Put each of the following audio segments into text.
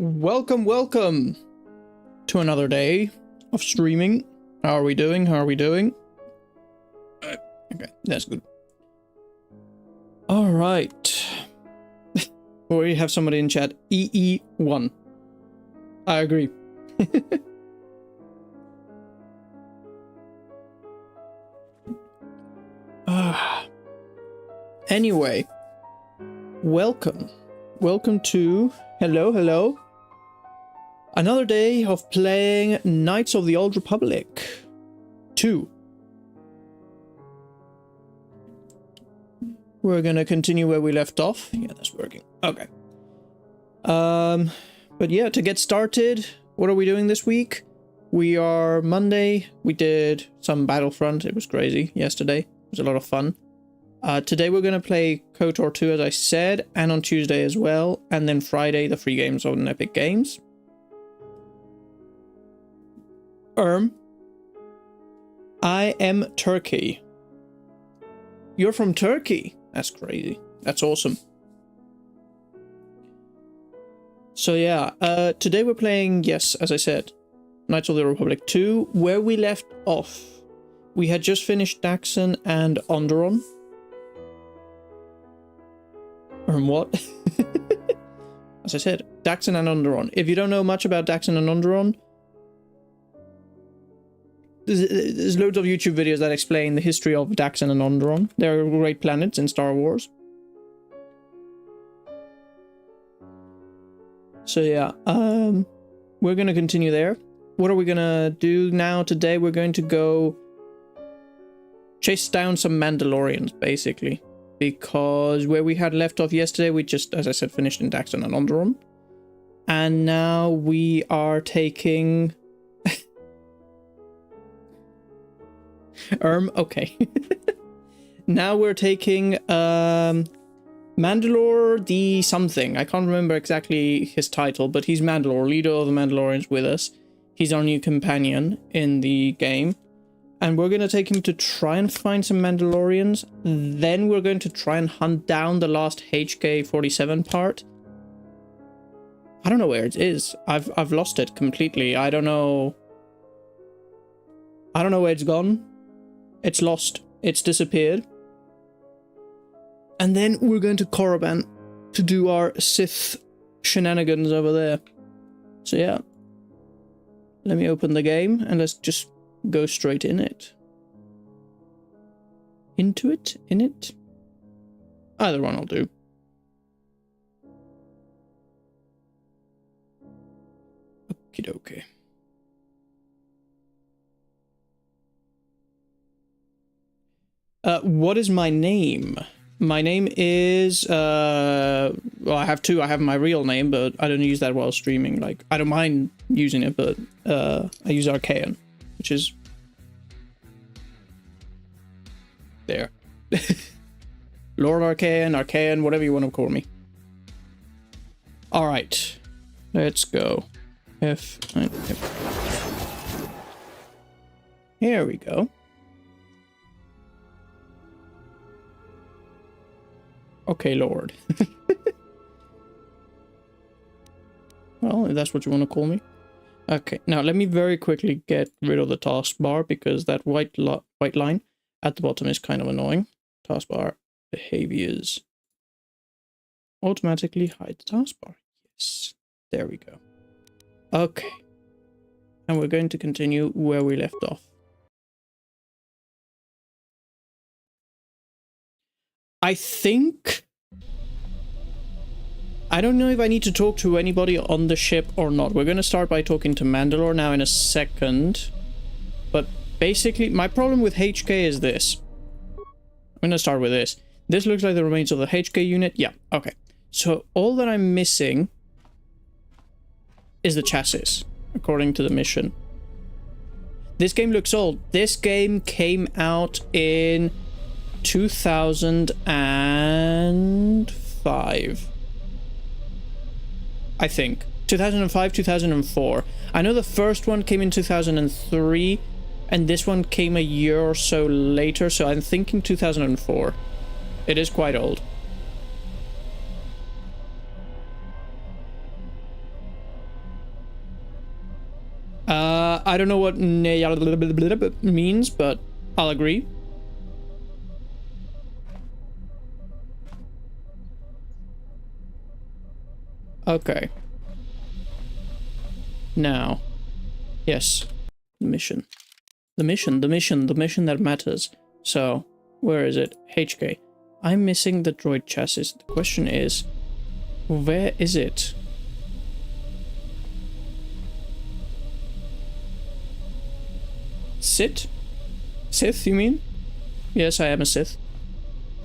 Welcome to another day of streaming. How are we doing? Okay, that's good. All right. We have somebody in chat. EE1. I agree. Anyway, welcome to hello. Another day of playing Knights of the Old Republic 2. We're gonna continue where we left off. Yeah, that's working. Okay. But yeah, to get started, what are we doing this week? We are Monday. We did some Battlefront. It was crazy yesterday. It was a lot of fun. Today we're gonna play KOTOR 2, as I said, and on Tuesday as well, and then Friday the free games on Epic Games. I am Turkey. You're from Turkey? That's crazy. That's awesome. So yeah, today we're playing, yes, as I said, Knights of the Republic 2, where we left off. We had just finished Daxon and Onderon. What? As I said, Daxon and Onderon. If you don't know much about Daxon and Onderon, there's loads of YouTube videos that explain the history of Daxon and Onderon. They're great planets in Star Wars. So yeah, we're gonna continue there. What are we gonna do now today? We're going to go chase down some Mandalorians, basically. Because where we had left off yesterday, we just, as I said, finished in Daxon and Onderon. And now we are taking... okay. Now we're taking Mandalore the something. I can't remember exactly his title, but he's Mandalore, leader of the Mandalorians with us. He's our new companion in the game. And we're going to take him to try and find some Mandalorians. Then we're going to try and hunt down the last HK-47 part. I don't know where it is. I've lost it completely. I don't know where it's gone. It's lost. It's disappeared. And then we're going to KORRIBAN to do our Sith shenanigans over there. So yeah. Let me open the game and let's just go straight in it. Into it? In it? Either one will do. Okie dokie. What is my name? My name is, well, I have two. I have my real name, but I don't use that while streaming. Like, I don't mind using it, but I use Archaean, which is there. Lord Archaean, whatever you want to call me. All right, let's go. F9. Here we go. Okay, Lord. Well, if that's what you want to call me. Okay, now let me very quickly get rid of the taskbar because that white line at the bottom is kind of annoying. Taskbar behaviors. Automatically hide the taskbar. Yes, there we go. Okay. And we're going to continue where we left off. I think... I don't know if I need to talk to anybody on the ship or not. We're going to start by talking to Mandalore now in a second. But basically, my problem with HK is this. I'm going to start with this. This looks like the remains of the HK unit. Yeah, okay. So all that I'm missing is the chassis, according to the mission. This game looks old. This game came out in 2005. I think. 2005, 2004. I know the first one came in 2003, and this one came a year or so later, so I'm thinking 2004. It is quite old. I don't know what means, but I'll agree. Okay. Now. Yes. The mission. The mission that matters. So, where is it? HK. I'm missing the droid chassis. The question is, where is it? Sith, you mean? Yes, I am a Sith.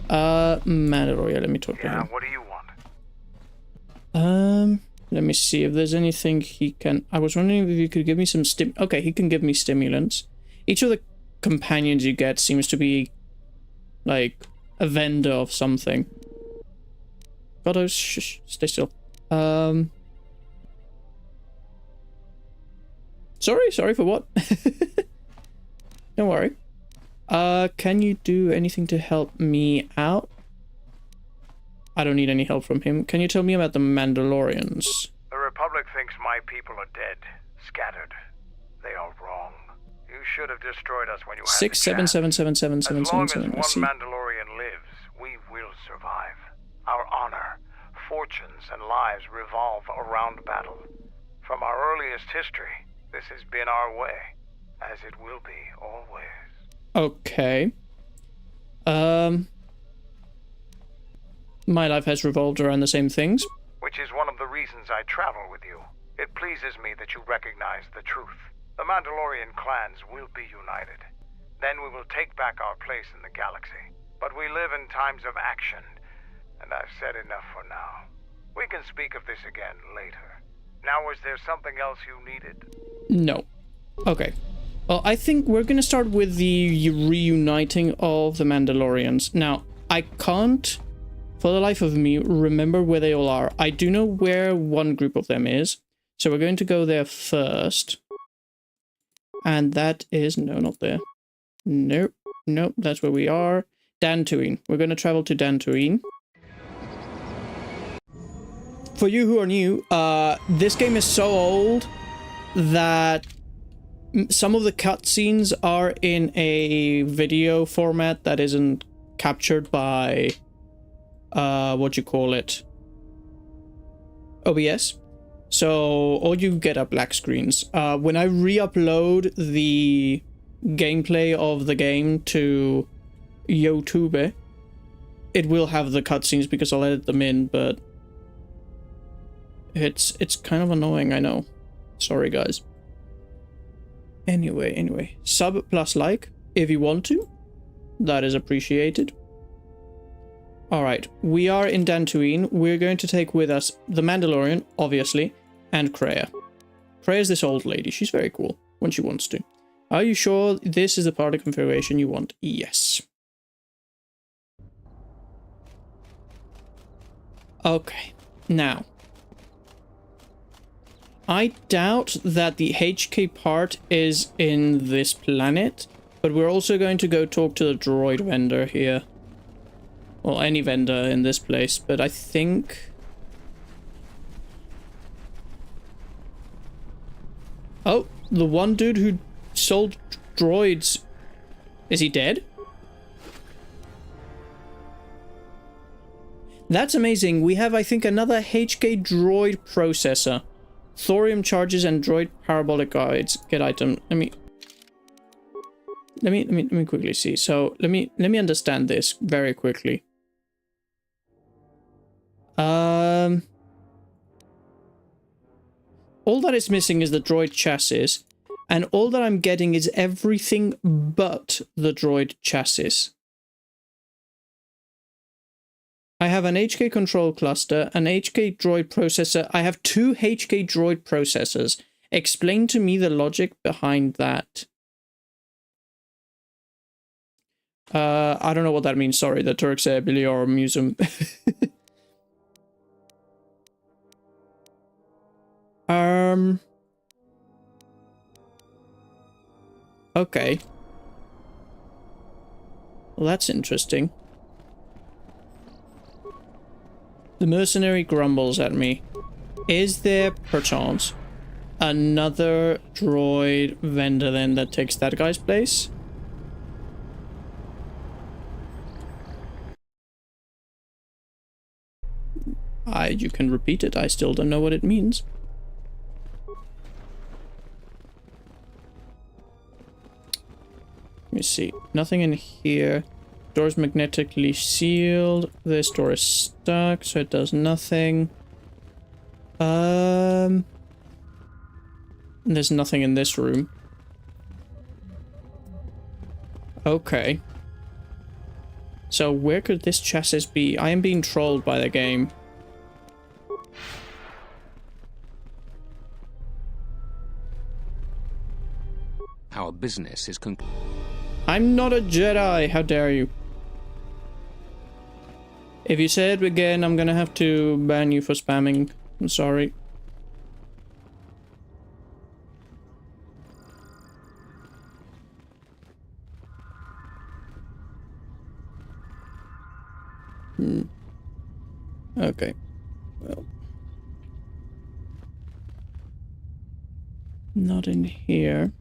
Mandalorian, let me talk to him. What do you want? Let me see if there's anything he can... I was wondering if you could give me some Okay, he can give me stimulants. Each of the companions you get seems to be, like, a vendor of something. Gotta stay still. Sorry for what? Don't worry. Can you do anything to help me out? I don't need any help from him. Can you tell me about the Mandalorians? The Republic thinks my people are dead, scattered. They are wrong. You should have destroyed us when you had the chance. 677777777. As long as one Mandalorian lives, we will survive. Our honor, fortunes, and lives revolve around battle. From our earliest history, this has been our way, as it will be always. Okay. My life has revolved around the same things. Which is one of the reasons I travel with you. It pleases me that you recognize the truth. The Mandalorian clans will be united. Then we will take back our place in the galaxy. But we live in times of action, and I've said enough for now. We can speak of this again later. Now, was there something else you needed? No. Okay. Well, I think we're gonna start with the reuniting of the Mandalorians. Now, I can't, for the life of me, remember where they all are. I do know where one group of them is, so we're going to go there first. And that is... no, not there. Nope. Nope, that's where we are. Dantooine. We're going to travel to Dantooine. For you who are new, this game is so old that some of the cutscenes are in a video format that isn't captured by... what you call it? OBS. So all you get are black screens. When I re-upload the gameplay of the game to YouTube, it will have the cutscenes because I'll edit them in, but it's kind of annoying, I know. Sorry, guys. Anyway, sub plus like if you want to. That is appreciated. Alright, we are in Dantooine. We're going to take with us the Mandalorian, obviously, and Kreia. Kreia's this old lady. She's very cool when she wants to. Are you sure this is the party configuration you want? Yes. Okay, now. I doubt that the HK part is in this planet, but we're also going to go talk to the droid vendor here. Well, any vendor in this place, but I think... oh, the one dude who sold droids... is he dead? That's amazing. We have, I think, another HK droid processor. Thorium charges and droid parabolic guides. Get item. Let me quickly see. So let me understand this very quickly. All that is missing is the droid chassis, and all that I'm getting is everything but the droid chassis. I have an HK control cluster, an HK droid processor. I have 2 HK droid processors. Explain to me the logic behind that. I don't know what that means. Sorry, the Turks Bilior Museum. Okay. Well, that's interesting. The mercenary grumbles at me. Is there, perchance, another droid vendor then that takes that guy's place. You can repeat it. I still don't know what it means. Let me see. Nothing in here. Door's magnetically sealed. This door is stuck, so it does nothing. There's nothing in this room. Okay. So where could this chassis be? I am being trolled by the game. Our business is concluded. I'm not a Jedi. How dare you? If you say it again, I'm gonna have to ban you for spamming. I'm sorry. Okay. Well. Not in here.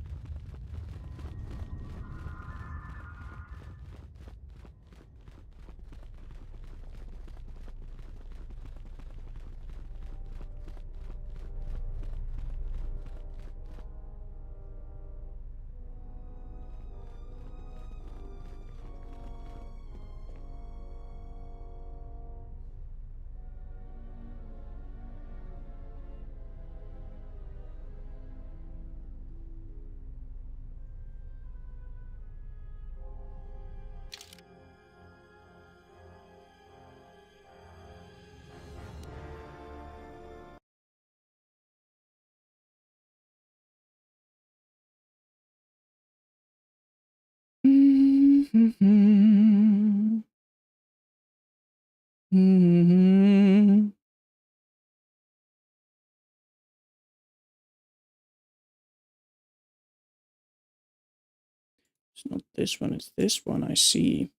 It's not this one, it's this one, I see.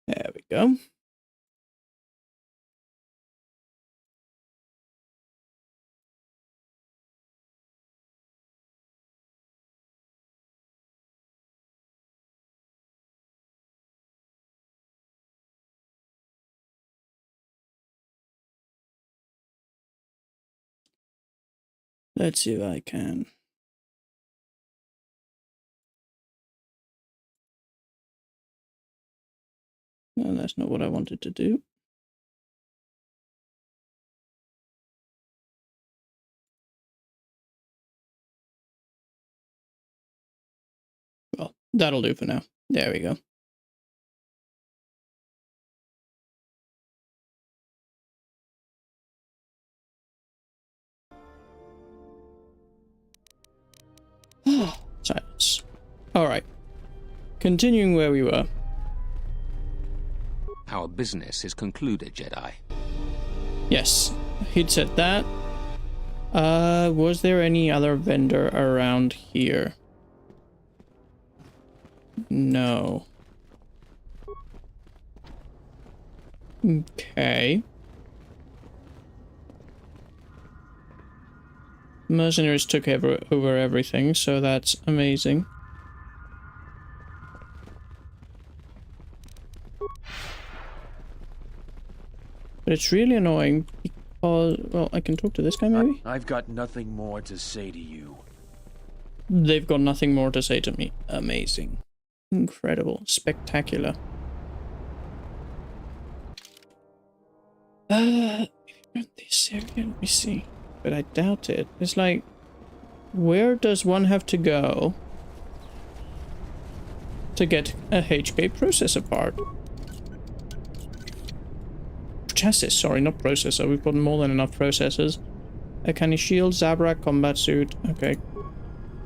There we go. Let's see if I can. No, that's not what I wanted to do. Well, that'll do for now. There we go. Silence. Alright. Continuing where we were. Our business is concluded, Jedi. Yes, he'd said that. Was there any other vendor around here? No. Okay. Mercenaries took over everything, so that's amazing. But it's really annoying because, well, I can talk to this guy maybe? I've got nothing more to say to you. They've got nothing more to say to me. Amazing. Incredible. Spectacular. This area, let me see. But I doubt it. It's like, where does one have to go to get a HK processor part? Chassis, sorry, not processor. We've got more than enough processors. A canny shield, Zabrak, combat suit. Okay.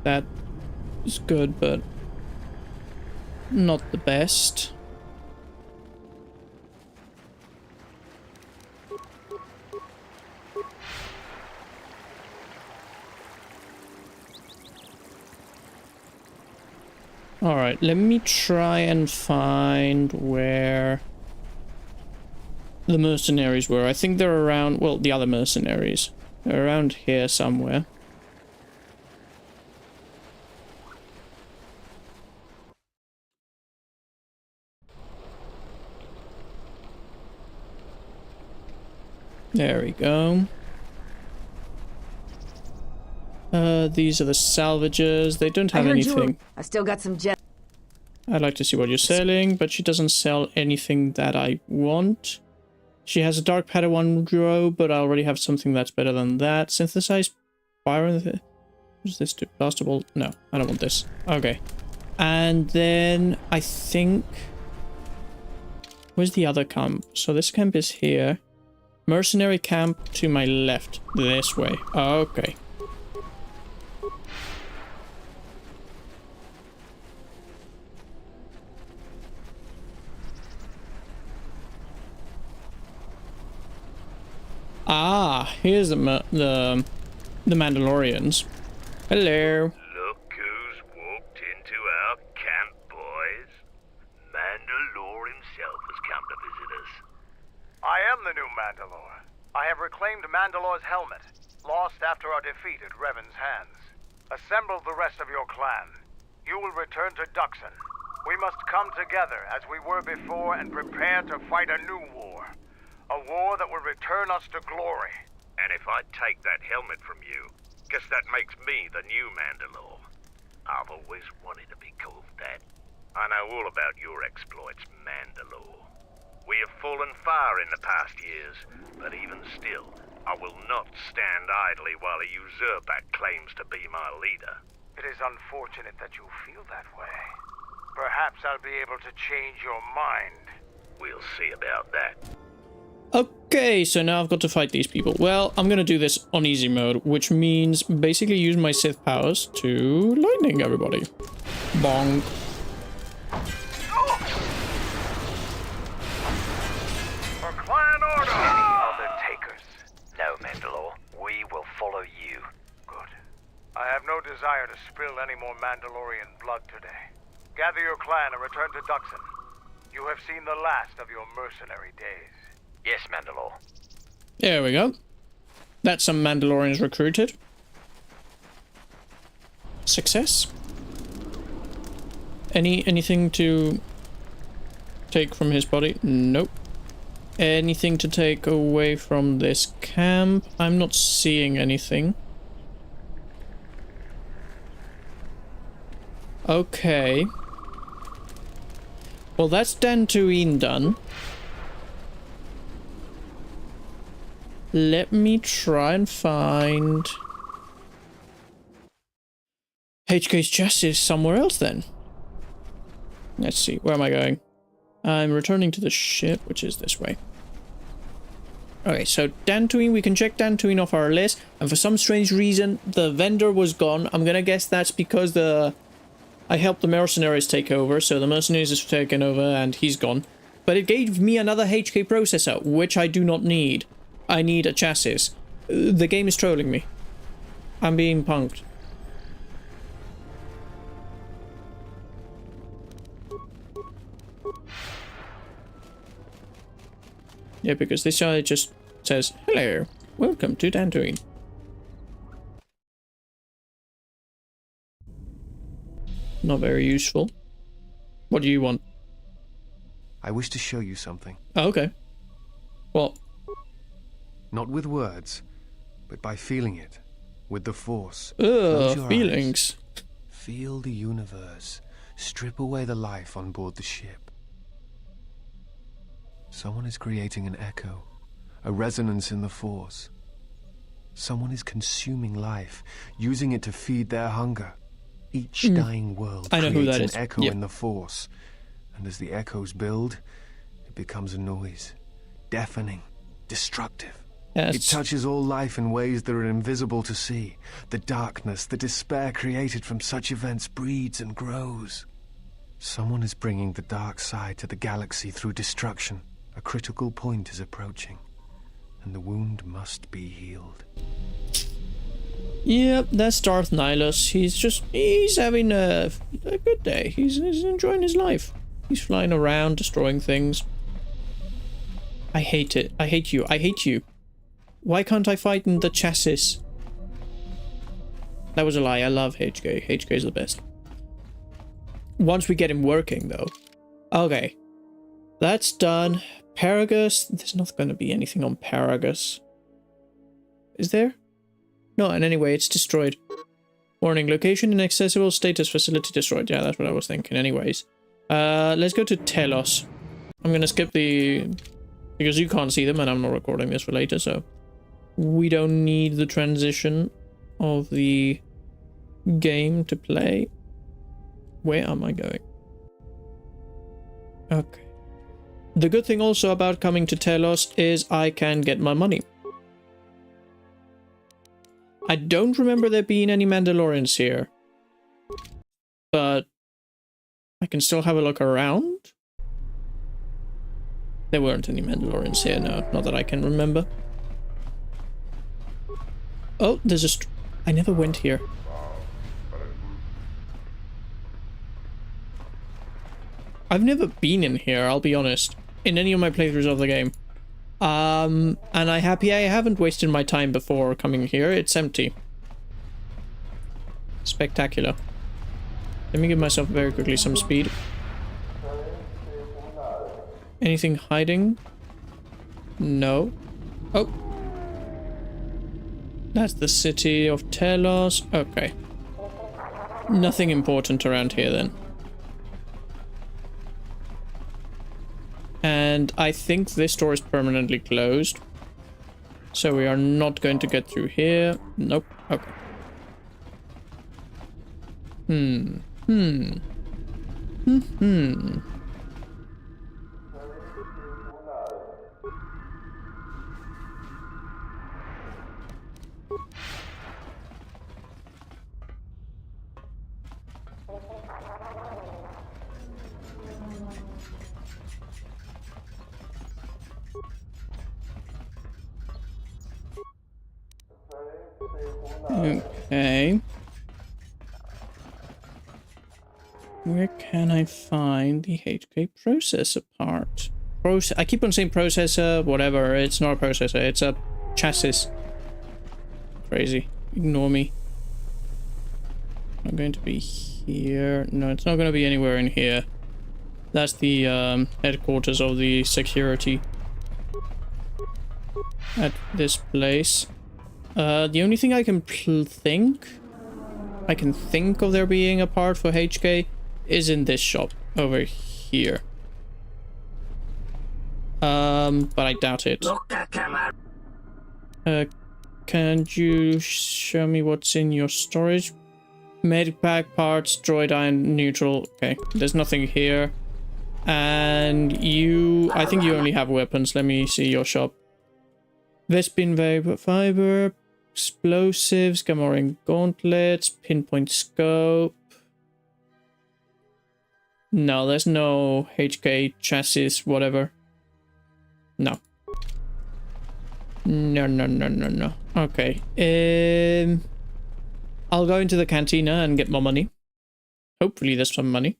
That is good, but not the best. Alright, let me try and find where the mercenaries were. I think they're around, well, the other mercenaries. They're around here somewhere. There we go. These are the salvagers. They don't have anything. I still got some jet. I'd like to see what you're selling, but she doesn't sell anything that I want. She has a dark Padawan robe, but I already have something that's better than that. Synthesized fire. What does this do? Blastable? No, I don't want this. Okay. And then I think... Where's the other camp? So this camp is here. Mercenary camp to my left. This way. Okay. Ah, here's the Mandalorians. Hello. Look who's walked into our camp, boys. Mandalore himself has come to visit us. I am the new Mandalore. I have reclaimed Mandalore's helmet, lost after our defeat at Revan's hands. Assemble the rest of your clan. You will return to Duxon. We must come together as we were before and prepare to fight a new war. A war that will return us to glory. And if I take that helmet from you, guess that makes me the new Mandalore. I've always wanted to be called that. I know all about your exploits, Mandalore. We have fallen far in the past years, but even still, I will not stand idly while a usurper claims to be my leader. It is unfortunate that you feel that way. Perhaps I'll be able to change your mind. We'll see about that. Okay, so now I've got to fight these people. Well, I'm gonna do this on easy mode, which means basically use my Sith powers to lightning everybody. Bonk. For Clan Order! Any other takers? No, Mandalore. We will follow you. Good. I have no desire to spill any more Mandalorian blood today. Gather your clan and return to Duxon. You have seen the last of your mercenary days. Yes, Mandalore. There we go. That's some Mandalorians recruited. Success. Anything to take from his body? Nope. Anything to take away from this camp? I'm not seeing anything. Okay. Well, that's Dantooine done. Let me try and find HK's chassis somewhere else then. Let's see, where am I going? I'm returning to the ship, which is this way. Okay, so Dantooine, we can check Dantooine off our list, and for some strange reason, the vendor was gone. I'm gonna guess that's because I helped the mercenaries take over, so the mercenaries has taken over and he's gone. But it gave me another HK processor, which I do not need. I need a chassis. The game is trolling me. I'm being punked. Yeah, because this guy just says, hello, welcome to Dantooine. Not very useful. What do you want? I wish to show you something. Oh, okay. What? Not with words, but by feeling it. With the Force. Ugh, feelings. Eyes. Feel the universe. Strip away the life on board the ship. Someone is creating an echo. A resonance in the Force. Someone is consuming life, using it to feed their hunger. Each dying world creates an echo in the Force. And as the echoes build, it becomes a noise. Deafening. Destructive. Yes. It touches all life in ways that are invisible to see. The darkness, the despair created from such events breeds and grows. Someone is bringing the dark side to the galaxy through destruction. A critical point is approaching, and the wound must be healed. Yep, that's Darth Nihilus. He's having a good day. He's enjoying his life. He's flying around, destroying things. I hate it. I hate you. I hate you. Why can't I fight in the chassis? That was a lie. I love HK. HK is the best. Once we get him working, though. Okay. That's done. Paragus. There's not going to be anything on Paragus. Is there? No, and anyway, it's destroyed. Warning, location inaccessible, status facility destroyed. Yeah, that's what I was thinking anyways. Let's go to Telos. I'm gonna skip the... because you can't see them and I'm not recording this for later, so... we don't need the transition of the game to play. Where am I going? Okay. The good thing also about coming to Telos is I can get my money. I don't remember there being any Mandalorians here, but I can still have a look around. There weren't any Mandalorians here, no, not that I can remember. Oh, there's a I never went here. I've never been in here, I'll be honest, in any of my playthroughs of the game. And I'm happy I haven't wasted my time before coming here. It's empty. Spectacular. Let me give myself very quickly some speed. Anything hiding? No. Oh. That's the city of Telos. Okay. Nothing important around here then. And I think this door is permanently closed. So we are not going to get through here. Nope. Okay. Okay. Where can I find the HK processor part? I keep on saying processor, whatever. It's not a processor, it's a chassis. Crazy. Ignore me. Not going to be here. No, it's not going to be anywhere in here. That's the headquarters of the security at this place. The only thing I can think of there being a part for HK is in this shop over here. But I doubt it. Can you show me what's in your storage? Medpack parts, droid iron, neutral. Okay, there's nothing here. And I think you only have weapons. Let me see your shop. Vespin vapor fiber, explosives, Gamorrean gauntlets, pinpoint scope. No, there's no HK chassis, whatever. No. No. Okay. I'll go into the cantina and get more money. Hopefully there's some money.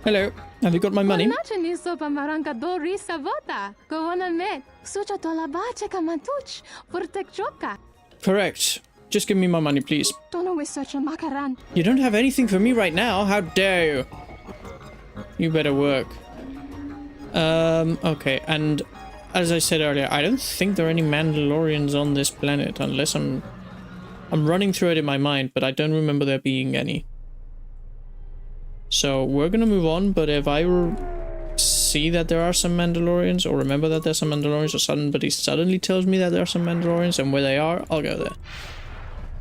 Hello. Have you got my money? Correct. Just give me my money, please. You don't have anything for me right now. How dare you? You better work. Okay, and as I said earlier, I don't think there are any Mandalorians on this planet, unless I'm running through it in my mind, but I don't remember there being any. So we're gonna move on, but if I see that there are some Mandalorians, or remember that there's some Mandalorians, or somebody suddenly tells me that there are some Mandalorians and where they are, I'll go there.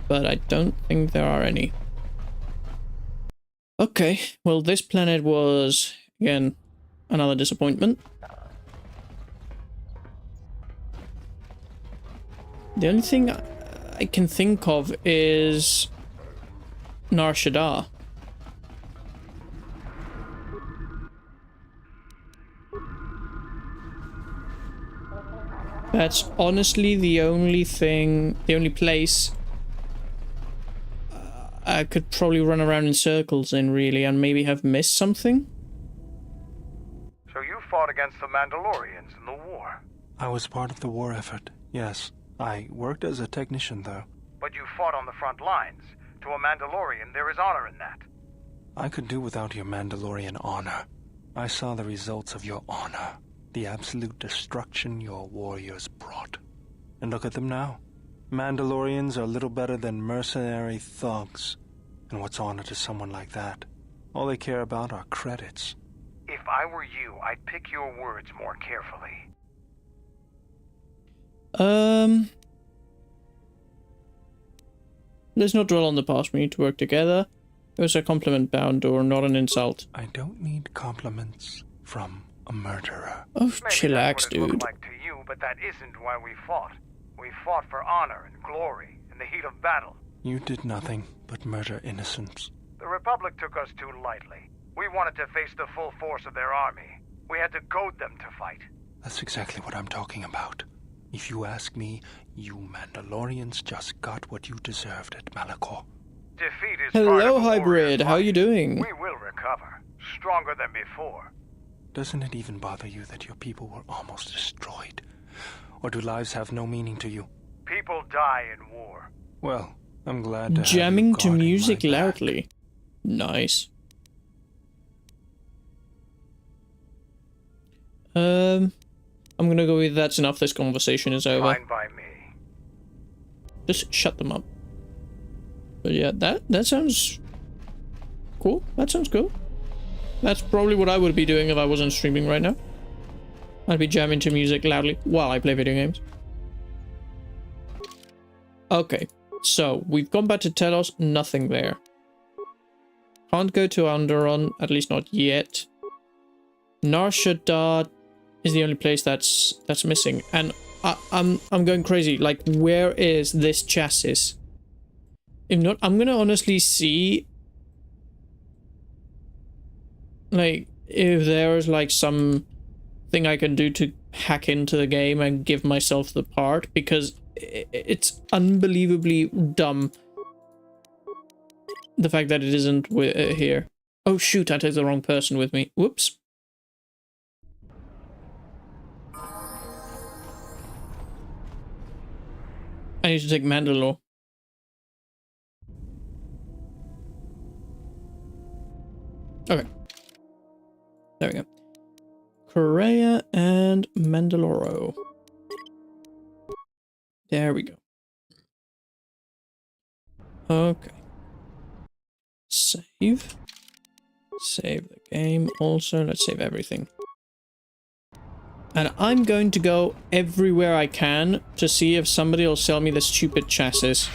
But I don't think there are any. Okay, well this planet was, again, another disappointment. The only thing I can think of is Nar Shaddaa. That's honestly the only thing, the only place I could probably run around in circles in, really, and maybe have missed something. So you fought against the Mandalorians in the war? I was part of the war effort, yes. I worked as a technician, though. But you fought on the front lines. To a Mandalorian, there is honor in that. I could do without your Mandalorian honor. I saw the results of your honor. The absolute destruction your warriors brought. And look at them now. Mandalorians are little better than mercenary thugs. And what's honor to someone like that? All they care about are credits. If I were you, I'd pick your words more carefully. Let's not dwell on the past. We need to work together. It was a compliment, bound, or not an insult. I don't need compliments from a murderer. Oh, chillax, dude. Look like to you, but that isn't why we fought. We fought for honor and glory in the heat of battle. You did nothing but murder innocents. The Republic took us too lightly. We wanted to face the full force of their army. We had to goad them to fight. That's exactly what I'm talking about. If you ask me, you Mandalorians just got what you deserved at Malachor. Defeat is Hello, part of hybrid. How are you doing? We will recover, stronger than before. Doesn't it even bother you that your people were almost destroyed? Or do lives have no meaning to you? People die in war. Well, I'm glad to Jamming have you to guarding music my back. loudly. Nice. I'm gonna go with that's enough. This conversation is over. Fine by me. Just shut them up. But yeah, that sounds cool. That sounds cool. That's probably what I would be doing if I wasn't streaming right now. I'd be jamming to music loudly while I play video games. Okay, so we've gone back to Telos. Nothing there. Can't go to Onderon, at least not yet. Nar Shaddaa is the only place that's missing, and I'm going crazy. Like, where is this chassis? If not, I'm gonna honestly see, like, if there's like some thing I can do to hack into the game and give myself the part, because it's unbelievably dumb, the fact that it isn't here. Oh shoot, I took the wrong person with me. Whoops. I need to take Mandalore. Okay. There we go. Correa and Mandaloro. There we go. Okay. Save. Save the game also. Let's save everything. And I'm going to go everywhere I can to see if somebody will sell me the stupid chassis.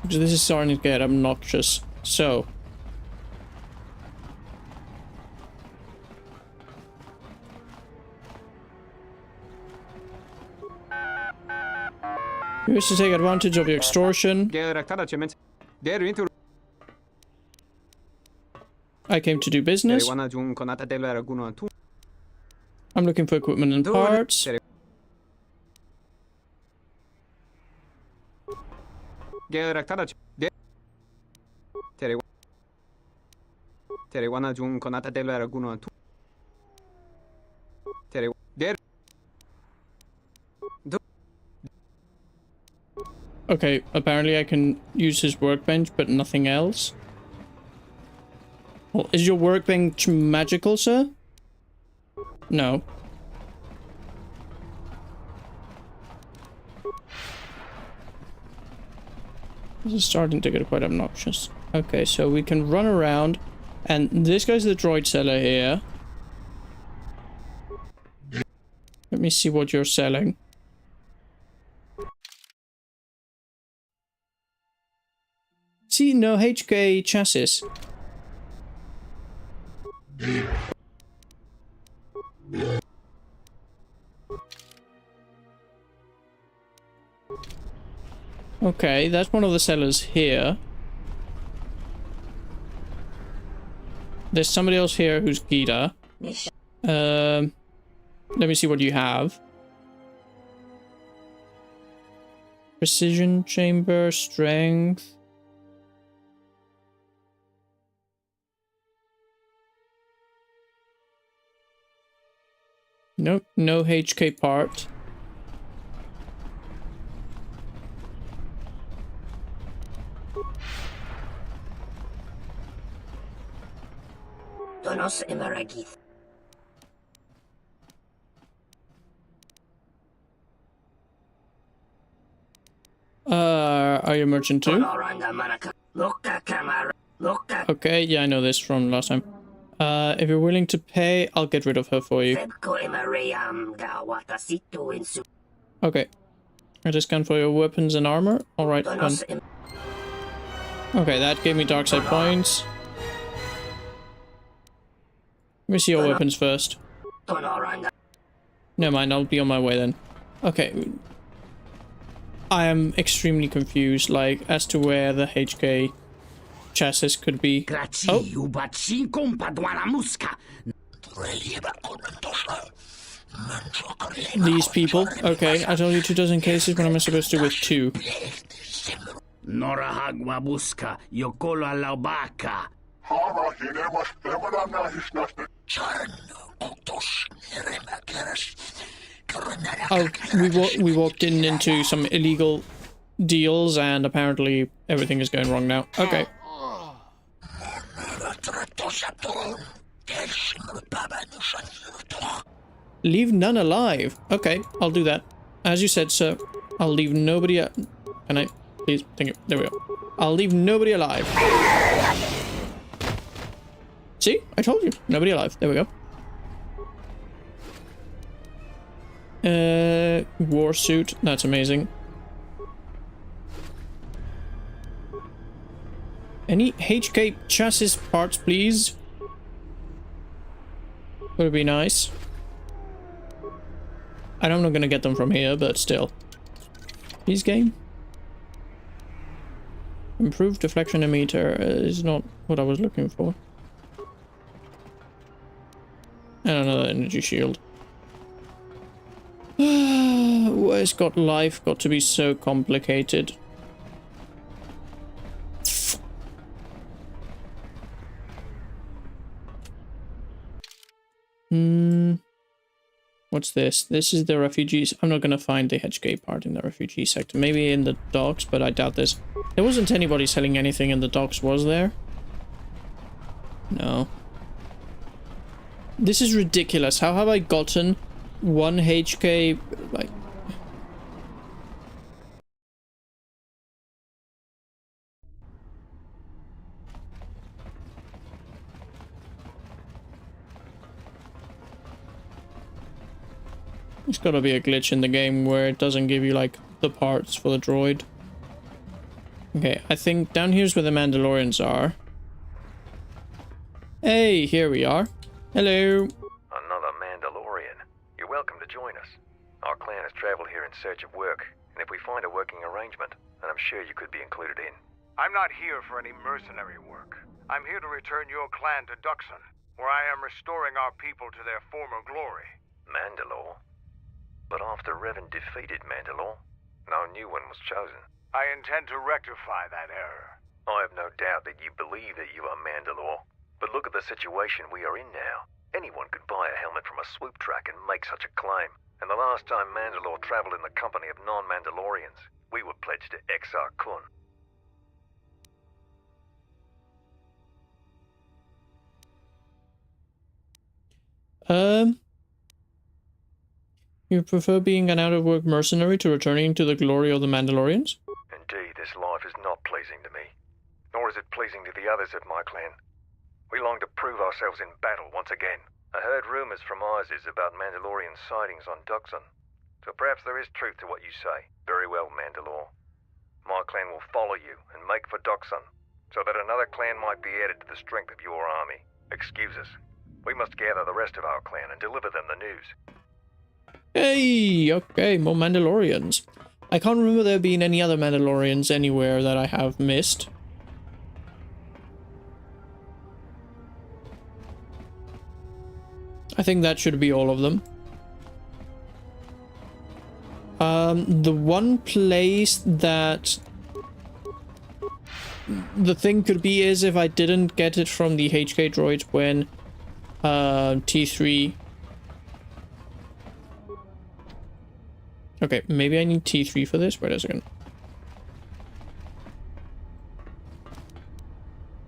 Because this is starting to get obnoxious. So. You wish to take advantage of your extortion. I came to do business. I'm looking for equipment and parts. Okay, apparently I can use his workbench, but nothing else. Well, is your workbench magical, sir? No. This is starting to get quite obnoxious. Okay, so we can run around, and this guy's the droid seller here. Let me see what you're selling. See, no HK chassis. Okay, that's one of the sellers here. There's somebody else here who's Gita. Let me see what you have. Precision chamber, strength. Nope, no HK part. Donos emeragith. Are you a merchant too? Okay, yeah, I know this from last time. If you're willing to pay, I'll get rid of her for you. Okay. A discount for your weapons and armor? Alright, done. Okay, that gave me dark side points. Let me see your weapons first. Never mind, I'll be on my way then. Okay. I am extremely confused, like, as to where the HK chassis could be. Oh. These people. Okay, I told you 2 dozen cases, what am I supposed to do with 2? Oh, we walked into some illegal deals, and apparently everything is going wrong now. Okay. Leave none alive. Okay, I'll do that. As you said, sir. I'll leave nobody... Can I... Please? Thank you. There we go. I'll leave nobody alive. See? I told you. Nobody alive. There we go. War suit. That's amazing. Any HK chassis parts, please? Would be nice. I'm not gonna get them from here, but still. Please, game. Improved deflection emitter is not what I was looking for. And another energy shield. Why's got life got to be so complicated? What's this? This is the refugees. I'm not gonna find the HK part in the refugee sector. Maybe in the docks, but I doubt this. There wasn't anybody selling anything in the docks, was there? No. This is ridiculous. How have I gotten 1 HK, like... There's gotta be a glitch in the game where it doesn't give you, like, the parts for the droid. Okay, I think down here's where the Mandalorians are. Hey, here we are. Hello. Another Mandalorian. You're welcome to join us. Our clan has traveled here in search of work, and if we find a working arrangement, then I'm sure you could be included in. I'm not here for any mercenary work. I'm here to return your clan to Duxon, where I am restoring our people to their former glory. Mandalore? But after Revan defeated Mandalore, no new one was chosen. I intend to rectify that error. I have no doubt that you believe that you are Mandalore, but look at the situation we are in now. Anyone could buy a helmet from a swoop track and make such a claim. And the last time Mandalore traveled in the company of non-Mandalorians, we were pledged to Exar Kun. You prefer being an out-of-work mercenary to returning to the glory of the Mandalorians? Indeed, this life is not pleasing to me, nor is it pleasing to the others of my clan. We long to prove ourselves in battle once again. I heard rumors from Isis about Mandalorian sightings on Duxon, so perhaps there is truth to what you say. Very well, Mandalore. My clan will follow you and make for Duxon, so that another clan might be added to the strength of your army. Excuse us. We must gather the rest of our clan and deliver them the news. Hey, okay, more Mandalorians. I can't remember there being any other Mandalorians anywhere that I have missed. I think that should be all of them. The one place that the thing could be is if I didn't get it from the HK droids when T3. Okay, maybe I need T3 for this. Wait a second.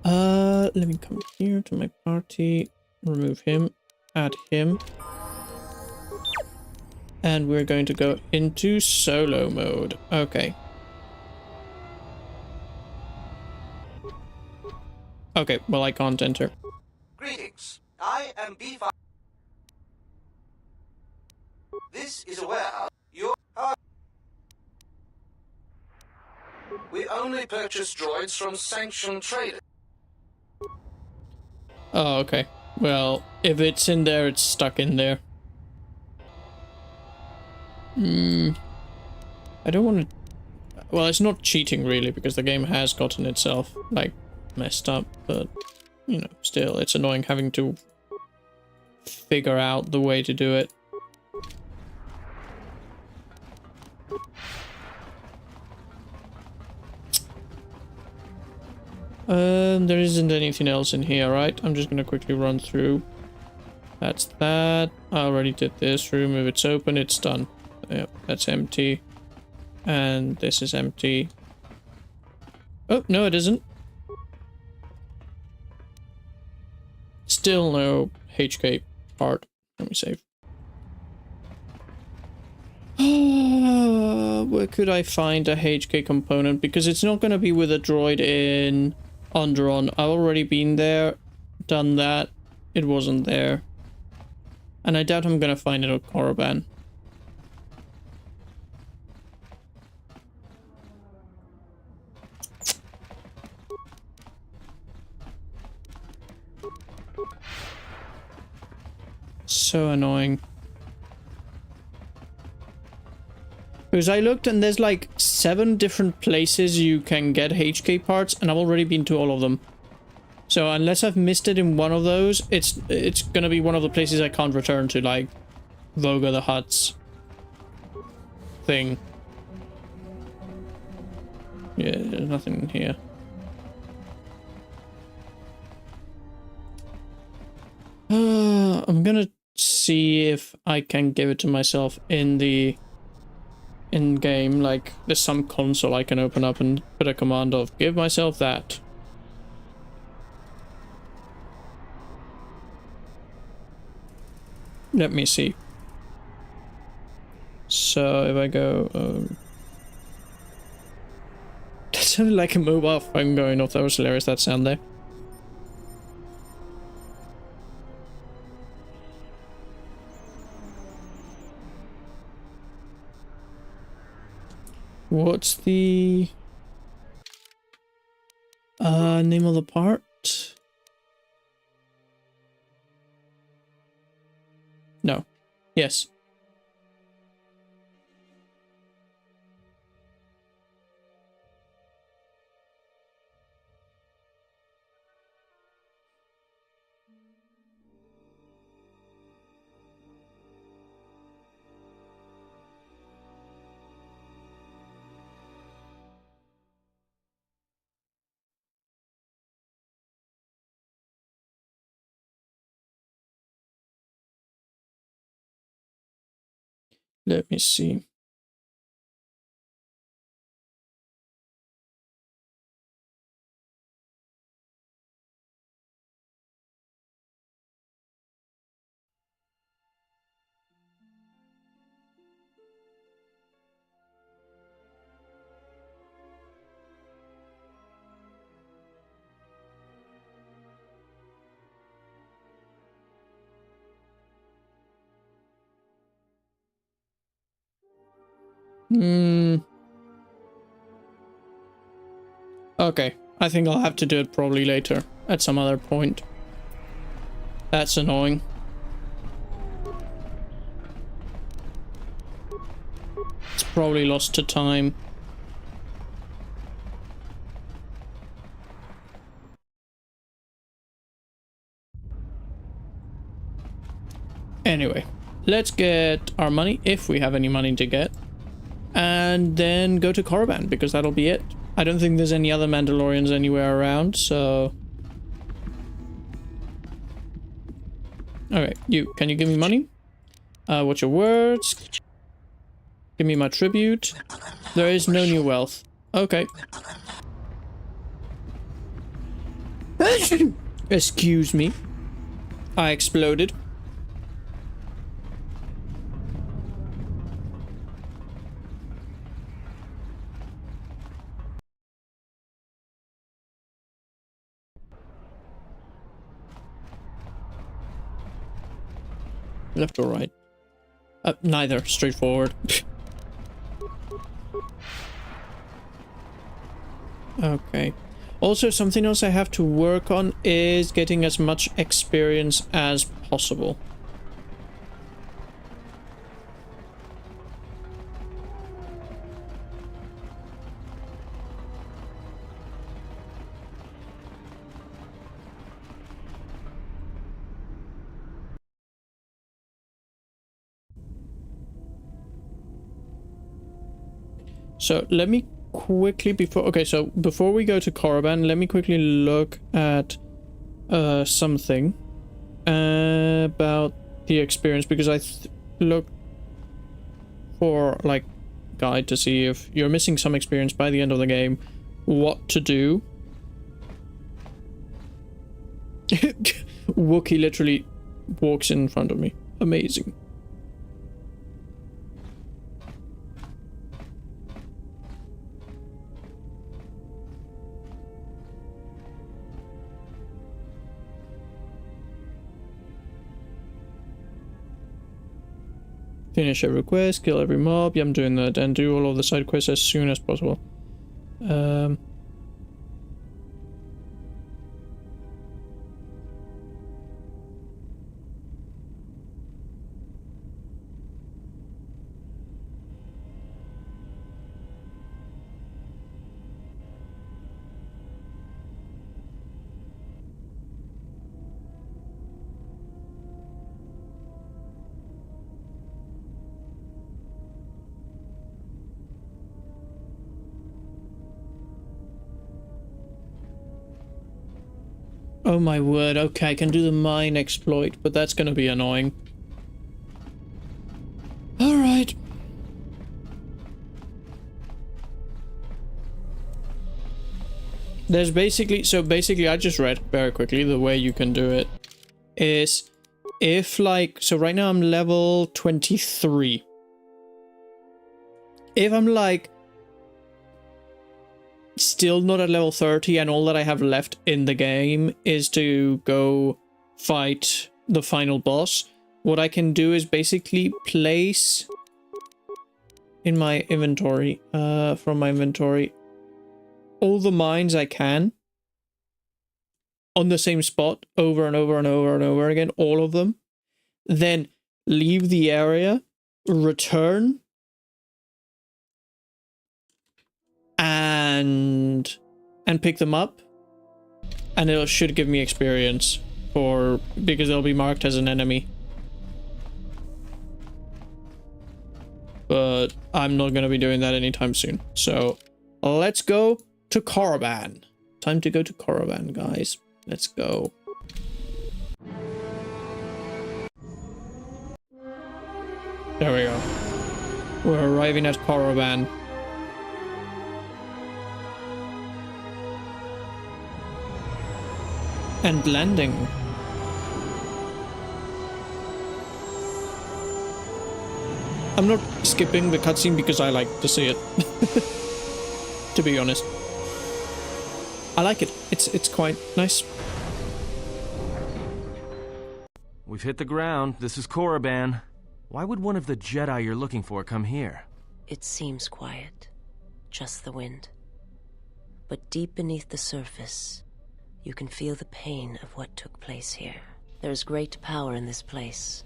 Let me come here to my party, remove him, add him. And we're going to go into solo mode. Okay. Okay, well, I can't enter. Greetings. I am B5. This is a warehouse. We only purchase droids from sanctioned traders. Oh, okay. Well, if it's in there, it's stuck in there. I don't want to... Well, it's not cheating, really, because the game has gotten itself, like, messed up. But, you know, still, it's annoying having to figure out the way to do it. There isn't anything else in here, right? I'm just gonna quickly run through. That's that. I already did this room. If it's open, it's done. Yep, that's empty. And this is empty. Oh, no, it isn't. Still no HK part. Let me save. Where could I find a HK component? Because it's not going to be with a droid in Onderon. I've already been there, done that. It wasn't there. And I doubt I'm going to find it on KORRIBAN. So annoying. Because I looked and there's like 7 different places you can get HK parts, and I've already been to all of them. So unless I've missed it in one of those, it's gonna be one of the places I can't return to, like Voga the Hutt's thing. Yeah, there's nothing in here. I'm gonna see if I can give it to myself in the in-game, like there's some console I can open up and put a command of give myself that. Let me see. So if I go that sounded like a mobile phone going off. That was hilarious, that sound there. What's the name of the part? No. Yes. Let me see. Okay, I think I'll have to do it probably later, at some other point. That's annoying. It's probably lost to time. Anyway, let's get our money, if we have any money to get. and then go to KORRIBAN, because that'll be it. I don't think there's any other Mandalorians anywhere around, so... Okay, can you give me money? What's your words? Give me my tribute. There is no new wealth. Okay. Excuse me. I exploded. Left or right? Neither. Straightforward. Okay. Also, something else I have to work on is getting as much experience as possible. So let me quickly before we go to KORRIBAN, let me quickly look at something about the experience, because I looked for like guide to see if you're missing some experience by the end of the game, what to do. Wookiee literally walks in front of me. Amazing. Finish every quest, kill every mob. Yeah, I'm doing that. And do all of the side quests as soon as possible. Oh my word, okay, I can do the mine exploit, but that's gonna be annoying. Alright. There's basically, I just read very quickly, the way you can do it is if like, so right now I'm level 23. If I'm like, still not at level 30 and all that I have left in the game is to go fight the final boss, what I can do is basically place in my inventory, from my inventory, all the mines I can on the same spot over and over and over and over again, all of them, then leave the area, return, and pick them up, and it should give me experience because they'll be marked as an enemy. But I'm not gonna be doing that anytime soon. So let's go to KORRIBAN. Time to go to KORRIBAN, guys. Let's go. There we go. We're arriving at KORRIBAN. And landing. I'm not skipping the cutscene because I like to see it. To be honest. I like it. It's quite nice. We've hit the ground. This is KORRIBAN. Why would one of the Jedi you're looking for come here? It seems quiet. Just the wind. But deep beneath the surface, you can feel the pain of what took place here. There's great power in this place,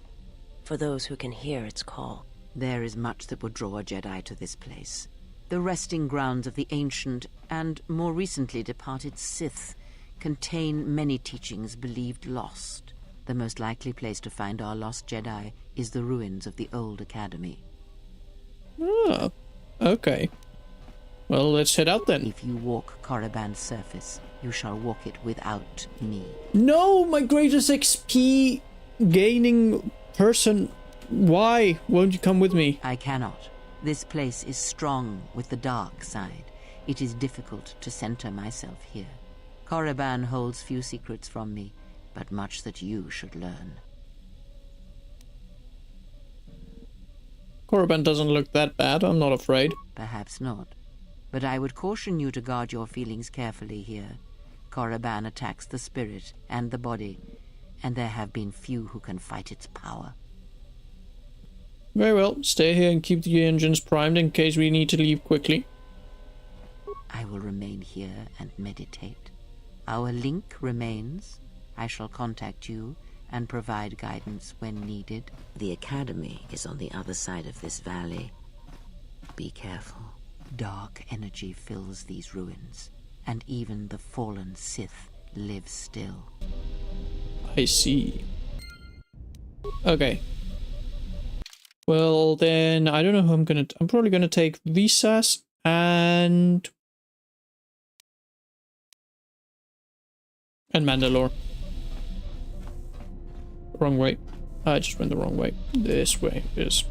for those who can hear its call. There is much that would draw a Jedi to this place. The resting grounds of the ancient and more recently departed Sith contain many teachings believed lost. The most likely place to find our lost Jedi is the ruins of the old academy. Ah. Okay. Well, let's head out then. If you walk KORRIBAN's surface, you shall walk it without me. No, my greatest XP gaining person. Why won't you come with me? I cannot. This place is strong with the dark side. It is difficult to center myself here. KORRIBAN holds few secrets from me, but much that you should learn. KORRIBAN doesn't look that bad, I'm not afraid. Perhaps not. But I would caution you to guard your feelings carefully here. KORRIBAN attacks the spirit and the body, and there have been few who can fight its power. Very well, stay here and keep the engines primed in case we need to leave quickly. I will remain here and meditate. Our link remains. I shall contact you and provide guidance when needed. The Academy is on the other side of this valley. Be careful. Dark energy fills these ruins, and even the fallen Sith live still. I see. Okay. Well, then, I don't know who I'm probably gonna take Visas and Mandalore. Wrong way. I just went the wrong way. This way is.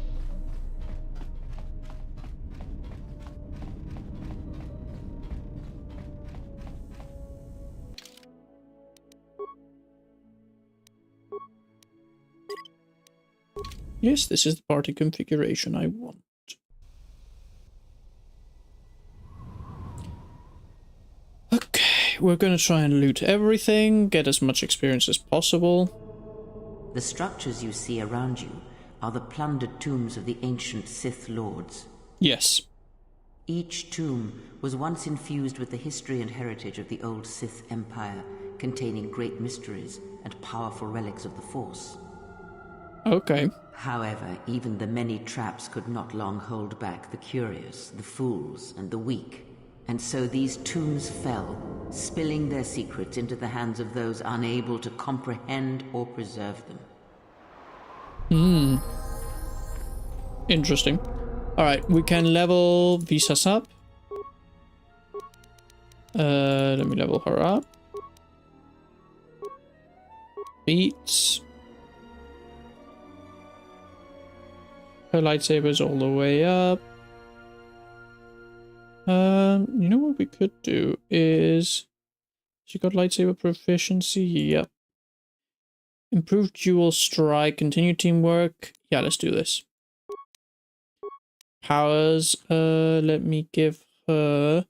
Yes, this is the party configuration I want. Okay, we're gonna try and loot everything, get as much experience as possible. The structures you see around you are the plundered tombs of the ancient Sith Lords. Yes. Each tomb was once infused with the history and heritage of the old Sith Empire, containing great mysteries and powerful relics of the Force. Okay. However, even the many traps could not long hold back the curious, the fools, and the weak. And so these tombs fell, spilling their secrets into the hands of those unable to comprehend or preserve them. Interesting. Alright, we can level Visas up. Let me level her up. Beats. Her lightsaber's all the way up. You know what we could do is... She got lightsaber proficiency, yep. Improved dual strike, continue teamwork. Yeah, let's do this. Powers, let me give her...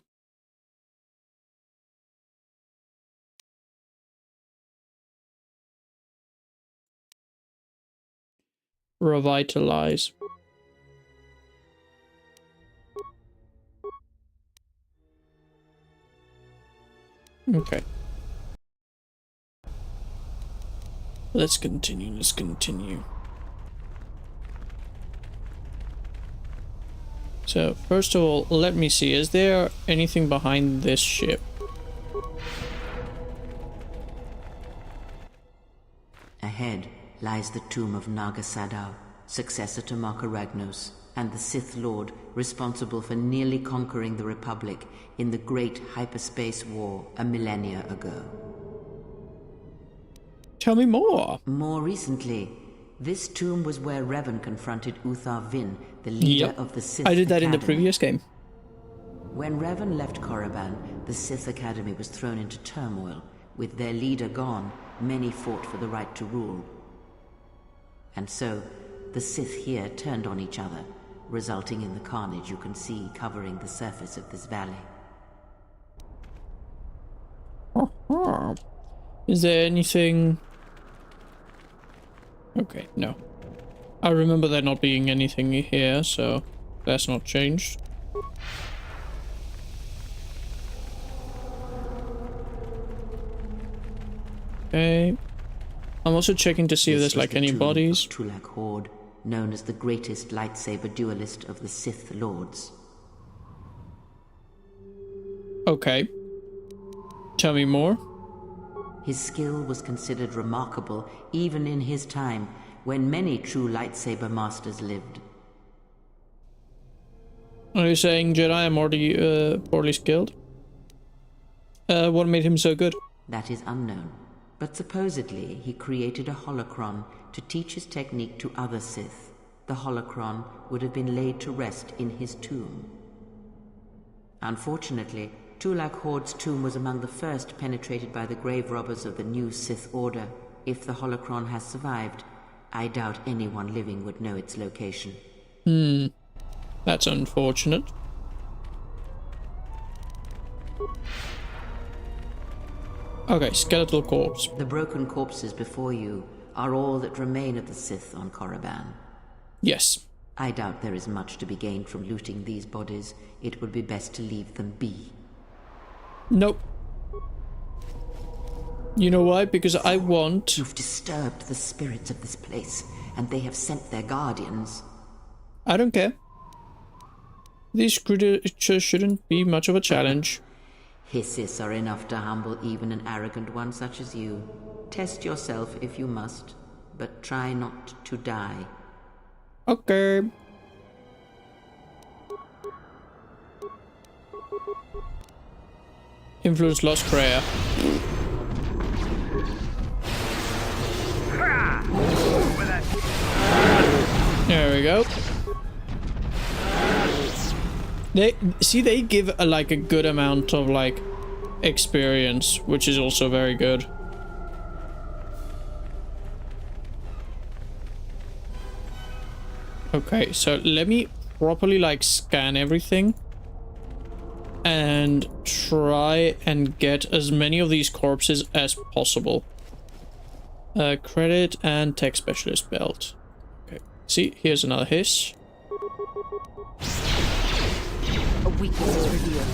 Revitalize. Okay. Let's continue. So, first of all, let me see. Is there anything behind this ship? Ahead lies the tomb of Naga Sadow, successor to Marka Ragnos, and the Sith Lord responsible for nearly conquering the Republic in the Great Hyperspace War a millennia ago. Tell me more. More recently, this tomb was where Revan confronted Uthar Vin, the leader of the Sith Academy. I did that in the previous game. When Revan left KORRIBAN, the Sith Academy was thrown into turmoil. With their leader gone, many fought for the right to rule. And so, the Sith here turned on each other, resulting in the carnage you can see covering the surface of this valley. Is there anything... Okay, no. I remember there not being anything here, so that's not changed. Okay. I'm also checking to see if there's like any bodies. Tulak Horde, known as the greatest lightsaber duelist of the Sith Lords. Okay. Tell me more. His skill was considered remarkable even in his time, when many true lightsaber masters lived. Are you saying Jedi are more poorly skilled? What made him so good? That is unknown. But supposedly, he created a holocron to teach his technique to other Sith. The holocron would have been laid to rest in his tomb. Unfortunately, Tulak Horde's tomb was among the first penetrated by the grave robbers of the new Sith Order. If the holocron has survived, I doubt anyone living would know its location. That's unfortunate. Okay, skeletal corpse. The broken corpses before you are all that remain of the Sith on KORRIBAN. Yes. I doubt there is much to be gained from looting these bodies. It would be best to leave them be. Nope. You know why? Because I want... You've disturbed the spirits of this place, and they have sent their guardians. I don't care. These creatures shouldn't be much of a challenge. Hisses are enough to humble even an arrogant one such as you. Test yourself if you must, but try not to die. Okay. Influence lost prayer. There we go. They give like a good amount of like experience, which is also very good. Okay, so let me properly like scan everything and try and get as many of these corpses as possible. Credit and tech specialist belt. Okay, see, here's another hiss. A weakness is revealed.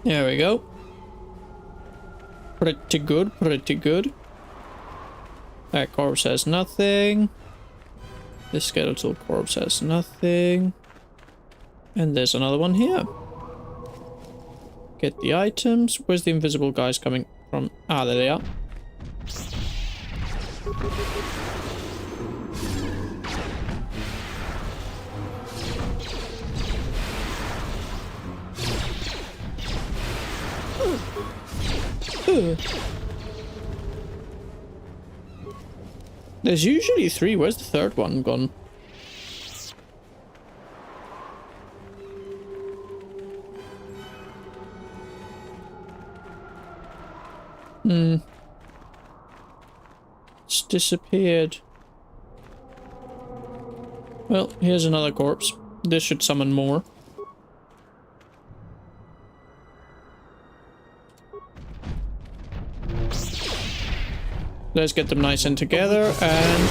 There we go. Pretty good, pretty good. That corpse has nothing. The skeletal corpse has nothing. And there's another one here. Get the items. Where's the invisible guys coming from? Ah, there they are. There's usually 3. Where's the third one gone? It's disappeared. Well, here's another corpse. This should summon more. Let's get them nice and together and...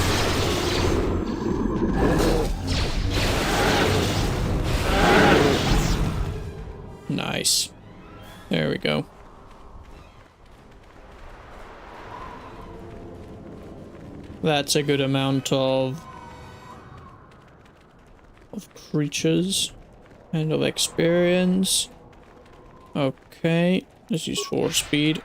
Nice. There we go. That's a good amount of creatures and of experience. Okay, let's use 4 speed.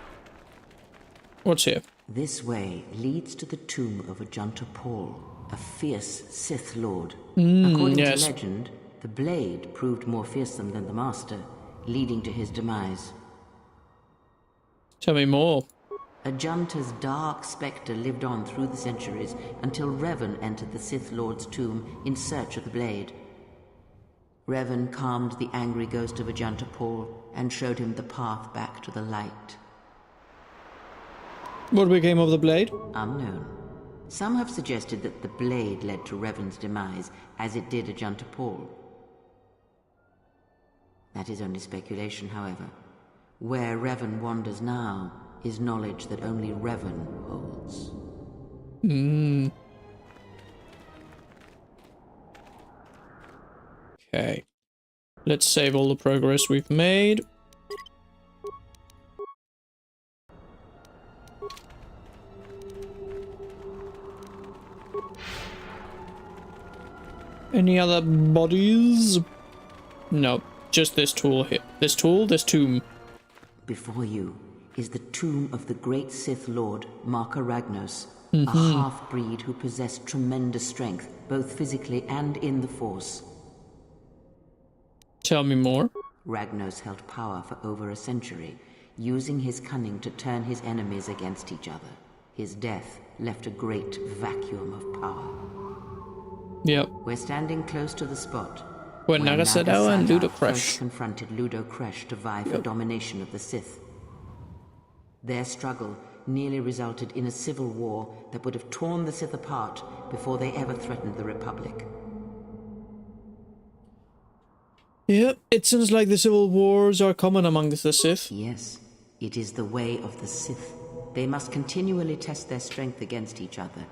What's here? This way leads to the tomb of Ajanta Paul, a fierce Sith Lord. According to legend, the blade proved more fearsome than the Master, leading to his demise. Tell me more. Ajanta's dark spectre lived on through the centuries until Revan entered the Sith Lord's tomb in search of the blade. Revan calmed the angry ghost of Ajanta Paul and showed him the path back to the light. What became of the blade? Unknown. Some have suggested that the blade led to Revan's demise, as it did Ajanta Paul. That is only speculation, however. Where Revan wanders now is knowledge that only Revan holds. Okay. Let's save all the progress we've made. Any other bodies? No, just this tool here. This tool, this tomb. Before you is the tomb of the great Sith Lord, Marka Ragnos, a half-breed who possessed tremendous strength, both physically and in the Force. Tell me more. Ragnos held power for over a century, using his cunning to turn his enemies against each other. His death left a great vacuum of power. Yep. We're standing close to the spot where Naga Sadow and Ludo first confronted Ludo Kresh to vie for domination of the Sith. Their struggle nearly resulted in a civil war that would have torn the Sith apart before they ever threatened the Republic. Yep, it seems like the civil wars are common among the Sith. Yes, it is the way of the Sith. They must continually test their strength against each other,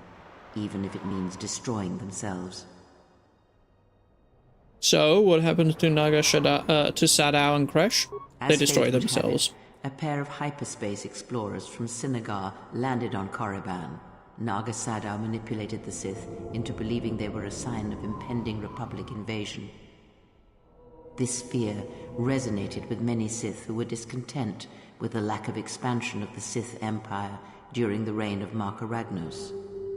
even if it means destroying themselves. So, what happens to Sadow and Kresh? They destroy themselves. A pair of hyperspace explorers from Sinagar landed on KORRIBAN. Naga Sadow manipulated the Sith into believing they were a sign of impending Republic invasion. This fear resonated with many Sith who were discontent with the lack of expansion of the Sith Empire during the reign of Marka Ragnos.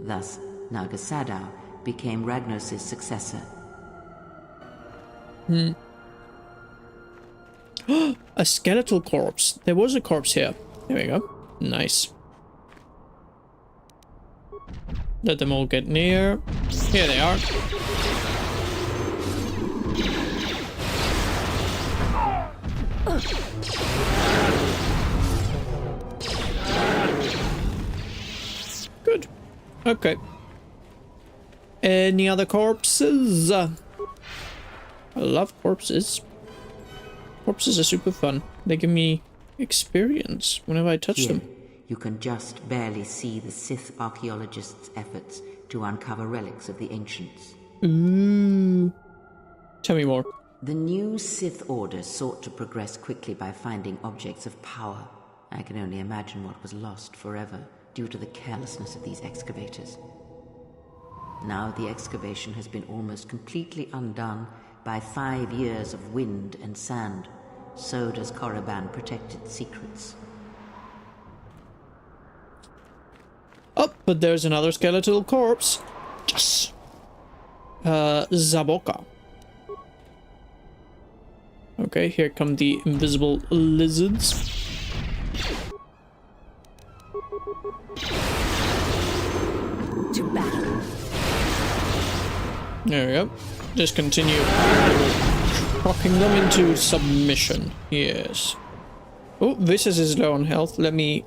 Thus, Naga Sadow became Ragnos' successor. A skeletal corpse. There was a corpse here. There we go. Nice. Let them all get near. Here they are. Good. Okay. Any other corpses? I love corpses. Corpses are super fun. They give me experience whenever I touch them. You can just barely see the Sith archaeologists' efforts to uncover relics of the ancients. Ooh. Tell me more. The new Sith Order sought to progress quickly by finding objects of power. I can only imagine what was lost forever due to the carelessness of these excavators. Now the excavation has been almost completely undone by 5 years of wind and sand. So does KORRIBAN protect its secrets. Oh, but there's another skeletal corpse. Yes! Zaboka. Okay, here come the invisible lizards. To battle. There we go. Just continue rocking them into submission. Yes. Oh, Vicious is low on health. Let me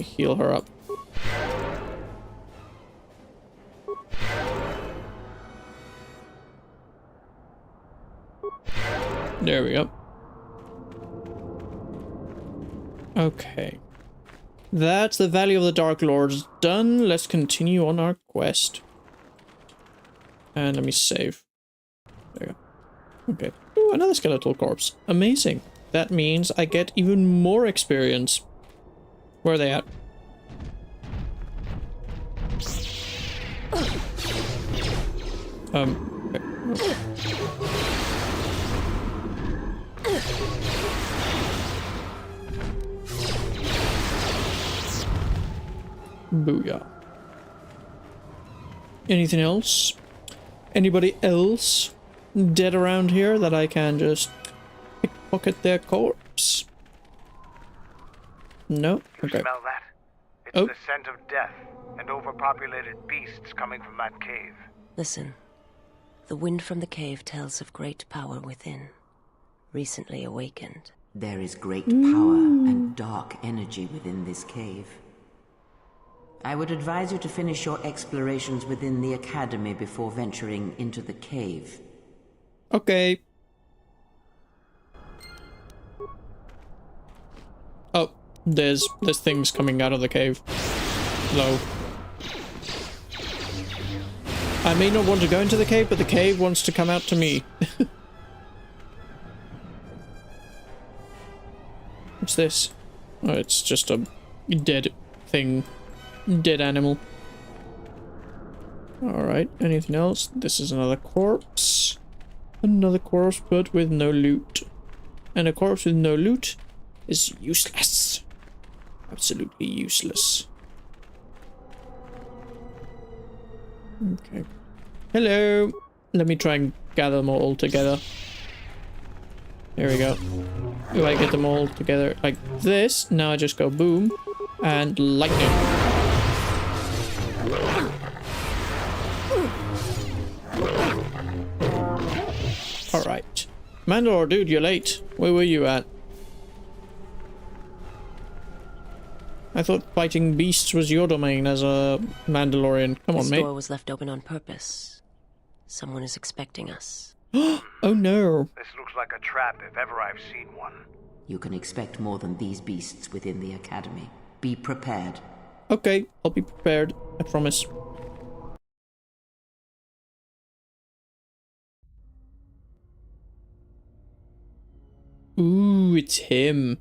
heal her up. There we go. Okay. That's the Valley of the Dark Lords done. Let's continue on our quest. And let me save. There you go. Okay. Ooh, another skeletal corpse. Amazing. That means I get even more experience. Where are they at? Okay. Booyah. Anything else? Anybody else dead around here that I can just pickpocket their corpse? No? Okay. You smell that? It's the scent of death and overpopulated beasts coming from that cave. Listen. The wind from the cave tells of great power within, recently awakened. There is great power and dark energy within this cave. I would advise you to finish your explorations within the academy before venturing into the cave. Okay. Oh, there's things coming out of the cave. Hello. I may not want to go into the cave, but the cave wants to come out to me. What's this? Oh, it's just a dead thing. Dead animal. Alright, anything else? This is another corpse. Another corpse, but with no loot. And a corpse with no loot is useless. Absolutely useless. Okay. Hello. Let me try and gather them all together. There we go. If I get them all together like this, now I just go boom and lightning. Alright. Mandalore, dude, you're late. Where were you at? I thought fighting beasts was your domain as a Mandalorian. Come on, mate. This door was left open on purpose. Someone is expecting us. Oh no. This looks like a trap if ever I've seen one. You can expect more than these beasts within the Academy. Be prepared. Okay, I'll be prepared. I promise. Ooh, it's him.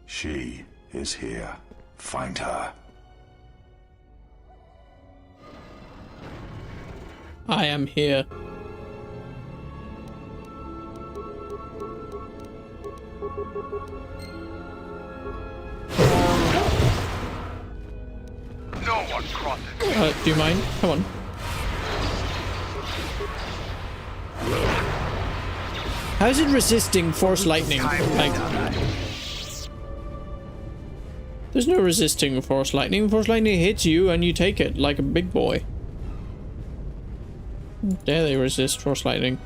She is here. Find her. I am here. No one crosses. Do you mind? Come on. How is it resisting force lightning? Like, there's no resisting force lightning. Force lightning hits you and you take it like a big boy. There they resist force lightning.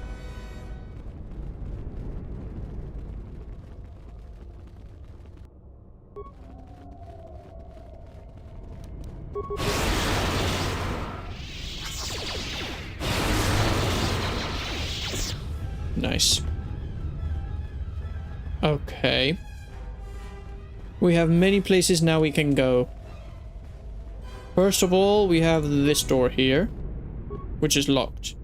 Nice. Okay. We have many places now we can go. First of all, we have this door here, which is locked.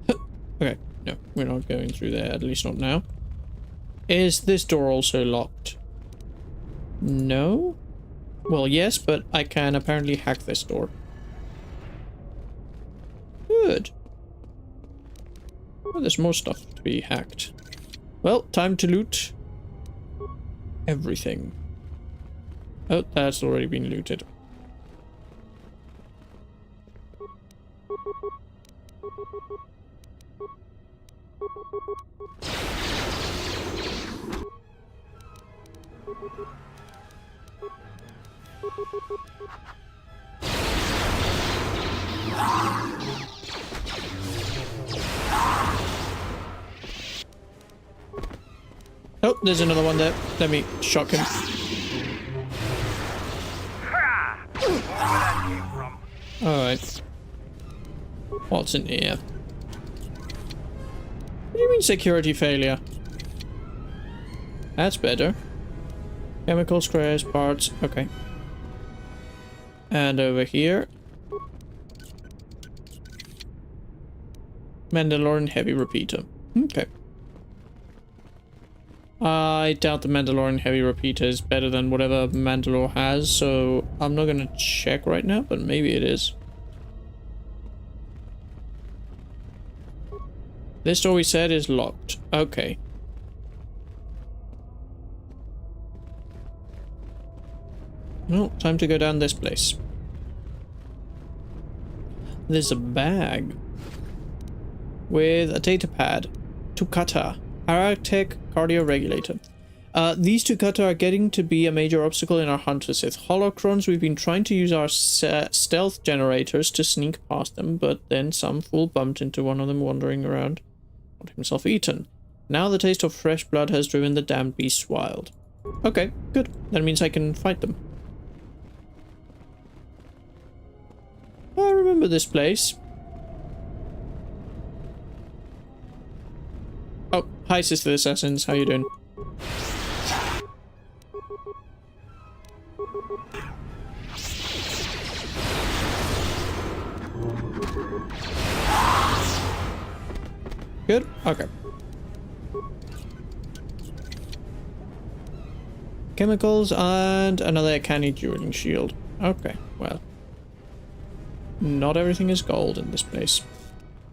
Okay, no, we're not going through there, at least not now. Is this door also locked? No? Well, yes, but I can apparently hack this door. Good. Well, there's more stuff to be hacked. Well, time to loot everything. Oh, that's already been looted. Oh, there's another one there. Let me shock him. Alright. What's in here? What do you mean security failure? That's better. Chemical squares, parts, okay. And over here. Mandalorian heavy repeater. Okay. I doubt the Mandalorian heavy repeater is better than whatever Mandalore has, so I'm not gonna check right now, but maybe it is. This door we said is locked. Okay. Well, time to go down this place. There's a bag with a data pad. To KOTOR. Arctic cardio regulator. These two KOTOR are getting to be a major obstacle in our hunt for Sith holocrons. We've been trying to use our stealth generators to sneak past them, but then some fool bumped into one of them wandering around, got himself eaten. Now the taste of fresh blood has driven the damned beasts wild. Okay, good. That means I can fight them. I remember this place. Oh, hi Sister Assassins, how you doing? Good? Okay. chemicals, and another canny dueling shield. Okay, well. Not everything is gold in this place.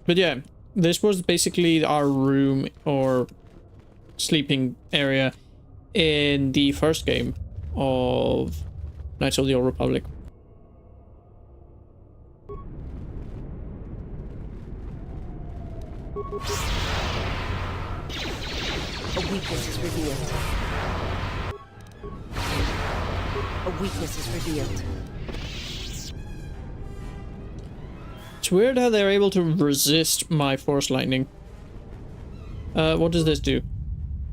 But yeah, this was basically our room or sleeping area in the first game of Knights of the Old Republic. A weakness is revealed. A weakness is revealed. It's weird how they're able to resist my force lightning. What does this do?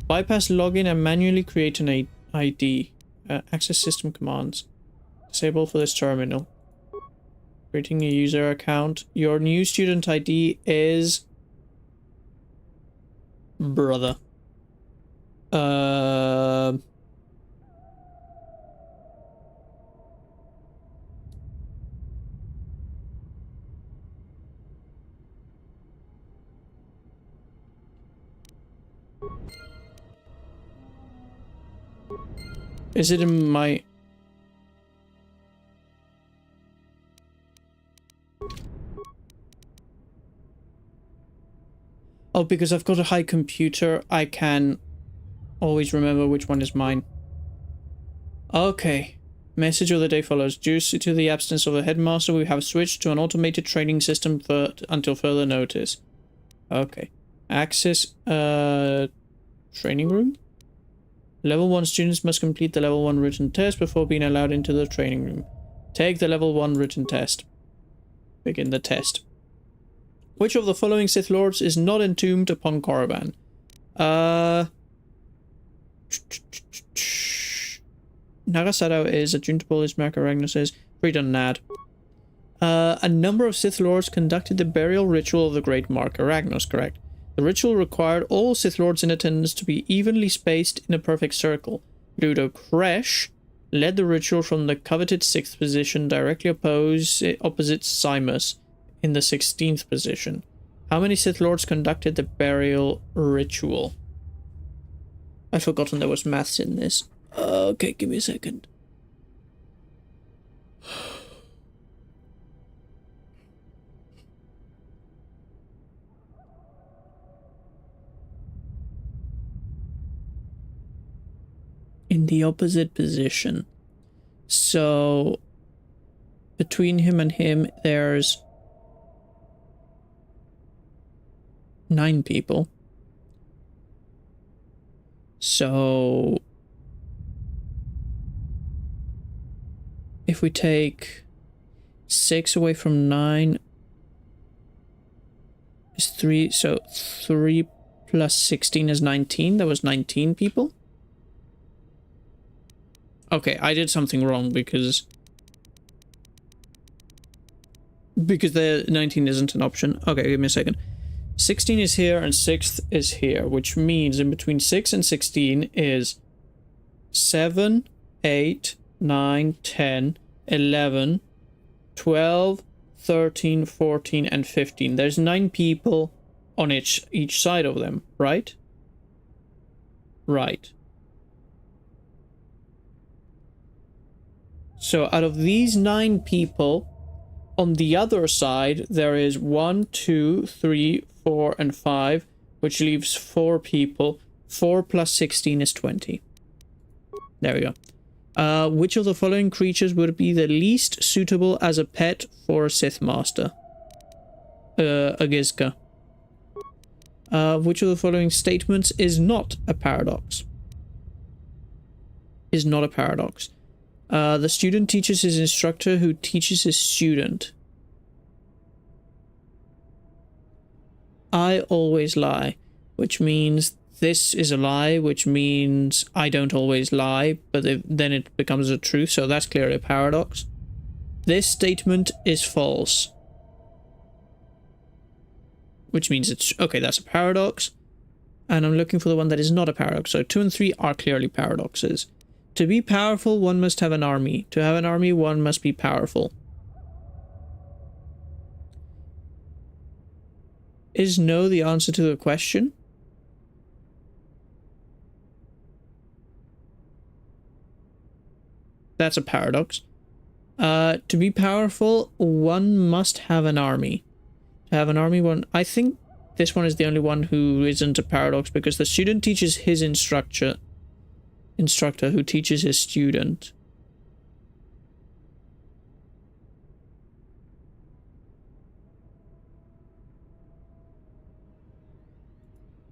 Bypass login and manually create an ID. Access system commands. Disable for this terminal. Creating a user account. Your new student ID is... brother. Is it in my... Oh, because I've got a high computer, I can always remember which one is mine. Okay. Message of the day follows. Due to the absence of a headmaster, we have switched to an automated training system until further notice. Okay. Access, training room? Level 1 students must complete the level 1 written test before being allowed into the training room. Take the level 1 written test. Begin the test. Which of the following Sith Lords is not entombed upon KORRIBAN? Nagasado is, Adjuntable is, Macaragnos is, Freedom Nad. A number of Sith Lords conducted the burial ritual of the great Macaragnos, correct? The ritual required all Sith Lords in attendance to be evenly spaced in a perfect circle. Ludo Kresh led the ritual from the coveted 6th position, directly opposite Simus in the 16th position. How many Sith Lords conducted the burial ritual? I'd forgotten there was maths in this. Okay, give me a second. In the opposite position. So between him and him there's 9 people. So if we take 6 away from 9 is 3, so 3 plus 16 is 19. That was 19 people. Okay, I did something wrong because the 19 isn't an option. Okay, give me a second. 16 is here and 6th is here, which means in between 6 and 16 is 7, 8, 9, 10, 11, 12, 13, 14, and 15. There's 9 people on each side of them, right? Right. So out of these 9 people, on the other side, there is 1, 2, 3, 4, and 5, which leaves 4 people. 4 plus 16 is 20. There we go. Which of the following creatures would be the least suitable as a pet for a Sith Master? A Gizka. Which of the following statements is not a paradox? Is not a paradox. The student teaches his instructor, who teaches his student. I always lie, which means this is a lie, which means I don't always lie, but then it becomes a truth, so that's clearly a paradox. This statement is false, which means it's... okay, that's a paradox. And I'm looking for the one that is not a paradox, so 2 and 3 are clearly paradoxes. To be powerful, one must have an army. To have an army, one must be powerful. Is no the answer to the question? That's a paradox. To be powerful, one must have an army. To have an army, I think this one is the only one who isn't a paradox, because the student teaches his instructor who teaches his student.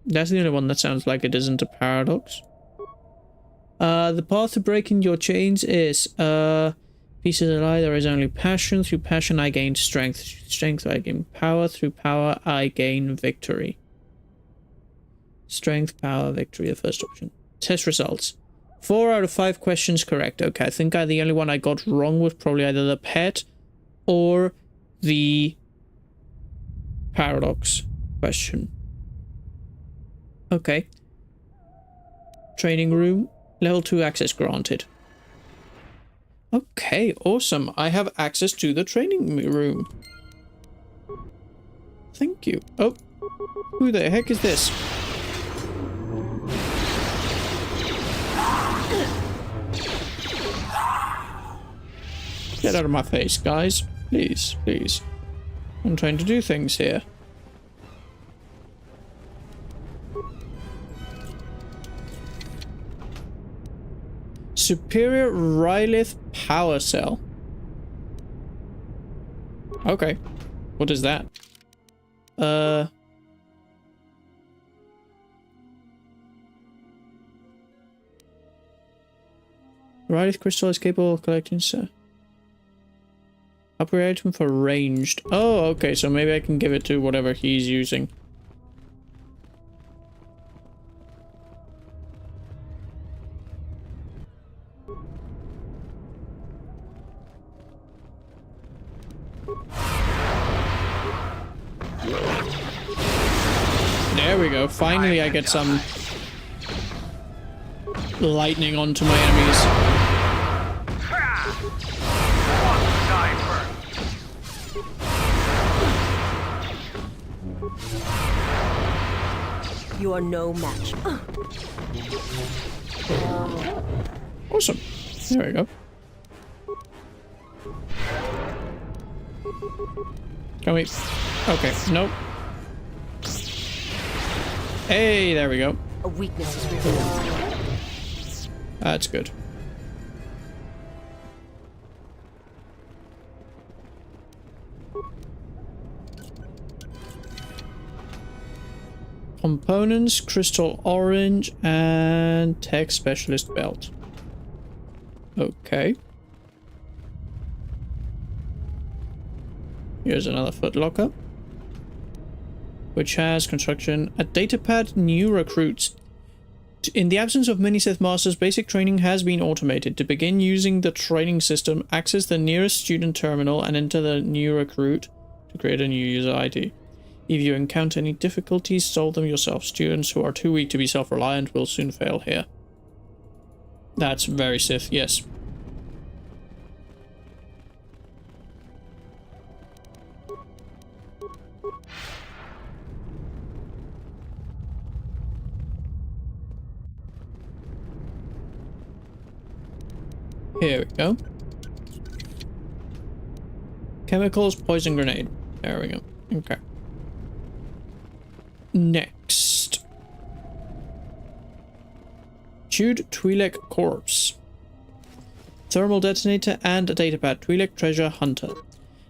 That's the only one that sounds like it isn't a paradox. The path to breaking your chains is, pieces of lie, there is only passion. Through passion I gain strength. Through strength I gain power. Through power I gain victory. Strength, power, victory, the first option. Test results. 4 out of 5 questions correct. Okay, I think the only one I got wrong was probably either the pet or the paradox question. Okay. Training room. Level 2 access granted. Okay, awesome. I have access to the training room. Thank you. Oh, who the heck is this? Get out of my face, guys. Please, please. I'm trying to do things here. Superior Rylith Power Cell. Okay. What is that? Rylith crystal is capable of collecting, sir. Upgrade item for ranged. Oh, okay, so maybe I can give it to whatever he's using. There we go. Finally, I get some lightning onto my enemies. You are no match. Awesome. There we go. Can we? Okay, nope. Hey, there we go. A weakness is revealed. That's good. Components, crystal orange, and tech specialist belt. Okay. Here's another footlocker, which has construction, a datapad, new recruits. In the absence of many Sith Masters, basic training has been automated. To begin using the training system, access the nearest student terminal and enter the new recruit to create a new user ID. If you encounter any difficulties, solve them yourself. Students who are too weak to be self-reliant will soon fail here. That's very Sith, yes. Here we go. Chemicals, poison grenade. There we go. Okay. Next. Chewed Twi'lek corpse. Thermal detonator and a datapad. Twi'lek treasure hunter.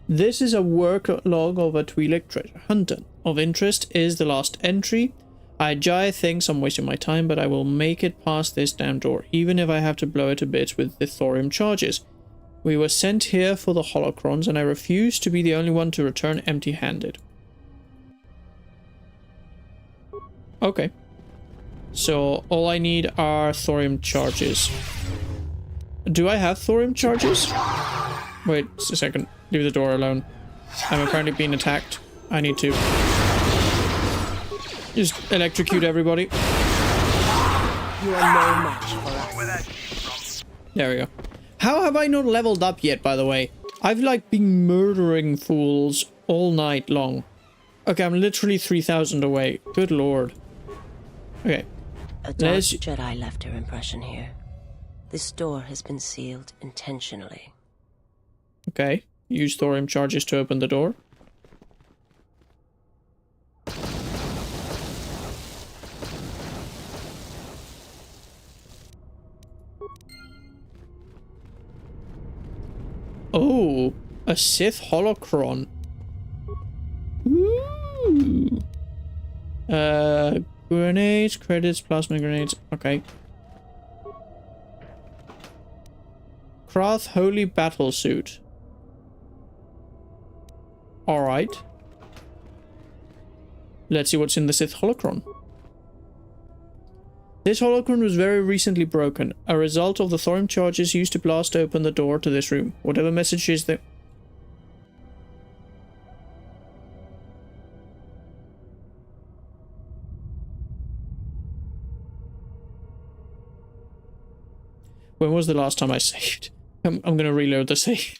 This is a work log of a Twi'lek treasure hunter. Of interest is the last entry. Jai thinks I'm wasting my time, but I will make it past this damn door, even if I have to blow it to bits with the thorium charges. We were sent here for the holocrons, and I refuse to be the only one to return empty-handed. Okay. So, all I need are thorium charges. Do I have thorium charges? Wait a second. Leave the door alone. I'm apparently being attacked. I need to just electrocute everybody. You are no match for us. There we go. How have I not leveled up yet, by the way? I've like been murdering fools all night long. Okay, I'm literally 3,000 away. Good lord. Okay. A dark Jedi left her impression here. This door has been sealed intentionally. Okay. Use thorium charges to open the door. Oh, a Sith holocron. Ooh. Grenades, credits, plasma grenades. Okay. Krath Holy Battle Suit. Alright. Let's see what's in the Sith holocron. This holocron was very recently broken, a result of the thorium charges used to blast open the door to this room. Whatever message is there... When was the last time I saved? I'm gonna reload the save.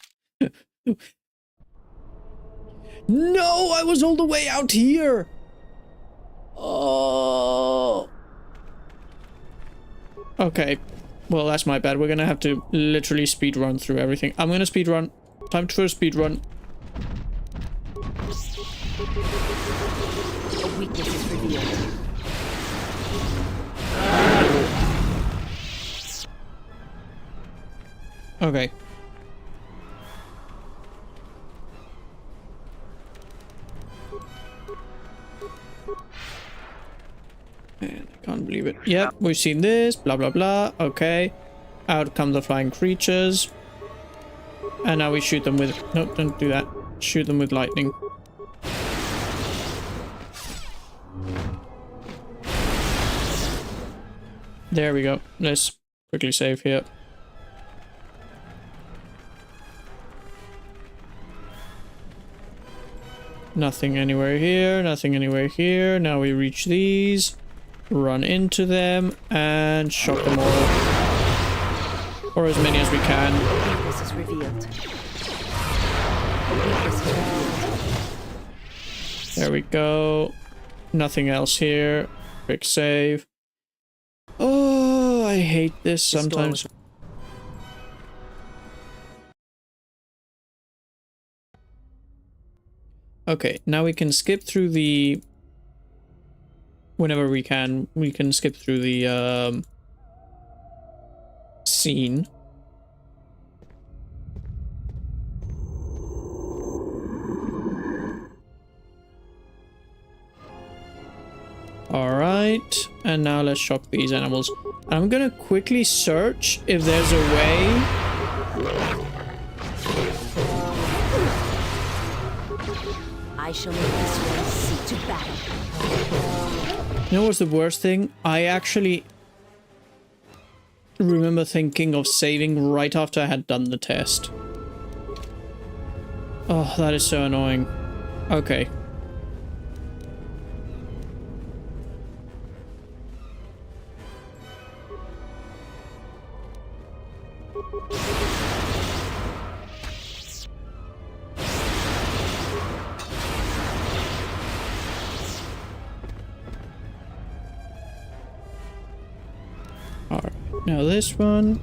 No, I was all the way out here! Oh... Okay, well that's my bad. We're gonna have to literally speed run through everything. I'm gonna speed run. Time for a speed run. A weakness is revealed. Okay. Man, I can't believe it. Yep, we've seen this, blah blah blah. Okay. Out come the flying creatures. And now we shoot them with... Nope, don't do that. Shoot them with lightning. There we go. Let's quickly save here. Nothing anywhere here, nothing anywhere here. Now we reach these. Run into them and shock them all. Or as many as we can. Weakness is revealed. Weakness is revealed. There we go. Nothing else here. Quick save. Oh, I hate this sometimes. Okay, now we can skip through the... Whenever we can skip through the scene. Alright, and now let's shock these animals. I'm gonna quickly search if there's a way... I shall make this one see to battle. You know what's the worst thing? I actually remember thinking of saving right after I had done the test. Oh, that is so annoying. Okay. Alright, now this one.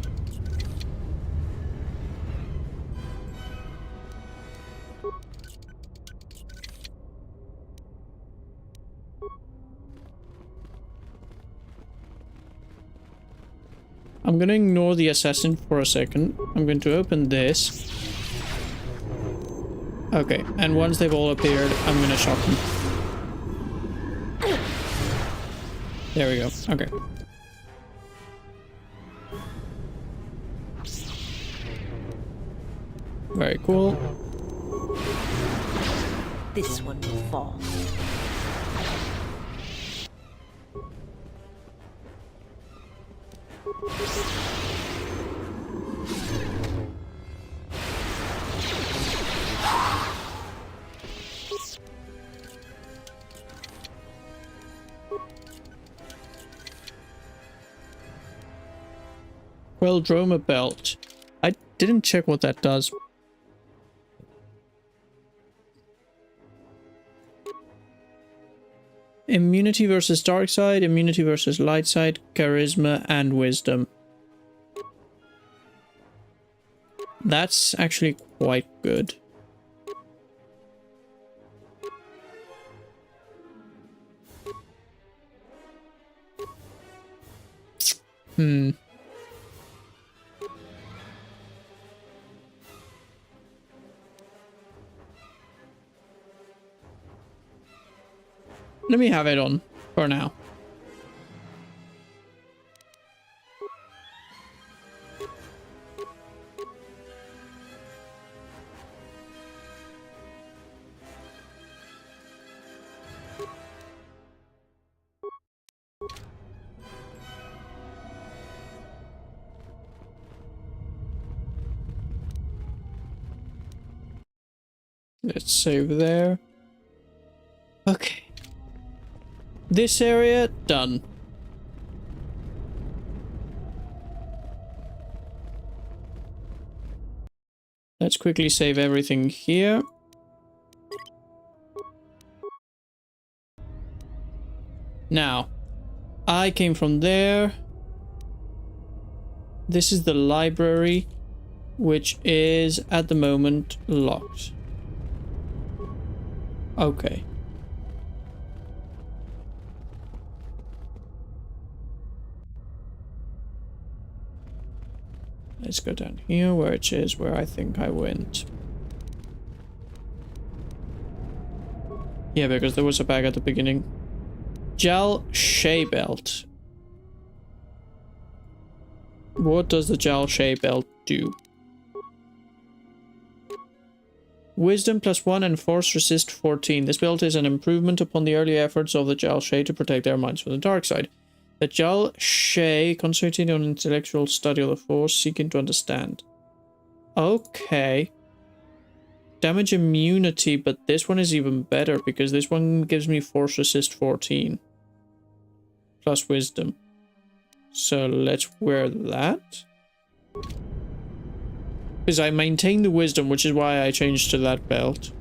I'm gonna ignore the assassin for a second. I'm going to open this. Okay, and once they've all appeared, I'm gonna shock them. There we go. Okay. Very cool. This one will fall. Queldroma belt. I didn't check what that does. Immunity versus dark side, immunity versus light side, charisma, and wisdom. That's actually quite good. Let me have it on for now. Let's save there. Okay. This area, done. Let's quickly save everything here. Now, I came from there. This is the library, which is at the moment locked. Okay. Let's go down here, which is where I think I went. Yeah, because there was a bag at the beginning. Jal Shea Belt. What does the Jal Shea Belt do? Wisdom +1 and Force Resist 14. This belt is an improvement upon the early efforts of the Jal Shea to protect their minds from the dark side. The Jal Shea concentrating on intellectual study of the Force, seeking to understand. Okay. Damage immunity, but this one is even better because this one gives me Force Resist 14. Plus Wisdom. So let's wear that. Because I maintain the Wisdom, which is why I changed to that belt.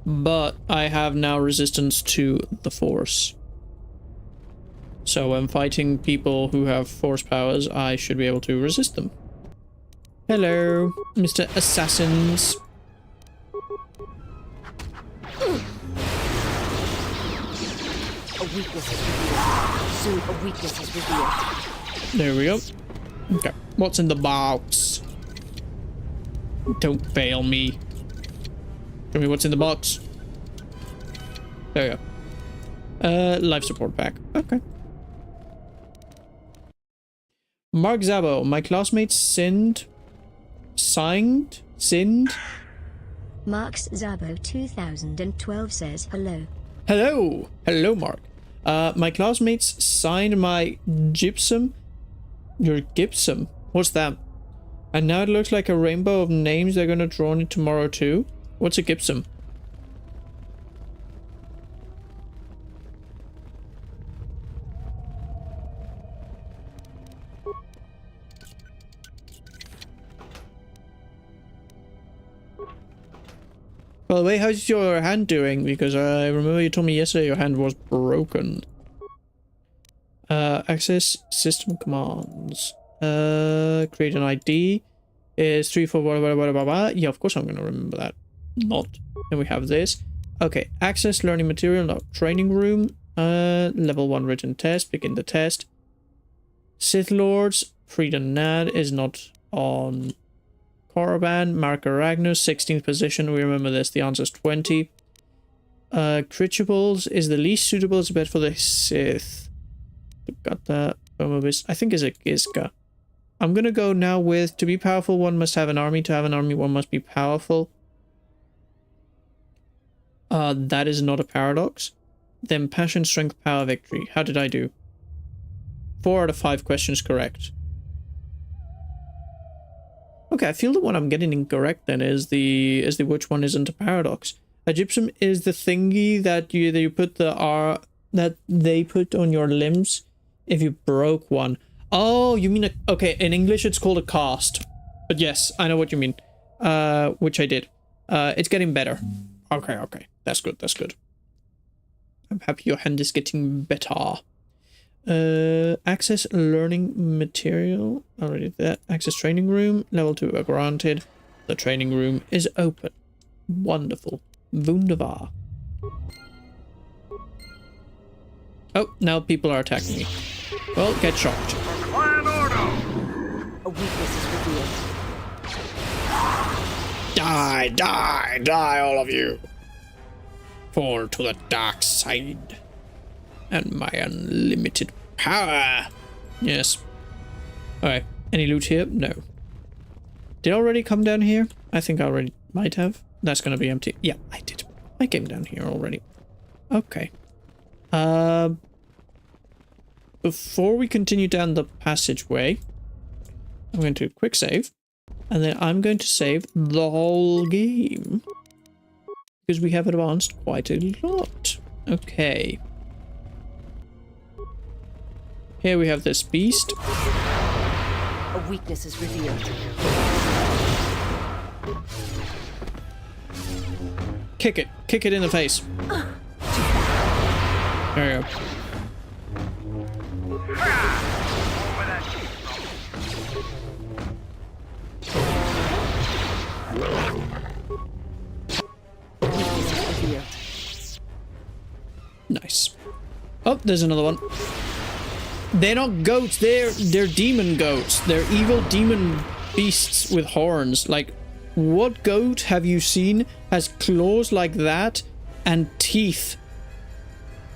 But I have now resistance to the Force. So when fighting people who have Force powers, I should be able to resist them. Hello, Mr. Assassins. A weakness is revealed. Soon a weakness is revealed. There we go. Okay, what's in the box? Don't fail me. Show me what's in the box. There we go. Life support pack. Okay. Mark Zabo, my classmate sinned. Marks Zabo 2012 says hello. Hello. Hello, Mark. My classmates signed my gypsum. Your gypsum? What's that? And now it looks like a rainbow of names they're gonna draw on it tomorrow too. What's a gypsum? By the way, how's your hand doing? Because I remember you told me yesterday your hand was broken. Access system commands. Create an ID is 3 4 blah, blah, blah, blah. Yeah, of course I'm gonna remember that. Not. Then we have this. Okay, access learning material, not training room. Level 1 written test. Begin the test. Sith Lords. Freedom Nad is not on KORRIBAN. Marker Ragnus, 16th position. We remember this. The answer is 20. Critchables is the least suitable. It's bet for the Sith. Got that. I think is a Gizka. I'm gonna go now with, to be powerful, one must have an army. To have an army, one must be powerful. That is not a paradox. Then passion, strength, power, victory. How did I do? 4 out of 5 questions correct. Okay, I feel the one I'm getting incorrect then is the which one isn't a paradox. A gypsum is the thingy that you put the R that they put on your limbs if you broke one. Oh, you mean a... Okay, in English it's called a cast. But yes, I know what you mean. Which I did. It's getting better. Okay, okay. That's good, that's good. I'm happy your hand is getting better. Access learning material. Already that. Access training room. Level 2 are granted. The training room is open. Wonderful. Wunderbar. Oh, now people are attacking me. Well, get shocked. A weakness is revealed. Die, die, die, all of you. Fall to the dark side. And my unlimited power. Yes. Alright. Any loot here? No. Did I already come down here? I think I already might have. That's gonna be empty. Yeah, I did. I came down here already. Okay. Before we continue down the passageway, I'm going to quick save. And then I'm going to save the whole game. Because we have advanced quite a lot. Okay. Here we have this beast. A weakness is revealed. Kick it. Kick it in the face. There you go. Nice. Oh, there's another one. They're not goats, they're demon goats. They're evil demon beasts with horns. Like, what goat have you seen has claws like that and teeth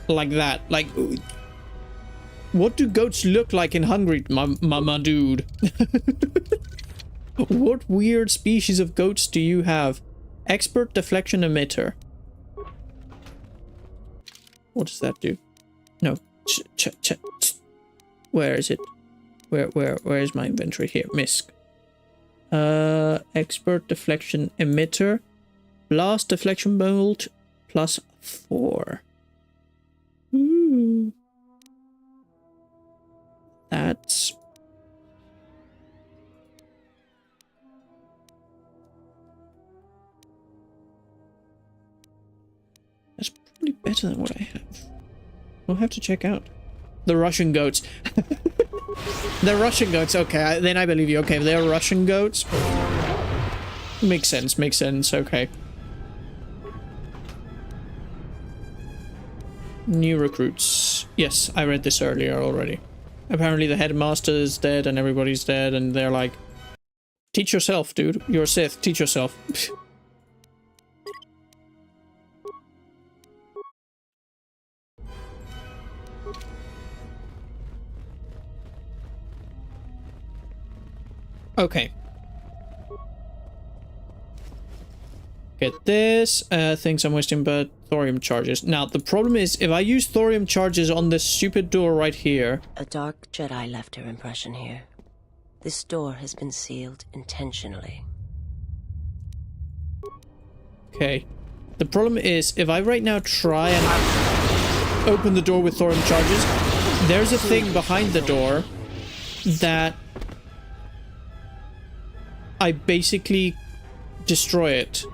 like that? Like, what do goats look like in Hungary, my dude? What weird species of goats do you have? Expert deflection emitter. What does that do? No. Where is it? Where is my inventory? Here, misc. Expert deflection emitter. Blast deflection bolt +4. Ooh. That's probably better than what I have. We'll have to check out. The Russian goats. The Russian goats, okay, then I believe you. Okay, they're Russian goats. Makes sense, okay. New recruits. Yes, I read this earlier already. Apparently the headmaster is dead and everybody's dead and they're like, teach yourself, dude. You're a Sith, teach yourself. Okay. Get this. Thinks I'm wasting but thorium charges. Now, the problem is, if I use thorium charges on this stupid door right here... A dark Jedi left her impression here. This door has been sealed intentionally. Okay. The problem is, if I right now try and open the door with thorium charges, there's a thing behind the door that I basically destroy it.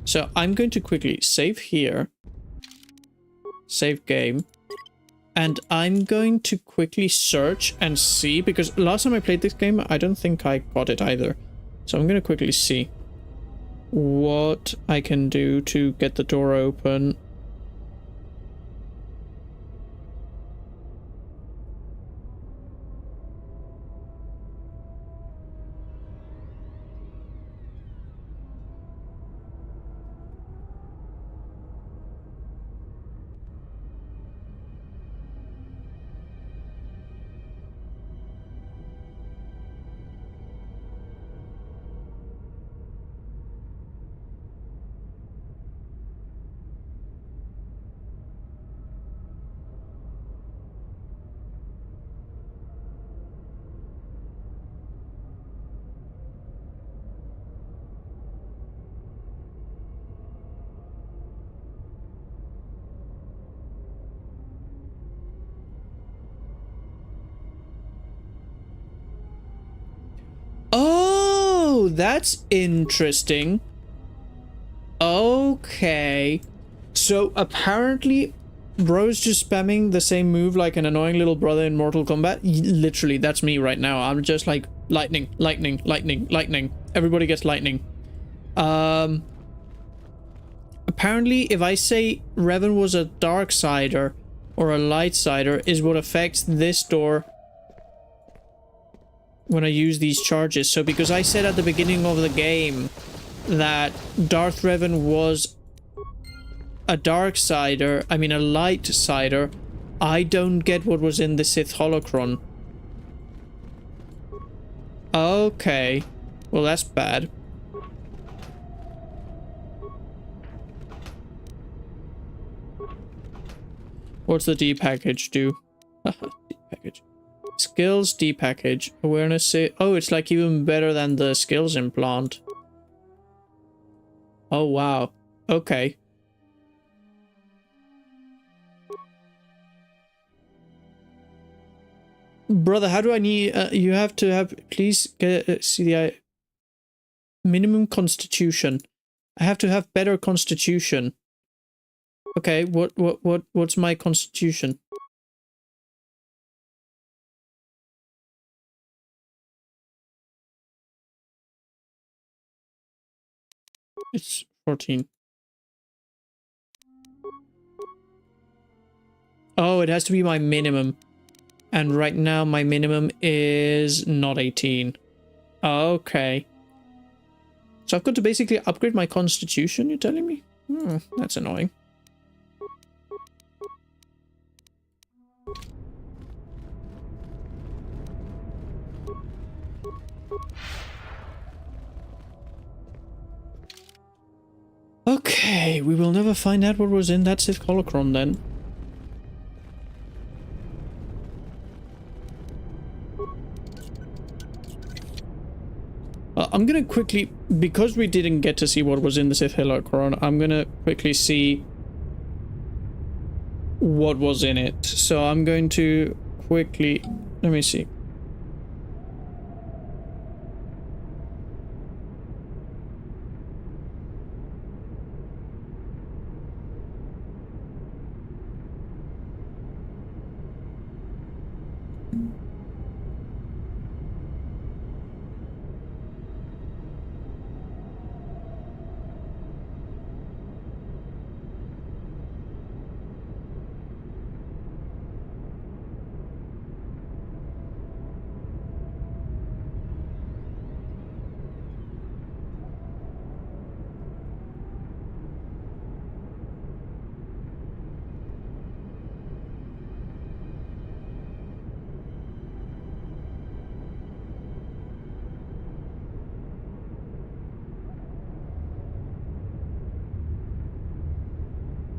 So I'm going to quickly save here, save game, and I'm going to quickly search and see, because last time I played this game, I don't think I got it either. So I'm going to quickly see what I can do to get the door open. Oh, that's interesting. Okay. So apparently, bro's just spamming the same move like an annoying little brother in Mortal Kombat. Literally, that's me right now. I'm just like lightning, lightning, lightning, lightning. Everybody gets lightning. Apparently, if I say Revan was a dark sider or a light sider, is what affects this door when I use these charges. So because I said at the beginning of the game that Darth Revan was a dark sider, I mean a light sider, I don't get what was in the Sith holocron. Okay, well that's bad. What's the D package do? D package. Skills D package. Awareness. Oh, it's like even better than the skills implant. Oh wow. Okay. Brother, how do I need... you have to have... Please get... see the... minimum constitution. I have to have better constitution. Okay, what's my constitution? It's 14. Oh, it has to be my minimum. And right now my minimum is not 18. Okay. So I've got to basically upgrade my constitution, you're telling me? That's annoying. Okay, we will never find out what was in that Sith holocron then. I'm gonna quickly, because we didn't get to see what was in the Sith holocron, I'm gonna quickly see what was in it. So I'm going to quickly, let me see.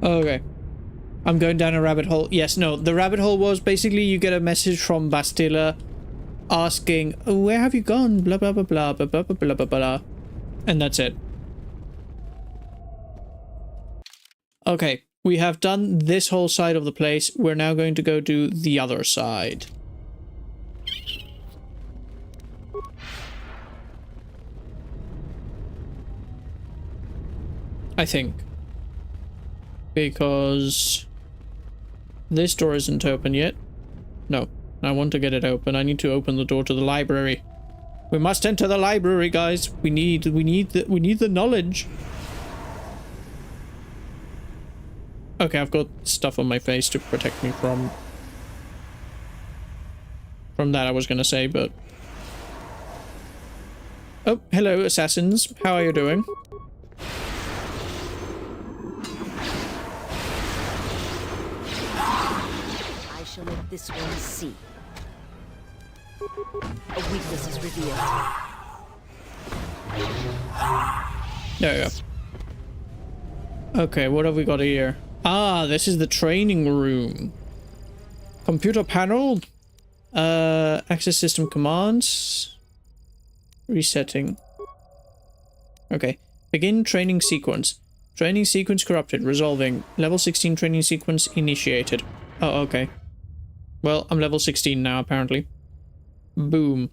Okay. I'm going down a rabbit hole. Yes, no. The rabbit hole was basically you get a message from Bastila asking, oh, where have you gone? Blah, blah, blah, blah, blah, blah, blah, blah, blah. And that's it. Okay. We have done this whole side of the place. We're now going to go do the other side. I think. Because this door isn't open yet. No, I want to get it open. I need to open the door to the library. We must enter the library, guys. We need the knowledge. Okay, I've got stuff on my face to protect me from that, I was gonna say, but... Oh, hello, assassins. How are you doing? Let this one see. A weakness is revealed. There we go. Okay, what have we got here? Ah, this is the training room. Computer panel. Access system commands. Resetting. Okay. Begin training sequence. Training sequence corrupted. Resolving. Level 16 training sequence initiated. Oh, okay. Well, I'm level 16 now, apparently. Boom.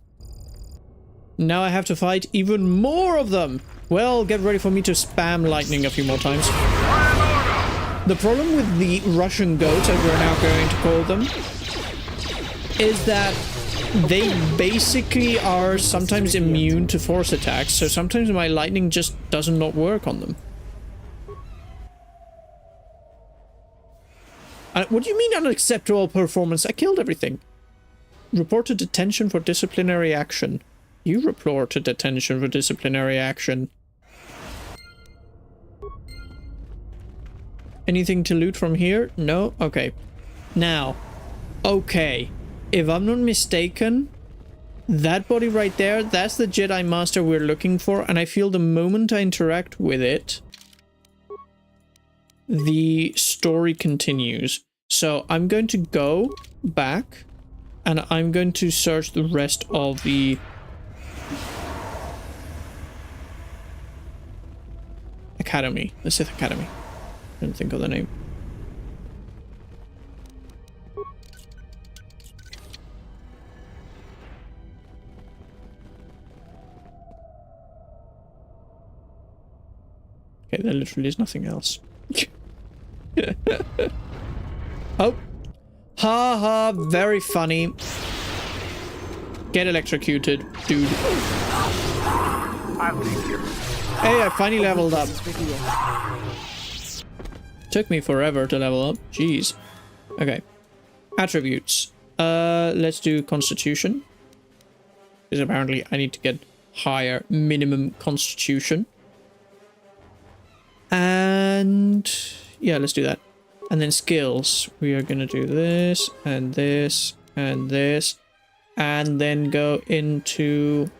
Now I have to fight even more of them! Well, get ready for me to spam lightning a few more times. The problem with the Russian goats, as we're now going to call them, is that they basically are sometimes immune to force attacks, so sometimes my lightning just does not work on them. What do you mean unacceptable performance? I killed everything. Reported detention for disciplinary action. You reported detention for disciplinary action. Anything to loot from here? No? Okay. Now, okay. If I'm not mistaken, that body right there, that's the Jedi Master we're looking for, and I feel the moment I interact with it, the story continues. So I'm going to go back, and I'm going to search the rest of the Academy, the Sith Academy. I didn't think of the name. Okay, there literally is nothing else. Oh. Ha ha, very funny. Get electrocuted, dude. Hey, I finally leveled up. Took me forever to level up. Jeez. Okay. Attributes. Let's do Constitution. Because apparently I need to get higher minimum Constitution. And yeah, let's do that. And then skills. We are gonna do this and this and this. And then go into...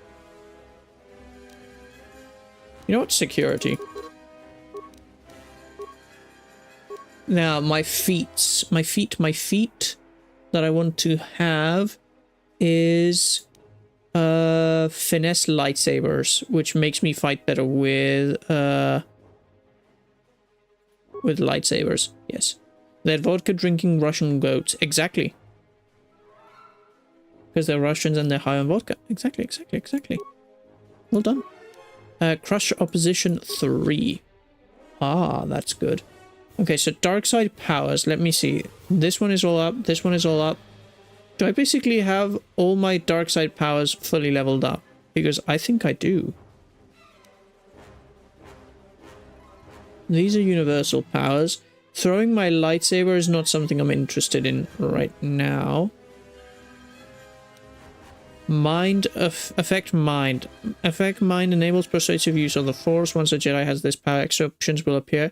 You know what? Security. Now, my feet that I want to have is finesse lightsabers, which makes me fight better with lightsabers. Yes. They're vodka drinking Russian goats. Exactly. Because they're Russians and they're high on vodka. Exactly. Well done. Crush opposition 3. Ah, that's good. Okay, so dark side powers. Let me see. This one is all up. This one is all up. Do I basically have all my dark side powers fully leveled up? Because I think I do. These are universal powers. Throwing my lightsaber is not something I'm interested in right now. Affect mind. Affect mind enables persuasive use of the Force. Once a Jedi has this power, extra options will appear.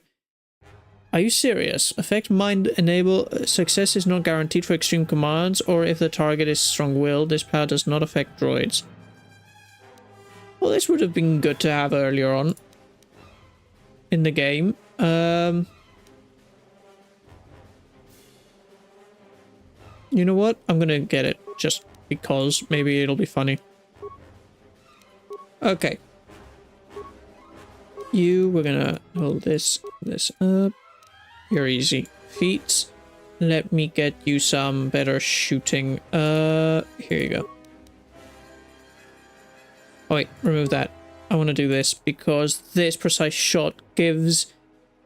Are you serious? Affect mind enable success is not guaranteed for extreme commands, or if the target is strong-willed. This power does not affect droids. Well, this would have been good to have earlier on in the game. You know what? I'm gonna get it just because maybe it'll be funny. Okay. We're gonna hold this up. You're easy. Feet. Let me get you some better shooting. Here you go. Oh wait, remove that. I want to do this because this precise shot gives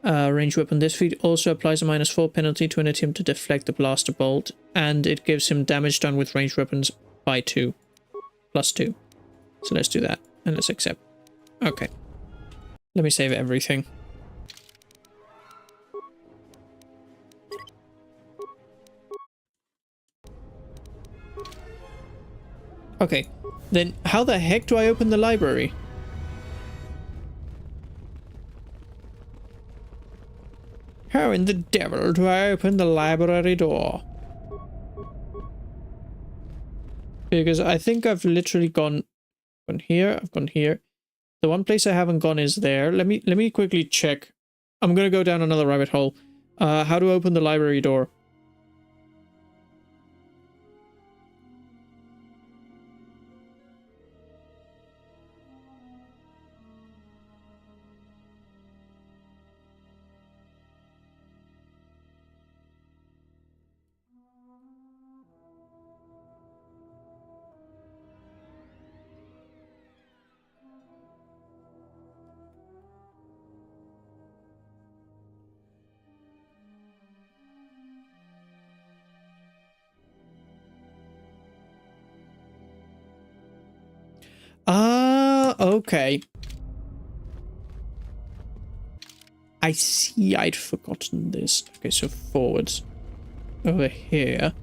ranged weapon. This feat also applies a -4 penalty to an attempt to deflect the blaster bolt, and it gives him damage done with ranged weapons by 2. +2. So let's do that, and let's accept. Okay. Let me save everything. Okay, then how the heck do I open the library? How in the devil do I open the library door? Because I think I've literally gone here, I've gone here. The one place I haven't gone is there. Let me quickly check. I'm gonna go down another rabbit hole. How to open the library door? Okay. I see I'd forgotten this. Okay, so forwards. Over here.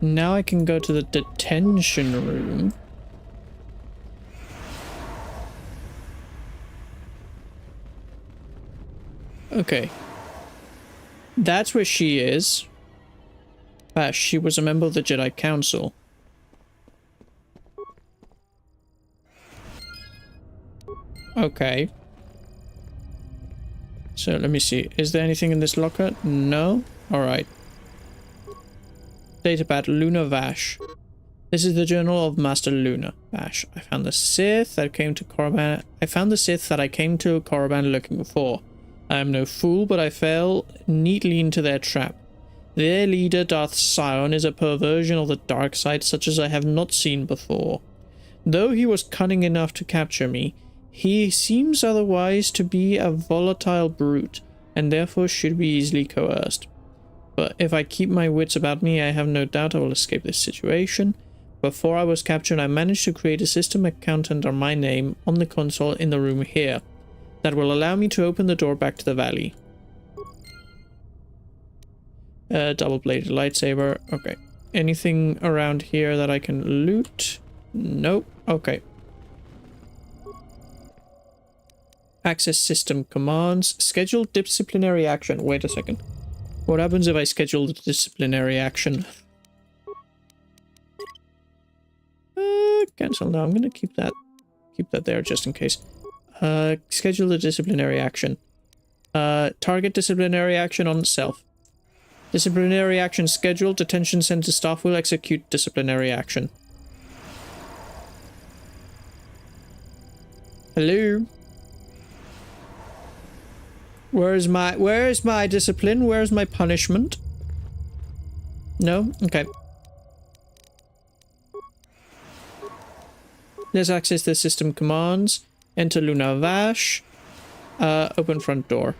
Now I can go to the detention room. Okay. That's where she is. She was a member of the Jedi Council. Okay. So let me see. Is there anything in this locker? No? Alright. Datapad Luna Vash. This is the journal of Master Luna Vash. I found the Sith that came to KORRIBAN. I found the Sith that I came to KORRIBAN looking for. I am no fool, but I fell neatly into their trap. Their leader, Darth Sion, is a perversion of the dark side such as I have not seen before. Though he was cunning enough to capture me, he seems otherwise to be a volatile brute, and therefore should be easily coerced. But if I keep my wits about me, I have no doubt I will escape this situation. Before I was captured, I managed to create a system account under my name on the console in the room here that will allow me to open the door back to the valley. Double-bladed lightsaber. Okay. Anything around here that I can loot? Nope. Okay. Access system commands. Schedule disciplinary action. Wait a second. What happens if I schedule the disciplinary action? Cancel now. I'm gonna keep that there just in case. Schedule the disciplinary action. Target disciplinary action on self. Disciplinary action scheduled. Detention center staff will execute disciplinary action. Hello? Where is my discipline? Where's my punishment? No? Okay. Let's access the system commands. Enter Luna Vash. Open front door.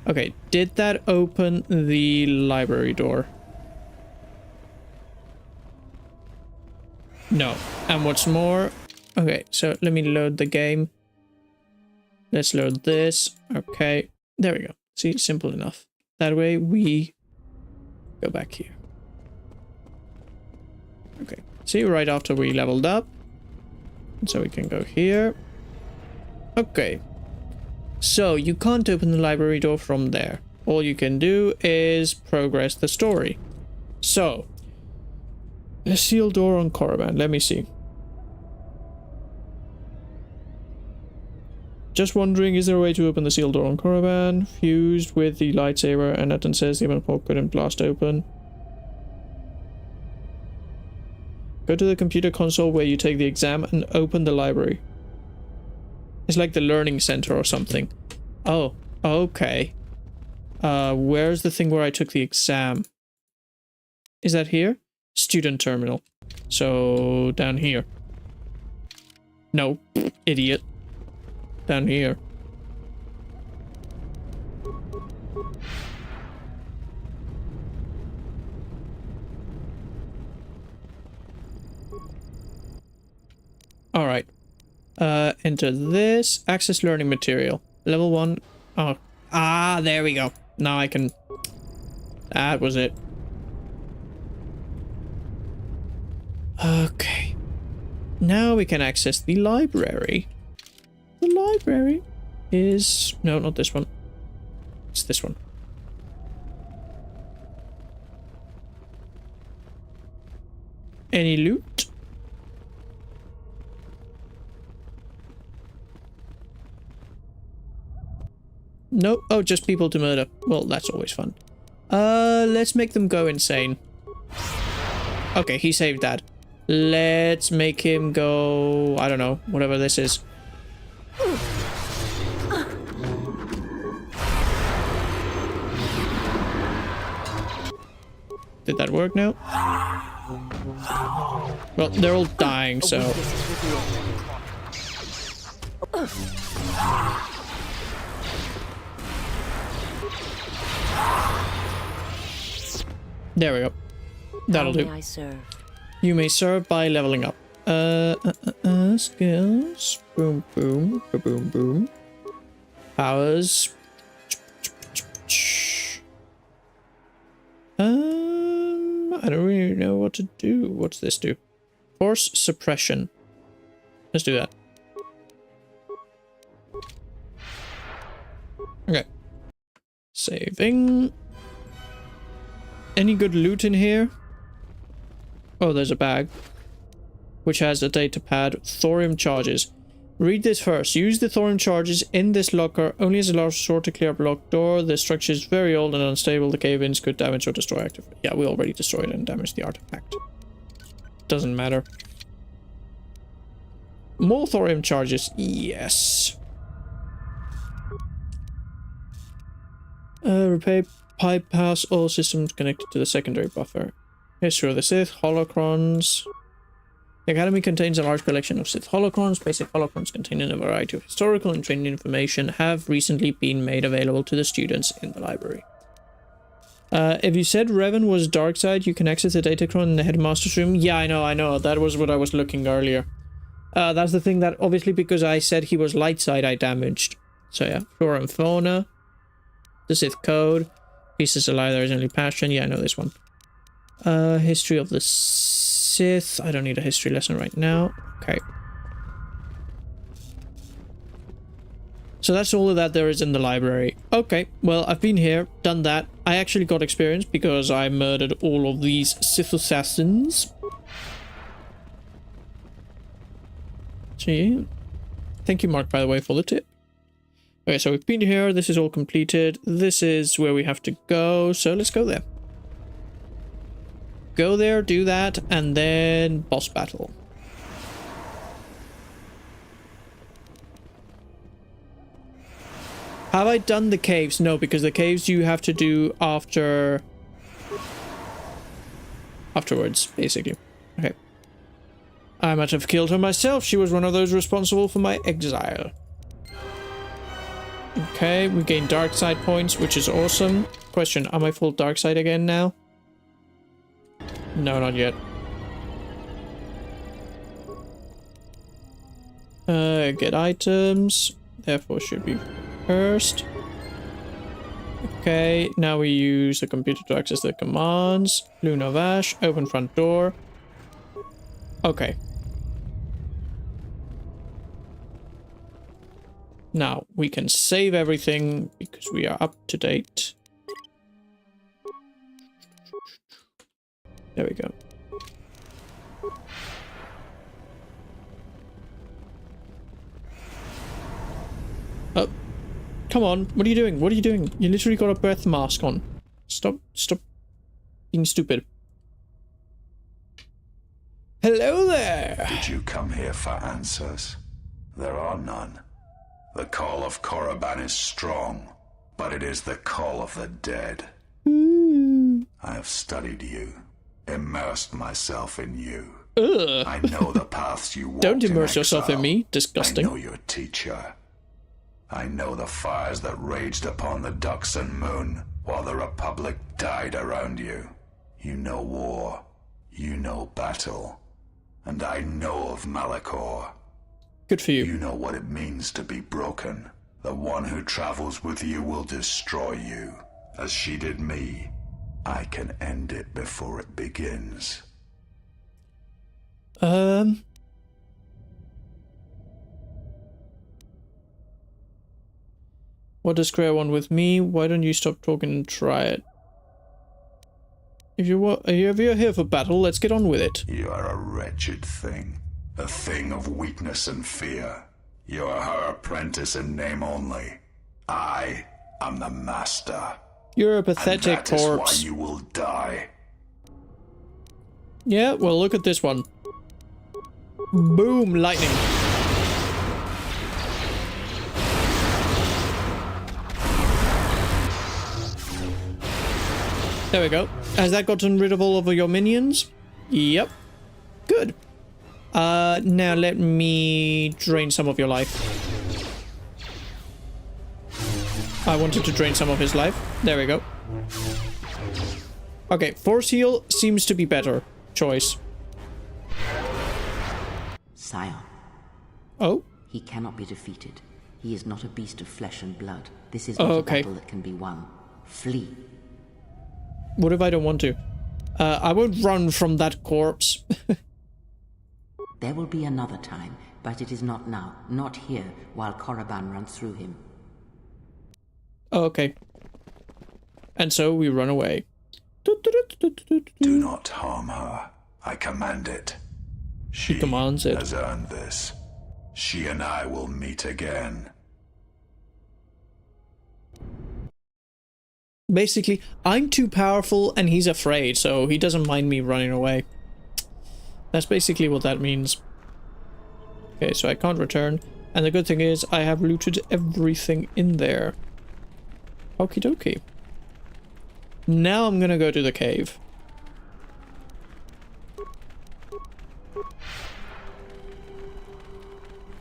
Okay, did that open the library door? No. And what's more... Okay, so let me load the game. Let's load this. Okay, there we go. See, simple enough. That way we go back here. Okay, see, right after we leveled up. So we can go here. Okay. So you can't open the library door from there. All you can do is progress the story. So, the sealed door on KORRIBAN. Let me see. Just wondering, is there a way to open the sealed door on KORRIBAN? Fused with the lightsaber, and Nathan says the event port couldn't blast open. Go to the computer console where you take the exam and open the library. It's like the learning center or something. Oh, okay. Where's the thing where I took the exam? Is that here? Student terminal. So, down here. No, idiot. Down here. Alright. Enter this. Access learning material. Level 1. Oh. Ah, there we go. Now I can... That was it. Okay. Now we can access the library. The library is... No, not this one. It's this one. Any loot? No. Oh, just people to murder. Well, that's always fun. Let's make them go insane. Okay, he saved that. Let's make him go... I don't know. Whatever this is. Did that work now? Well, they're all dying, so... There we go. That'll do. How may I serve? You may serve by leveling up. Skills. Boom, boom, boom, boom. Powers. I don't really know what to do. What's this do? Force suppression. Let's do that. Okay. Saving. Any good loot in here? Oh, there's a bag. Which has a data pad. Thorium charges. Read this first. Use the thorium charges in this locker only as a last resort to clear up a locked door. The structure is very old and unstable. The cave-ins could damage or destroy active. Yeah, we already destroyed and damaged the artifact. Doesn't matter. More thorium charges. Yes. Repair bypass all systems connected to the secondary buffer. History of the Sith. Holocrons. The Academy contains a large collection of Sith holocrons. Basic holocrons containing a variety of historical and training information have recently been made available to the students in the library. If you said Revan was dark side, you can access the datacron in the headmaster's room. Yeah, I know. That was what I was looking earlier. That's the thing that, obviously, because I said he was light side, I damaged. So yeah, flora and fauna. The Sith code. Pieces alive, there is only passion. Yeah, I know this one. History of the Sith. I don't need a history lesson right now. Okay. So that's all of that there is in the library. Okay, well, I've been here, done that. I actually got experience because I murdered all of these Sith assassins. See? Thank you, Mark, by the way, for the tip. Okay, so we've been here. This is all completed. This is where we have to go. So let's go there. Go there, do that, and then boss battle. Have I done the caves? No, because the caves you have to do afterwards, basically. Okay. I might have killed her myself. She was one of those responsible for my exile. Okay, we gain dark side points, which is awesome. Question, am I full dark side again now? No, not yet. Get items. Therefore should be first. Okay, now we use the computer to access the commands. Blue Novash, open front door. Okay. Now, we can save everything because we are up to date. There we go. Oh, come on. What are you doing? What are you doing? You literally got a breath mask on. Stop being stupid. Hello there! Did you come here for answers? There are none. The call of KORRIBAN is strong, but it is the call of the dead. I have studied you. Immersed myself in you. Ugh. I know the paths you walked. Don't immerse yourself in me. Disgusting. I know your teacher. I know the fires that raged upon the Dux and Moon while the Republic died around you. You know war. You know battle. And I know of Malachor. Good for you. You know what it means to be broken. The one who travels with you will destroy you, as she did me. I can end it before it begins. What does Square want with me? Why don't you stop talking and try it? If you're here for battle, let's get on with it. You are a wretched thing. A thing of weakness and fear. You are her apprentice in name only. I am the master. You're a pathetic corpse. And that is why you will die. Yeah, well, look at this one. Boom, lightning. There we go. Has that gotten rid of all of your minions? Yep. Good. Now let me drain some of your life. I wanted to drain some of his life. There we go. Okay, force heal seems to be better choice. Scion. Oh? He cannot be defeated. He is not a beast of flesh and blood. This is not a battle that can be won. Flee. What if I don't want to? I won't run from that corpse. There will be another time, but it is not now. Not here, while KORRIBAN runs through him. Okay. And so we run away. Do not harm her. I command it. She commands it. has earned this. She and I will meet again. Basically, I'm too powerful and he's afraid, so he doesn't mind me running away. That's basically what that means. Okay, so I can't return. And the good thing is, I have looted everything in there. Okie dokie. Now I'm gonna go to the cave.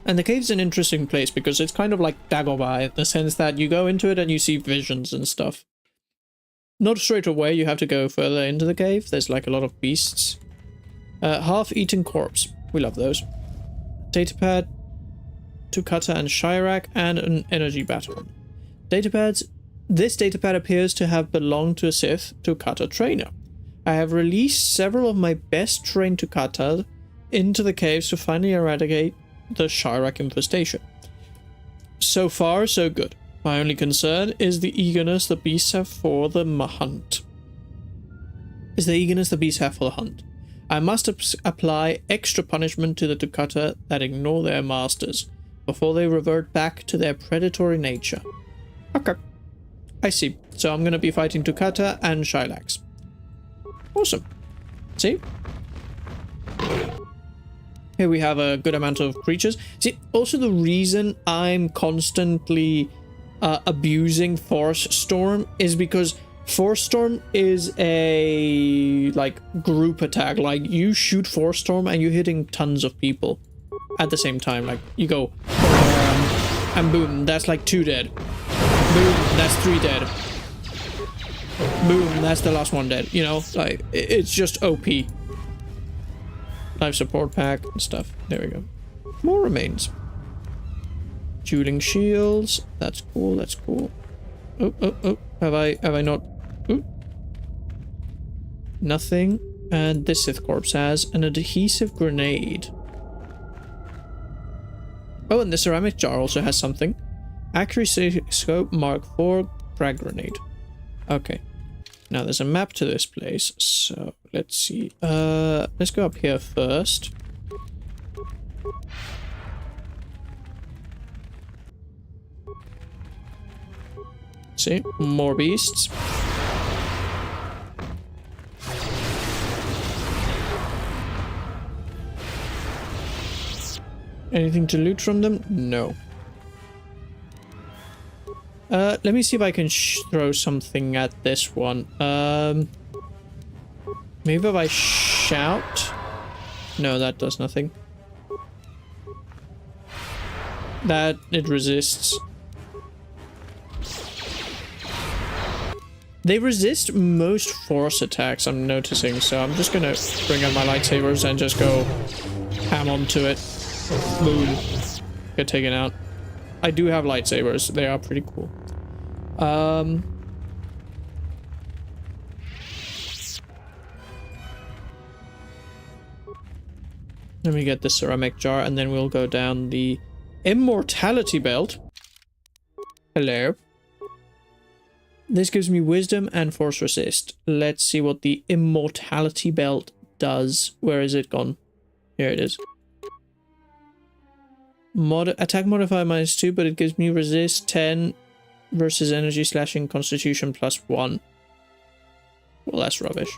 And the cave's an interesting place because it's kind of like Dagobah in the sense that you go into it and you see visions and stuff. Not straight away, you have to go further into the cave. There's like a lot of beasts. Half-eaten corpse. We love those. Datapad, Tukata and Shirak, and an energy baton. Datapads. This datapad appears to have belonged to a Sith Tukata trainer. I have released several of my best trained Tukata into the caves to finally eradicate the Shirak infestation. So far, so good. My only concern is the eagerness the beasts have for the hunt. I must apply extra punishment to the Tukata that ignore their masters before they revert back to their predatory nature. Okay. I see. So I'm going to be fighting Tukata and Shylax. Awesome. See? Here we have a good amount of creatures. See, also the reason I'm constantly abusing Force Storm is because Force Storm is a like group attack. Like you shoot Force Storm and you're hitting tons of people at the same time. Like you go and boom, that's like 2 dead. Boom, that's 3 dead. Boom, that's the last 1 dead. You know, like it's just OP. Life support pack and stuff. There we go. More remains. Dueling shields. That's cool. That's cool. Oh. Have I not? Ooh. Nothing. And this Sith corpse has an adhesive grenade. Oh, and the ceramic jar also has something. Accuracy scope Mark IV frag grenade. Okay. Now there's a map to this place, so let's see. Let's go up here first. See, more beasts. Anything to loot from them? No. Let me see if I can throw something at this one. Maybe if I shout? No, that does nothing. That, it resists. They resist most force attacks, I'm noticing, so I'm just gonna bring out my lightsabers and just go ham onto it. Boom. Get taken out. I do have lightsabers, they are pretty cool. Let me get the ceramic jar and then we'll go down the immortality belt. Hello. This gives me wisdom and force resist. Let's see what the immortality belt does. Where is it gone? Here it is. Attack modifier -2, but it gives me resist 10 versus energy slashing constitution +1. Well, that's rubbish.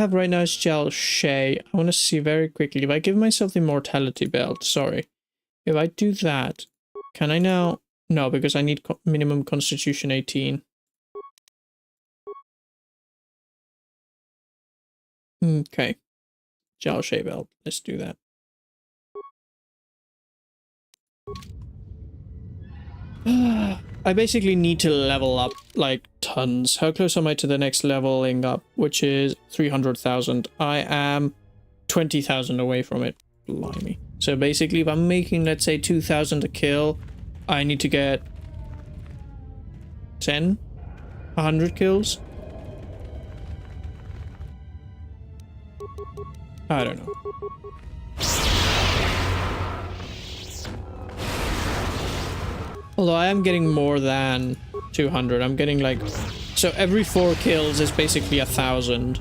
have right now is Gel Shay. I want to see very quickly. If I give myself the Immortality Belt, sorry. If I do that, can I now... No, because I need minimum Constitution 18. Okay. Gel Shay Belt. Let's do that. I basically need to level up like tons. How close am I to the next leveling up, which is 300,000? I am 20,000 away from it. Blimey. So basically, if I'm making, let's say, 2,000 a kill, I need to get 10, 100 kills. I don't know. Although I am getting more than 200. I'm getting like... So every 4 kills is basically 1,000.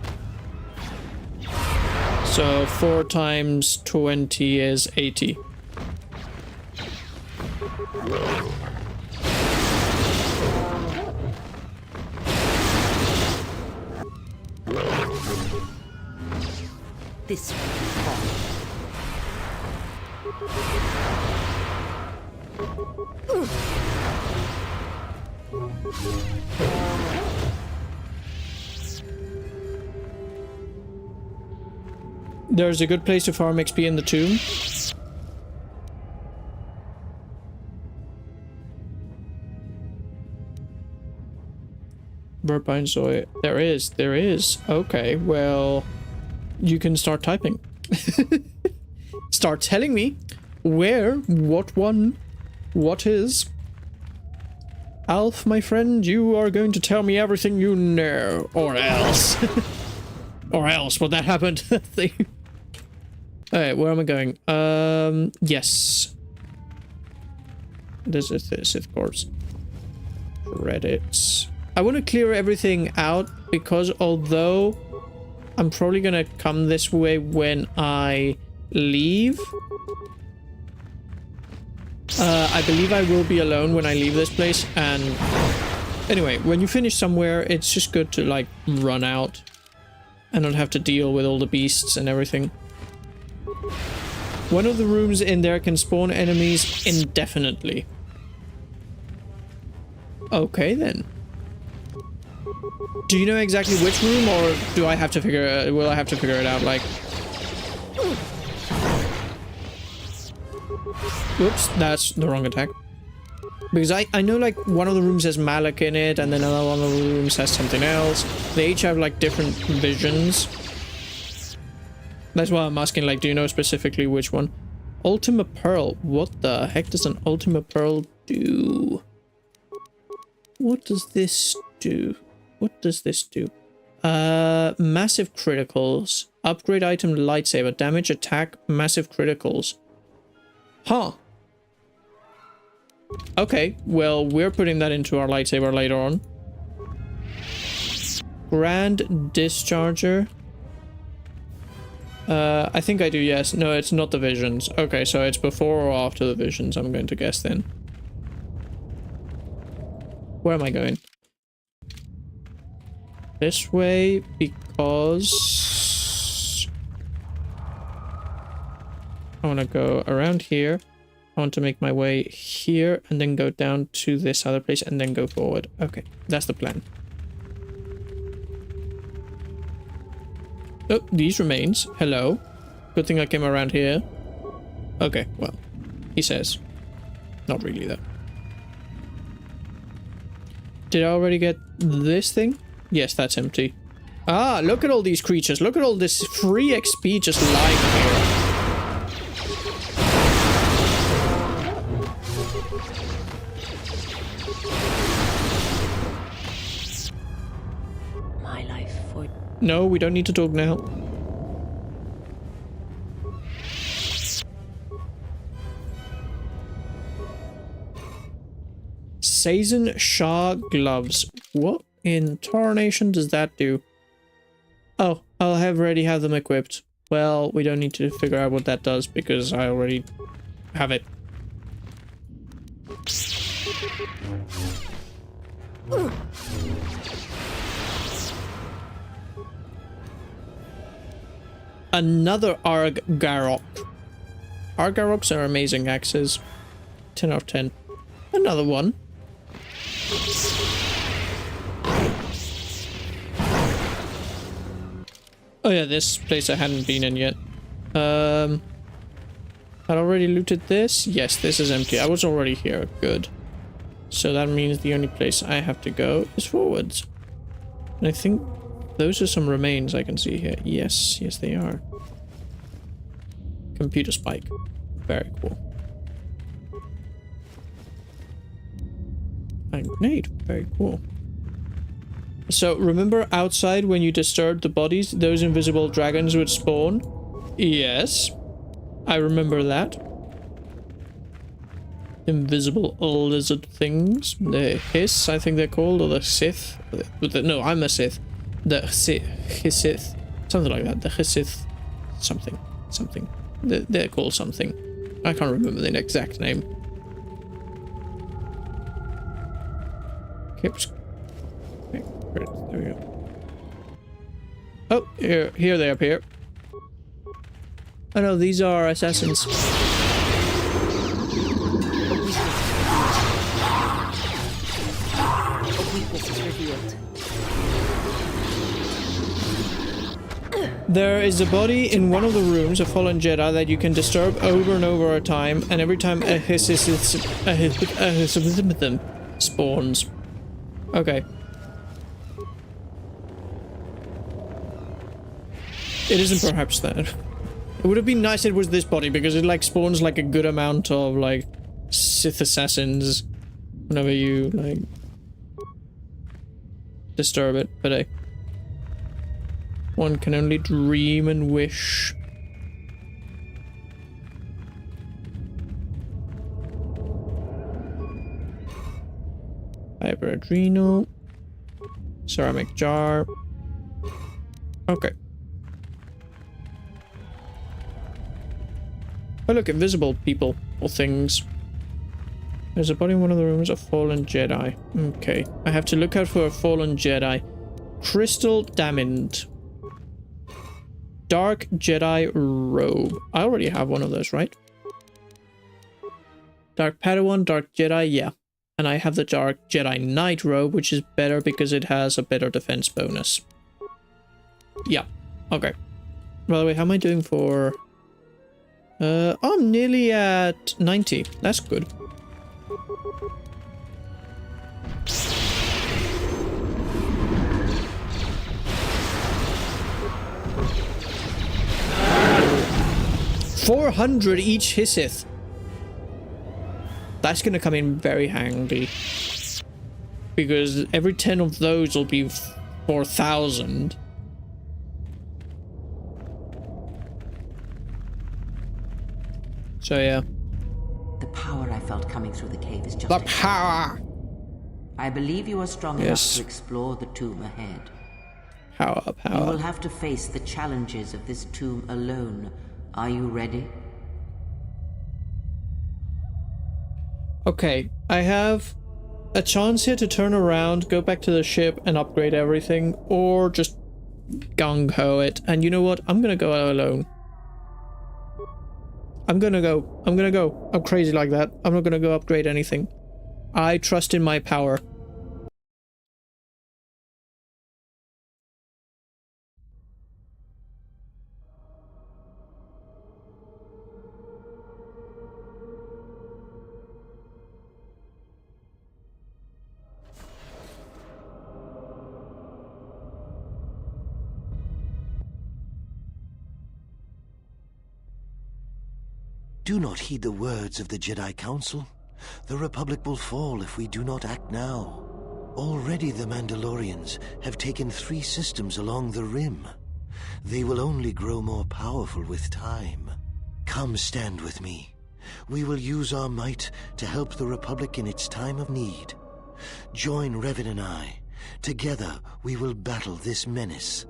So 4 times 20 is 80. This way. There's a good place to farm XP in the tomb. Burpine soy. There is. Okay, well, you can start typing. Start telling me where, what one, what is. Alf, my friend, you are going to tell me everything you know, or else. Or else, would that happen to the thing? Alright, where am I going? Yes. This is the Sith Corps. Credits. I want to clear everything out, because although I'm probably gonna come this way when I leave, I believe I will be alone when I leave this place. And anyway, when you finish somewhere, it's just good to like run out and not have to deal with all the beasts and everything. One of the rooms in there can spawn enemies indefinitely. Okay then. Do you know exactly which room, or do I have to figure? Will I have to figure it out? Like, whoops, that's the wrong attack. Because I know like one of the rooms has Malak in it, and then another one of the rooms has something else. They each have like different visions. That's why I'm asking, like, do you know specifically which one? Ultima Pearl. What the heck does an Ultima Pearl do? What does this do? What does this do? Massive criticals. Upgrade item lightsaber. Damage, attack, massive criticals. Huh. Okay, well, we're putting that into our lightsaber later on. Grand Discharger. I think I do, yes. No, it's not the visions. Okay, so it's before or after the visions, I'm going to guess then. Where am I going? This way, because I want to go around here. I want to make my way here and then go down to this other place and then go forward. Okay, that's the plan. Oh, these remains. Hello. Good thing I came around here. Okay, well, he says. Not really, though. Did I already get this thing? Yes, that's empty. Ah, look at all these creatures. Look at all this free XP just lying here. My life for... No, we don't need to talk now. Sazin Shah gloves. What in tarnation does that do? Oh, I'll already have them equipped. Well, we don't need to figure out what that does because I already have it. Another Argarok. Argaroks are amazing axes. 10 out of 10. Another one. Oh yeah, this place I hadn't been in yet. I'd already looted this? Yes, this is empty. I was already here. Good. So that means the only place I have to go is forwards. And I think those are some remains I can see here. Yes, yes they are. Computer spike. Very cool. And grenade. Very cool. So remember outside when you disturbed the bodies, those invisible dragons would spawn? Yes. I remember that. Invisible lizard things. The Hiss, I think they're called, or the Sith. No, I'm a Sith. The Sith. Something like that. The Sith. Something. Something. They're called something. I can't remember the exact name. Okay, there we go. Oh, here they appear. Oh no, these are assassins. There is a body in one of the rooms, a fallen Jedi, that you can disturb over and over a time, and every time a hiss spawns. Okay. It isn't perhaps that. It would have been nice if it was this body, because it like spawns like a good amount of like Sith assassins whenever you like disturb it, but hey. One can only dream and wish. Hyper adrenal. Ceramic jar. Okay. Oh look, invisible people or things. There's a body in one of the rooms, a fallen Jedi. Okay. I have to look out for a fallen Jedi. Crystal Diamond. Dark Jedi robe. I already have one of those, right? Dark Padawan, Dark Jedi, yeah. And I have the Dark Jedi Knight robe, which is better because it has a better defense bonus. Yeah, okay. By the way, how am I doing for... I'm nearly at 90. That's good. $400 each hisseth. That's gonna come in very handy. Because every 10 of those will be 4,000. So yeah. The power I felt coming through the cave is just the power. I believe you are strong enough to explore the tomb ahead. Power. You will have to face the challenges of this tomb alone. Are you ready? Okay, I have a chance here to turn around, go back to the ship and upgrade everything, or just gung-ho it. And you know what? I'm gonna go alone. I'm gonna go. I'm crazy like that. I'm not gonna go upgrade anything. I trust in my power. Do not heed the words of the Jedi Council. The Republic will fall if we do not act now. Already the Mandalorians have taken 3 systems along the Rim. They will only grow more powerful with time. Come stand with me. We will use our might to help the Republic in its time of need. Join Revan and I. Together we will battle this menace.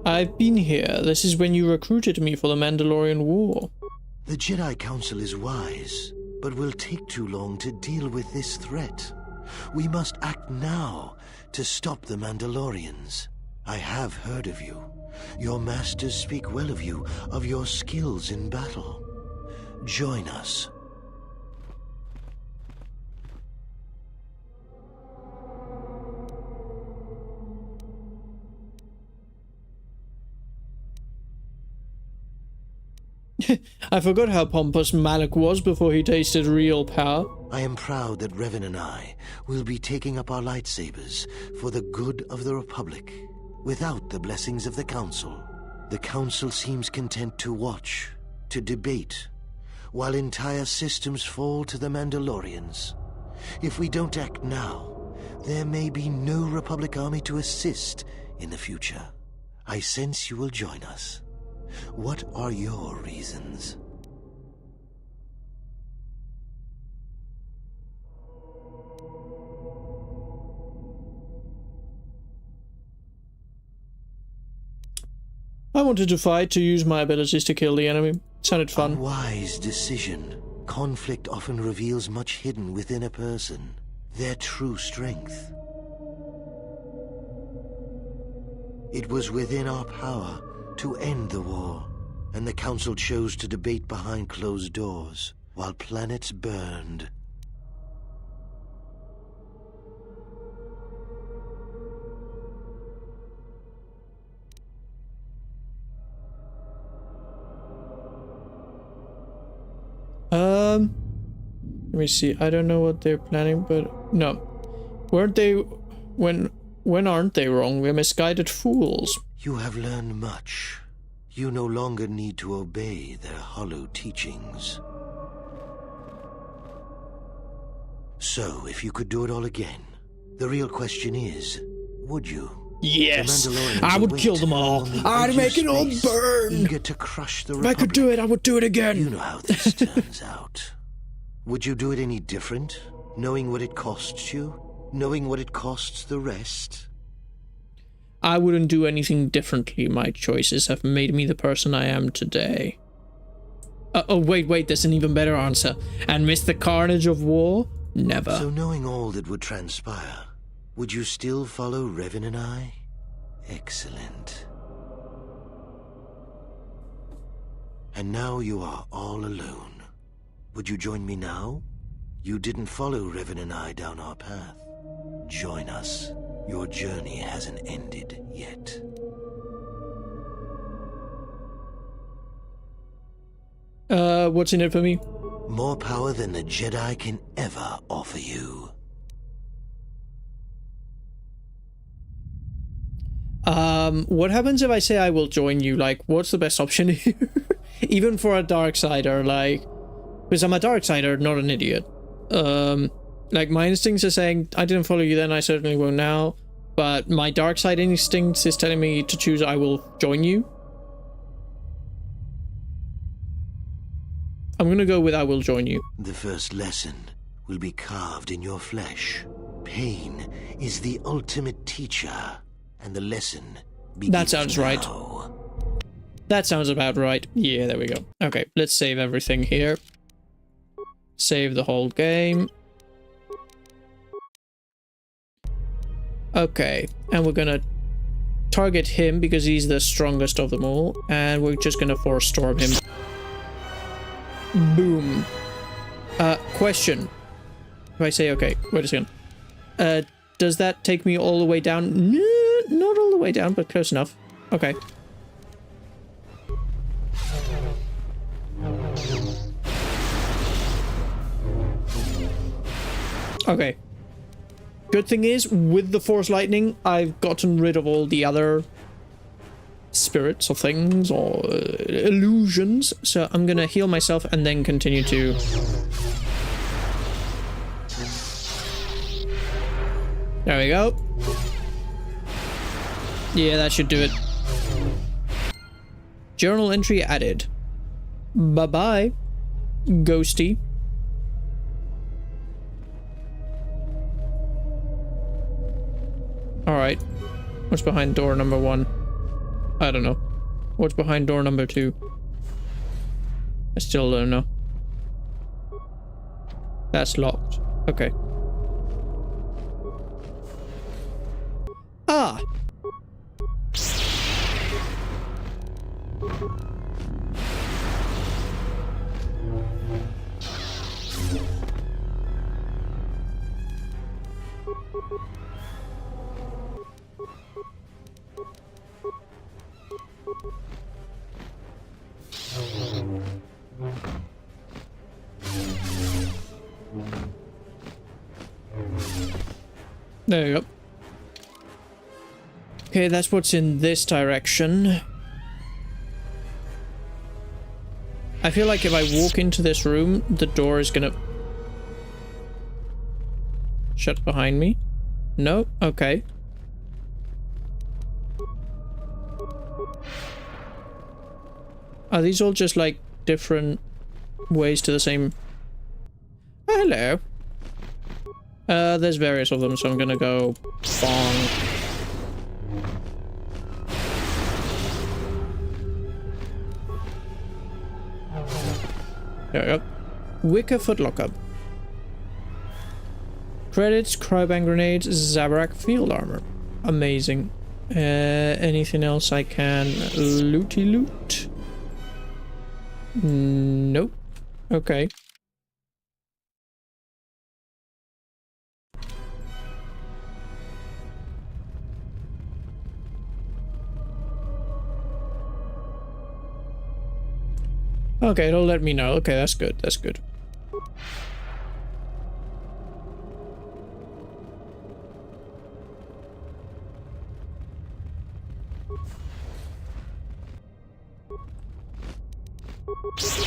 I've been here. This is when you recruited me for the Mandalorian War. The Jedi Council is wise, but will take too long to deal with this threat. We must act now to stop the Mandalorians. I have heard of you. Your masters speak well of you, of your skills in battle. Join us. I forgot how pompous Malak was before he tasted real power. I am proud that Revan and I will be taking up our lightsabers for the good of the Republic, without the blessings of the Council. The Council seems content to watch, to debate, while entire systems fall to the Mandalorians. If we don't act now, there may be no Republic army to assist in the future. I sense you will join us. What are your reasons? I wanted to fight to use my abilities to kill the enemy. Sounded fun. A wise decision. Conflict often reveals much hidden within a person, their true strength. It was within our power to end the war, and the Council chose to debate behind closed doors, while planets burned. Let me see. I don't know what they're planning, but no. Weren't they... When aren't they wrong? We're misguided fools. You have learned much. You no longer need to obey their hollow teachings. So, if you could do it all again, the real question is, would you? Yes, I would kill them all. I'd make it all burn. Eager to crush the Republic. If I could do it, I would do it again. You know how this turns out. Would you do it any different, knowing what it costs you? Knowing what it costs the rest? I wouldn't do anything differently. My choices have made me the person I am today. Oh, wait, there's an even better answer. And miss the carnage of war? Never. So knowing all that would transpire, would you still follow Revan and I? Excellent. And now you are all alone. Would you join me now? You didn't follow Revan and I down our path. Join us. Your journey hasn't ended yet. What's in it for me? More power than the Jedi can ever offer you. What happens if I say I will join you? Like, what's the best option here? Even for a Darksider, like... Because I'm a Darksider, not an idiot. Like, my instincts are saying, I didn't follow you then, I certainly won't now. But my dark side instincts is telling me to choose I will join you. I'm gonna go with I will join you. The first lesson will be carved in your flesh. Pain is the ultimate teacher, and the lesson begins That sounds now. right. That sounds about right. Yeah, there we go. Okay, let's save everything here. Save the whole game. Okay, and we're gonna target him because he's the strongest of them all, and we're just gonna force storm him. Boom. Question. If I say okay, wait a second. Does that take me all the way down? No, not all the way down, but close enough. Okay. Okay. Good thing is, with the Force Lightning, I've gotten rid of all the other spirits or things or illusions. So I'm gonna heal myself and then continue to... There we go. Yeah, that should do it. Journal entry added. Bye-bye, Ghosty. Alright. What's behind door number 1? I don't know. What's behind door number 2? I still don't know. That's locked. Okay. Ah! There you go. Okay, that's what's in this direction. I feel like if I walk into this room, the door is gonna shut behind me. No? Okay. Are these all just like different ways to the same... Oh, hello. There's various of them, so I'm gonna go bong. There we go. Wicker footlocker. Credits, KORRIBAN grenades, Zabrak field armor. Amazing. Anything else I can looty loot? Nope. Okay. Okay, it'll let me know. Okay, that's good. That's good.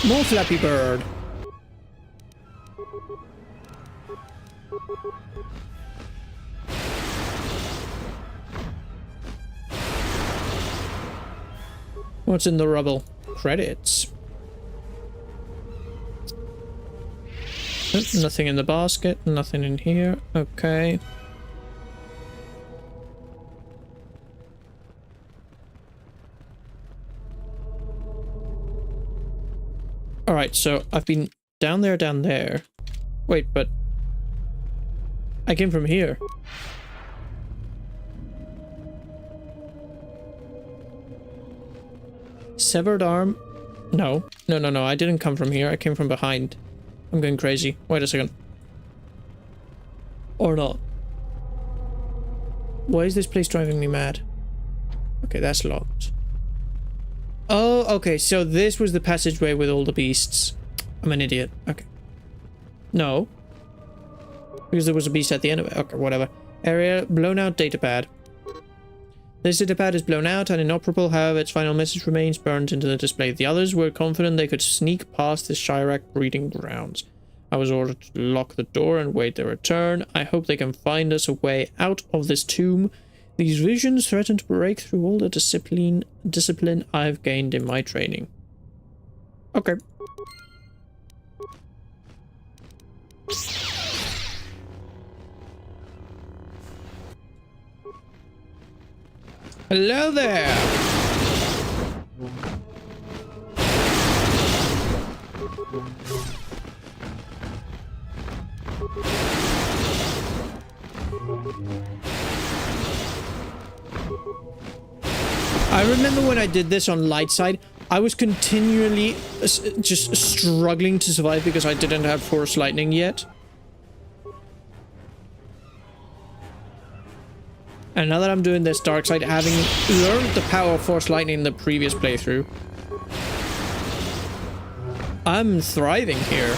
More Flappy Bird. What's in the rubble? Credits. Nothing in the basket, nothing in here. Okay. Alright, so I've been down there. Wait, but I came from here. Severed arm? No, I didn't come from here. I came from behind. I'm going crazy. Wait a second. Or not. Why is this place driving me mad? Okay, that's locked. Oh, okay, so this was the passageway with all the beasts. I'm an idiot. Okay. No. Because there was a beast at the end of it. Okay, whatever. Area, blown out datapad. This datapad is blown out and inoperable, however its final message remains burned into the display. The others were confident they could sneak past the Chirac breeding grounds. I was ordered to lock the door and wait their return. I hope they can find us a way out of this tomb. These visions threaten to break through all the discipline I've gained in my training. Okay. Hello there! I remember when I did this on light side, I was continually just struggling to survive because I didn't have force lightning yet. And now that I'm doing this dark side, having learned the power of force lightning in the previous playthrough, I'm thriving here.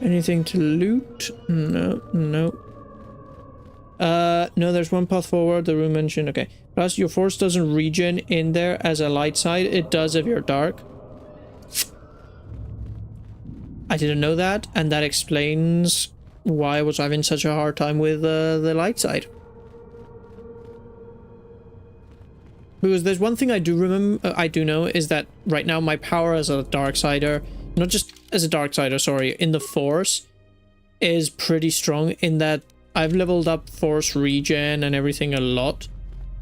Anything to loot? No. No, there's one path forward, the room mentioned. Okay. Plus, your force doesn't regen in there as a light side. It does if you're dark. I didn't know that, and that explains why I was having such a hard time with the light side. Because there's one thing I do remember, I do know, is that right now my power as a Darksider, not just as a Darksider, sorry, in the Force, is pretty strong in that I've leveled up Force regen and everything a lot.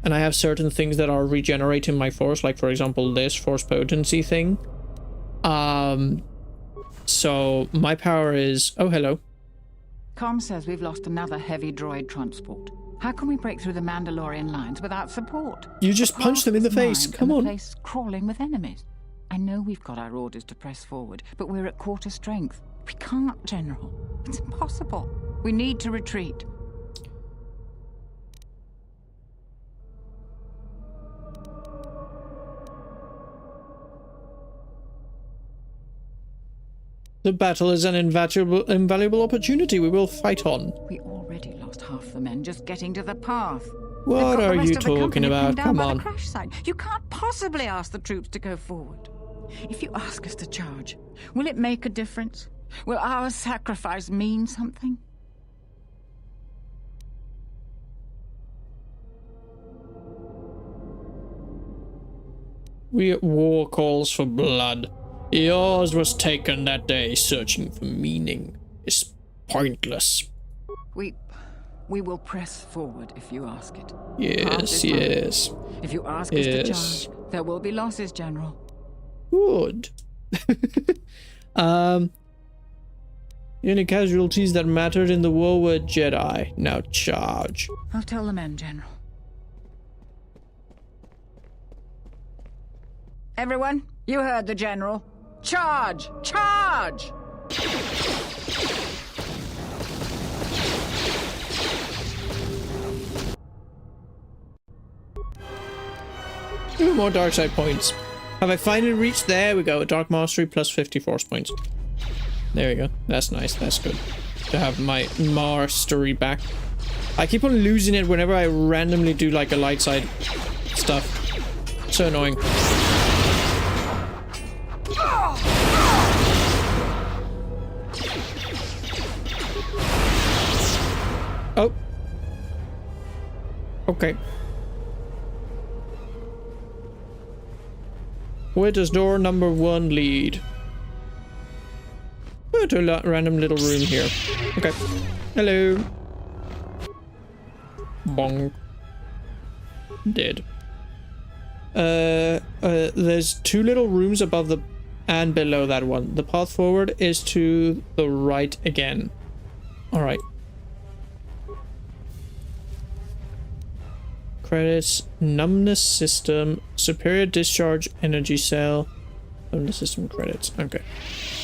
And I have certain things that are regenerating my Force, like for example this Force potency thing. So my power is... Oh, hello. Com says we've lost another heavy droid transport. How can we break through the Mandalorian lines without support? You just punch them in the face. Come on. The place crawling with enemies. I know we've got our orders to press forward, but we're at quarter strength. We can't, General. It's impossible. We need to retreat. The battle is an invaluable opportunity we will fight on. We already lost half the men just getting to the path. What are you talking about? Come on. The crash site. You can't possibly ask the troops to go forward. If you ask us to charge, will it make a difference? Will our sacrifice mean something? War calls for blood. Yours was taken that day. Searching for meaning is pointless. We will press forward if you ask it. Yes, yes. If you ask us to charge, there will be losses, General. Good. The only casualties that mattered in the war were Jedi. Now charge. I'll tell the men, General. Everyone, you heard the General. Charge! Charge! Two more dark side points. Have I finally reached? There we go. Dark Mastery plus 50 Force points. There we go. That's nice. That's good. To have my mastery back. I keep on losing it whenever I randomly do like a light side stuff. So annoying. Oh. Okay. Where does door number 1 lead? Oh, to a random little room here. Okay. Hello. Bong. Dead. There's 2 little rooms above the and below that one. The path forward is to the right again. Alright. Credits, numbness system, superior discharge energy cell, numbness system credits. Okay.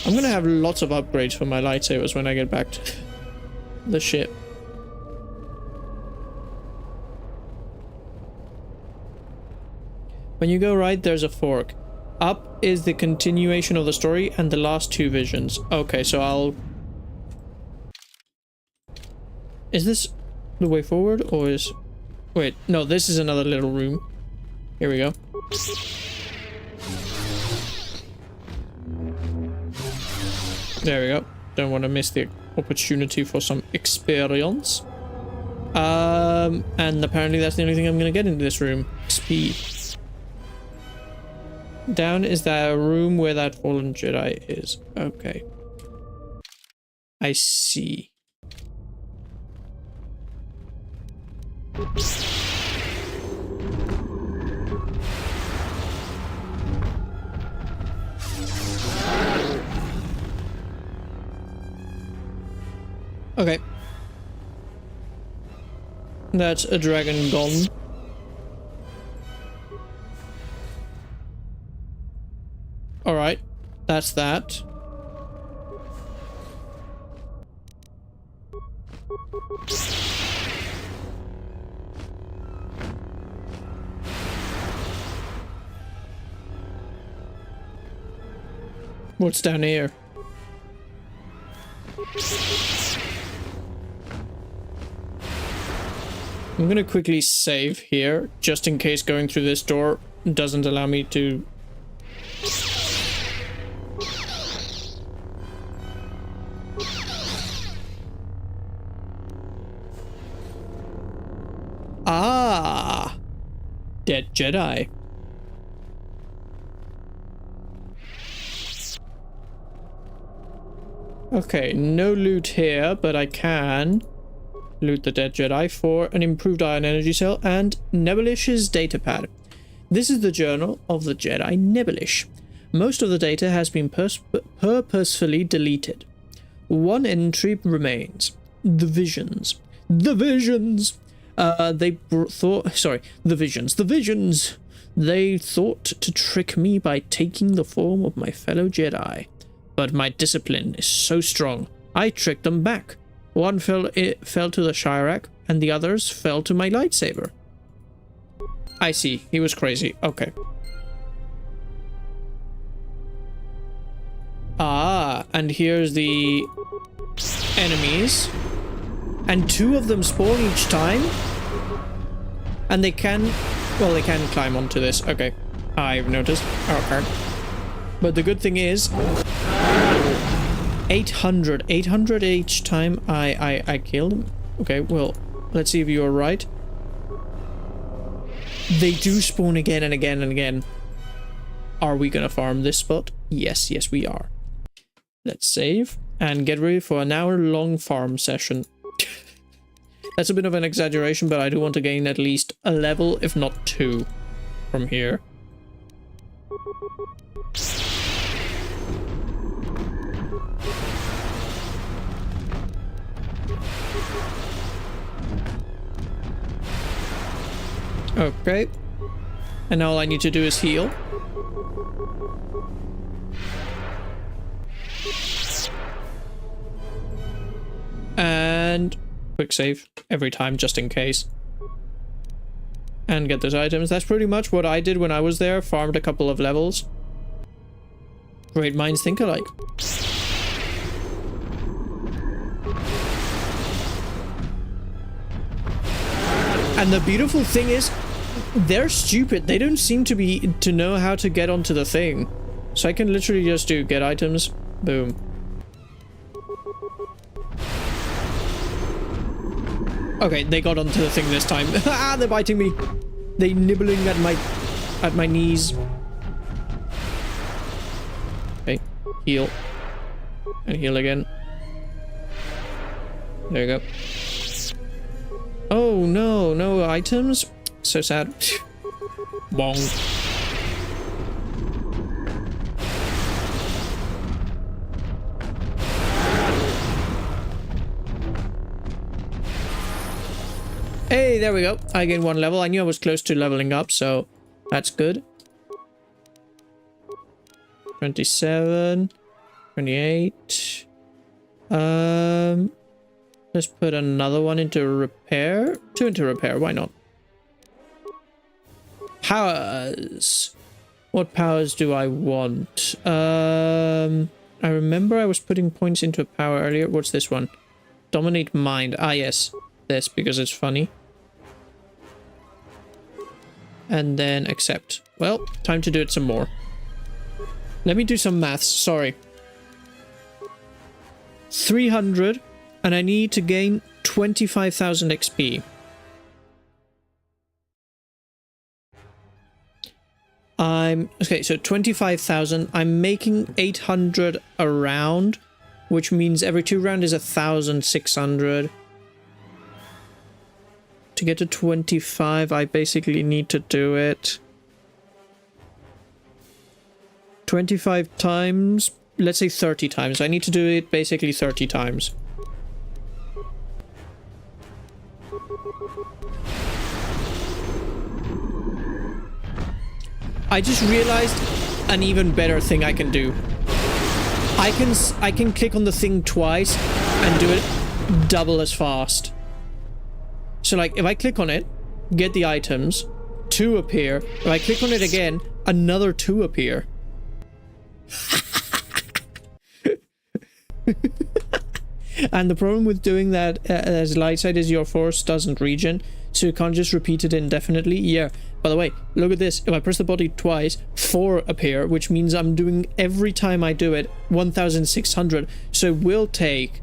I'm gonna have lots of upgrades for my lightsabers when I get back to the ship. When you go right, there's a fork. Up is the continuation of the story and the last 2 visions. Okay, so I'll... Is this the way forward or is... Wait, no, this is another little room. Here we go. There we go. Don't want to miss the opportunity for some experience. And apparently that's the only thing I'm going to get into this room. XP. Down is that room where that fallen Jedi is. Okay. I see. Okay. That's a dragon gone. Alright, that's that. What's down here? I'm gonna quickly save here, just in case going through this door doesn't allow me to... dead Jedi. Okay, no loot here, but I can loot the dead Jedi for an improved ion energy cell and Nebulish's datapad. This is the journal of the Jedi Nebulish. Most of the data has been purposefully deleted. One entry remains. The visions. The visions! The visions! They thought to trick me by taking the form of my fellow Jedi. But my discipline is so strong, I tricked them back. One fell to the Shirak, and the others fell to my lightsaber. I see, he was crazy. Okay. Ah, and here's the enemies. And 2 of them spawn each time. And they can... well, they can climb onto this. Okay. I've noticed. Okay. But the good thing is... 800 each time I kill them. Okay, well, let's see if you're right. They do spawn again and again and again. Are we gonna farm this spot? Yes, yes we are. Let's save and get ready for an hour-long farm session. That's a bit of an exaggeration, but I do want to gain at least a level, if not 2, from here. Okay. And now all I need to do is heal. And quick save every time, just in case. And get those items. That's pretty much what I did when I was there. Farmed a couple of levels. Great minds think alike. And the beautiful thing is, they're stupid. They don't seem to know how to get onto the thing. So I can literally just do get items. Boom. Okay, they got onto the thing this time. Ah, they're biting me. They're nibbling at my knees. Okay, heal. And heal again. There you go. Oh no, no items? So sad. Bong. Hey, there we go. I gained 1 level. I knew I was close to leveling up, so that's good. 27. 28. Let's put another one into repair. 2 into repair, why not? Powers. What powers do I want? I remember I was putting points into a power earlier. What's this one? Dominate mind. Ah, yes. This, because it's funny. And then accept. Well, time to do it some more. Let me do some maths. Sorry. 300. And I need to gain 25,000 XP. Okay, so 25,000. I'm making 800 a round, which means every 2 rounds is 1,600. To get to 25, I basically need to do it 25 times. Let's say 30 times. I need to do it basically 30 times. I just realized an even better thing I can do. I can click on the thing twice and do it double as fast. So like if I click on it, get the items, 2 appear. If I click on it again, another 2 appear. And the problem with doing that as light side is your force doesn't regen, so you can't just repeat it indefinitely. Yeah, by the way, look at this. If I press the body twice, 4 appear, which means I'm doing every time I do it 1,600, so it will take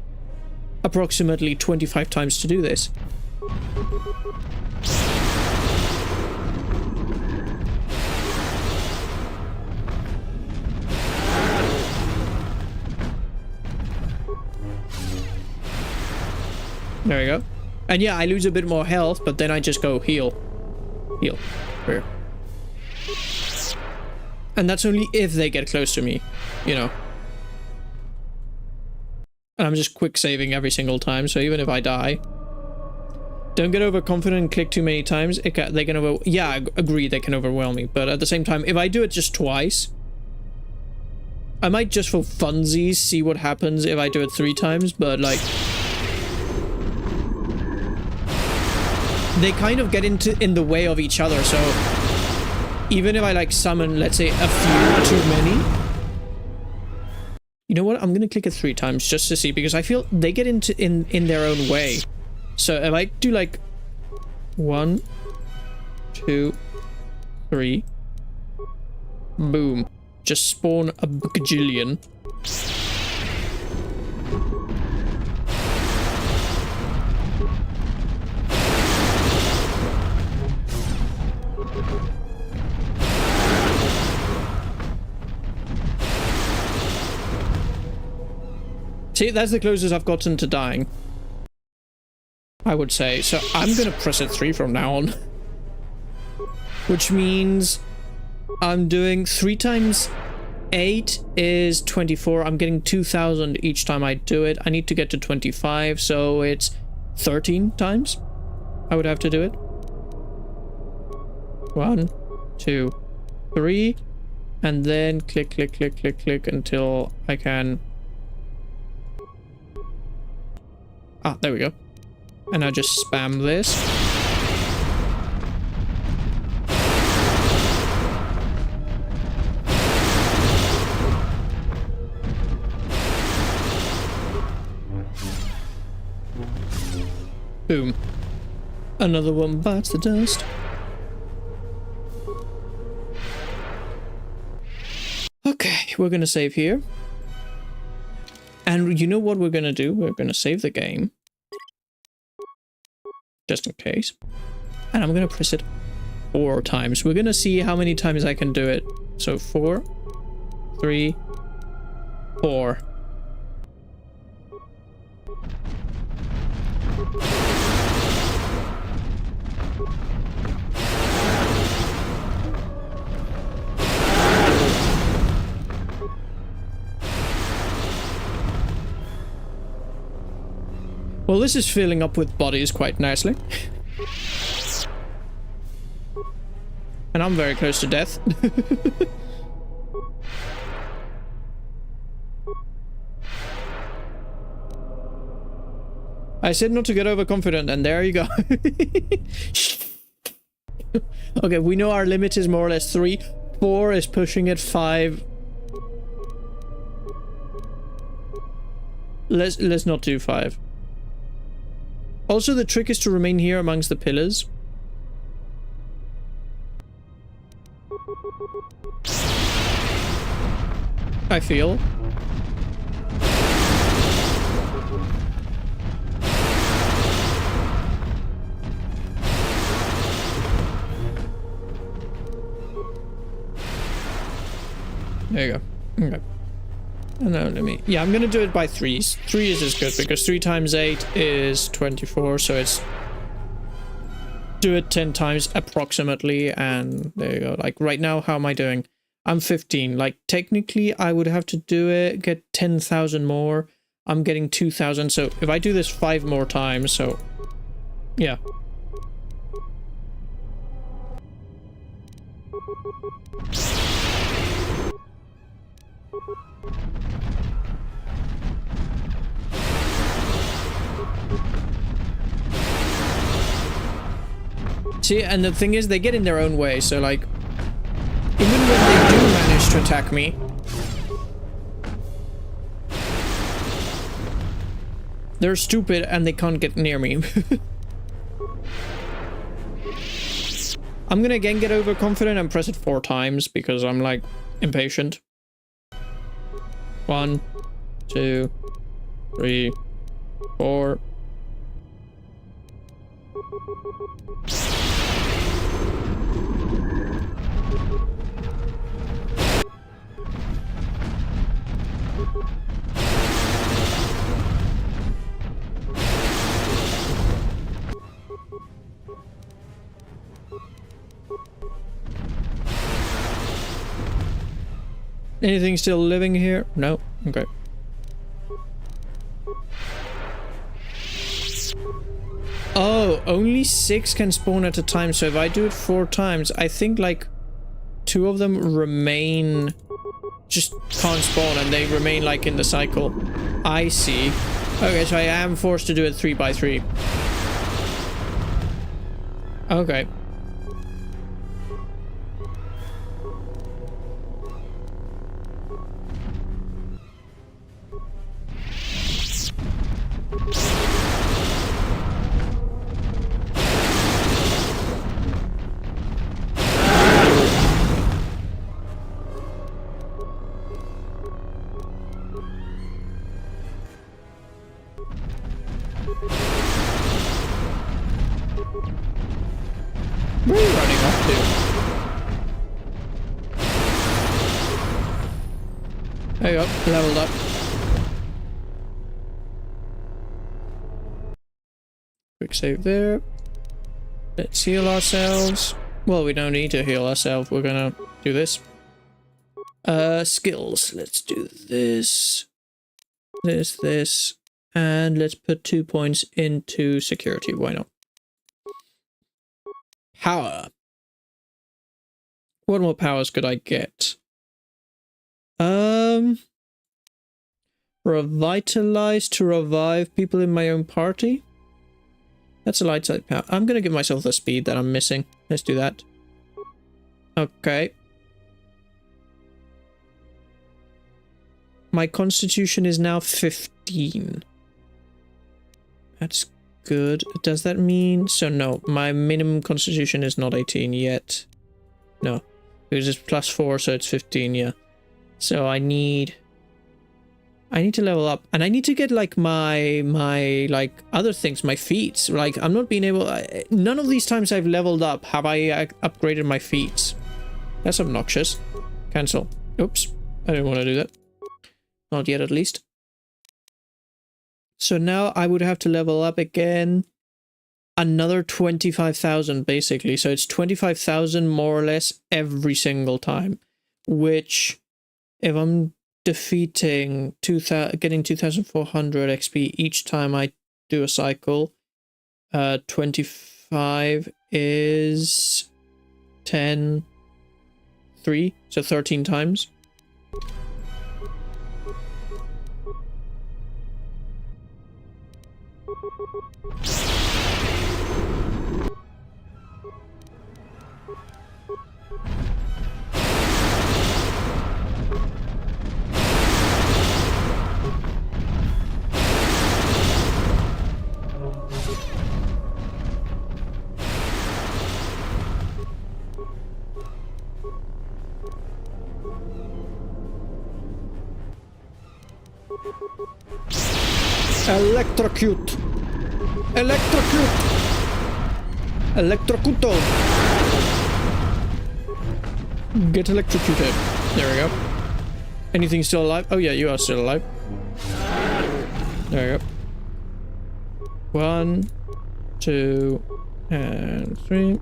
approximately 25 times to do this. There we go. And yeah, I lose a bit more health, but then I just go heal. Heal. Here. And that's only if they get close to me, you know. And I'm just quick saving every single time, so even if I die. Don't get overconfident and click too many times. They can yeah, I agree, they can overwhelm me. But at the same time, if I do it just twice, I might just for funsies see what happens if I do it 3 times, but like... They kind of get in the way of each other, so... Even if I like summon, let's say, a few too many... You know what? I'm gonna click it 3 times just to see, because I feel they get in their own way. So if I do like 1, 2, 3, boom. Just spawn a bajillion. See, that's the closest I've gotten to dying, I would say. So I'm gonna press it 3 from now on. Which means I'm doing 3 times 8 is 24. I'm getting 2,000 each time I do it. I need to get to 25, so it's 13 times I would have to do it. 1, 2, 3, and then click, click, click, click, click until I can... Ah, there we go. And I just spam this. Boom. Another one bites the dust. Okay, we're gonna save here. And you know what we're gonna do? We're gonna save the game. Just in case. And I'm gonna press it 4 times. We're gonna see how many times I can do it. So 4, 3, 4. Well, this is filling up with bodies quite nicely. And I'm very close to death. I said not to get overconfident, and there you go. Okay, we know our limit is more or less 3. 4 is pushing it. 5. Let's not do 5. Also, the trick is to remain here amongst the pillars. I feel. There you go. Okay. And now let me... Yeah, I'm gonna do it by 3s. 3 is good because 3 times 8 is 24, so it's... Do it 10 times approximately, and there you go. Like, right now, how am I doing? I'm 15. Like, technically, I would have to do it, get 10,000 more. I'm getting 2,000, so if I do this 5 more times, so... Yeah. See, and the thing is, they get in their own way, so like, even when they do manage to attack me, they're stupid and they can't get near me. I'm gonna again get overconfident and press it 4 times because I'm like impatient. 1, 2, 3, 4. Anything still living here? No? Okay. Oh, only 6 can spawn at a time, so if I do it 4 times, I think like 2 of them remain, just can't spawn, and they remain like in the cycle. I see. Okay, so I am forced to do it 3 by 3. Okay. Where are you running off to? There you go, leveled up. Quick save there. Let's heal ourselves. Well, we don't need to heal ourselves. We're gonna do this. Skills. Let's do this. This. And let's put 2 points into security. Why not? Power. What more powers could I get? Revitalize to revive people in my own party. That's a light side power. I'm gonna give myself the speed that I'm missing. Let's do that. Okay. My constitution is now 15. That's good. Does that mean... So no, my minimum constitution is not 18 yet. No. Because it's +4, so it's 15, yeah. So I need to level up. And I need to get, like, my like, other things, my feats. Like, I'm not being able... none of these times I've leveled up have I upgraded my feats. That's obnoxious. Cancel. Oops. I didn't want to do that. Not yet, at least. So now I would have to level up again another 25,000 basically. So it's 25,000 more or less every single time. Which, if I'm defeating getting 2,400 XP each time I do a cycle, 25 is 10, 3, so 13 times. Electrocute! Electrocute! Electrocuto! Get electrocuted. There we go. Anything still alive? Oh yeah, you are still alive. There we go. 1, 2, and 3.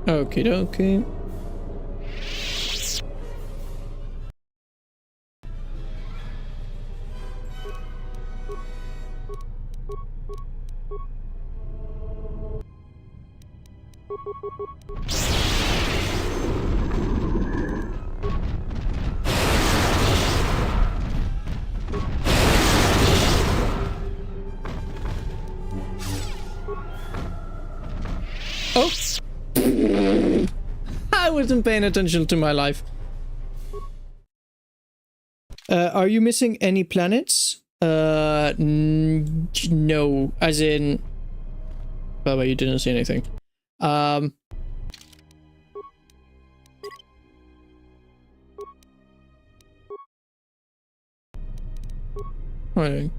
Okie dokie. Oh! I wasn't paying attention to my life. Are you missing any planets? No. As in... By the way, you didn't see anything. Right.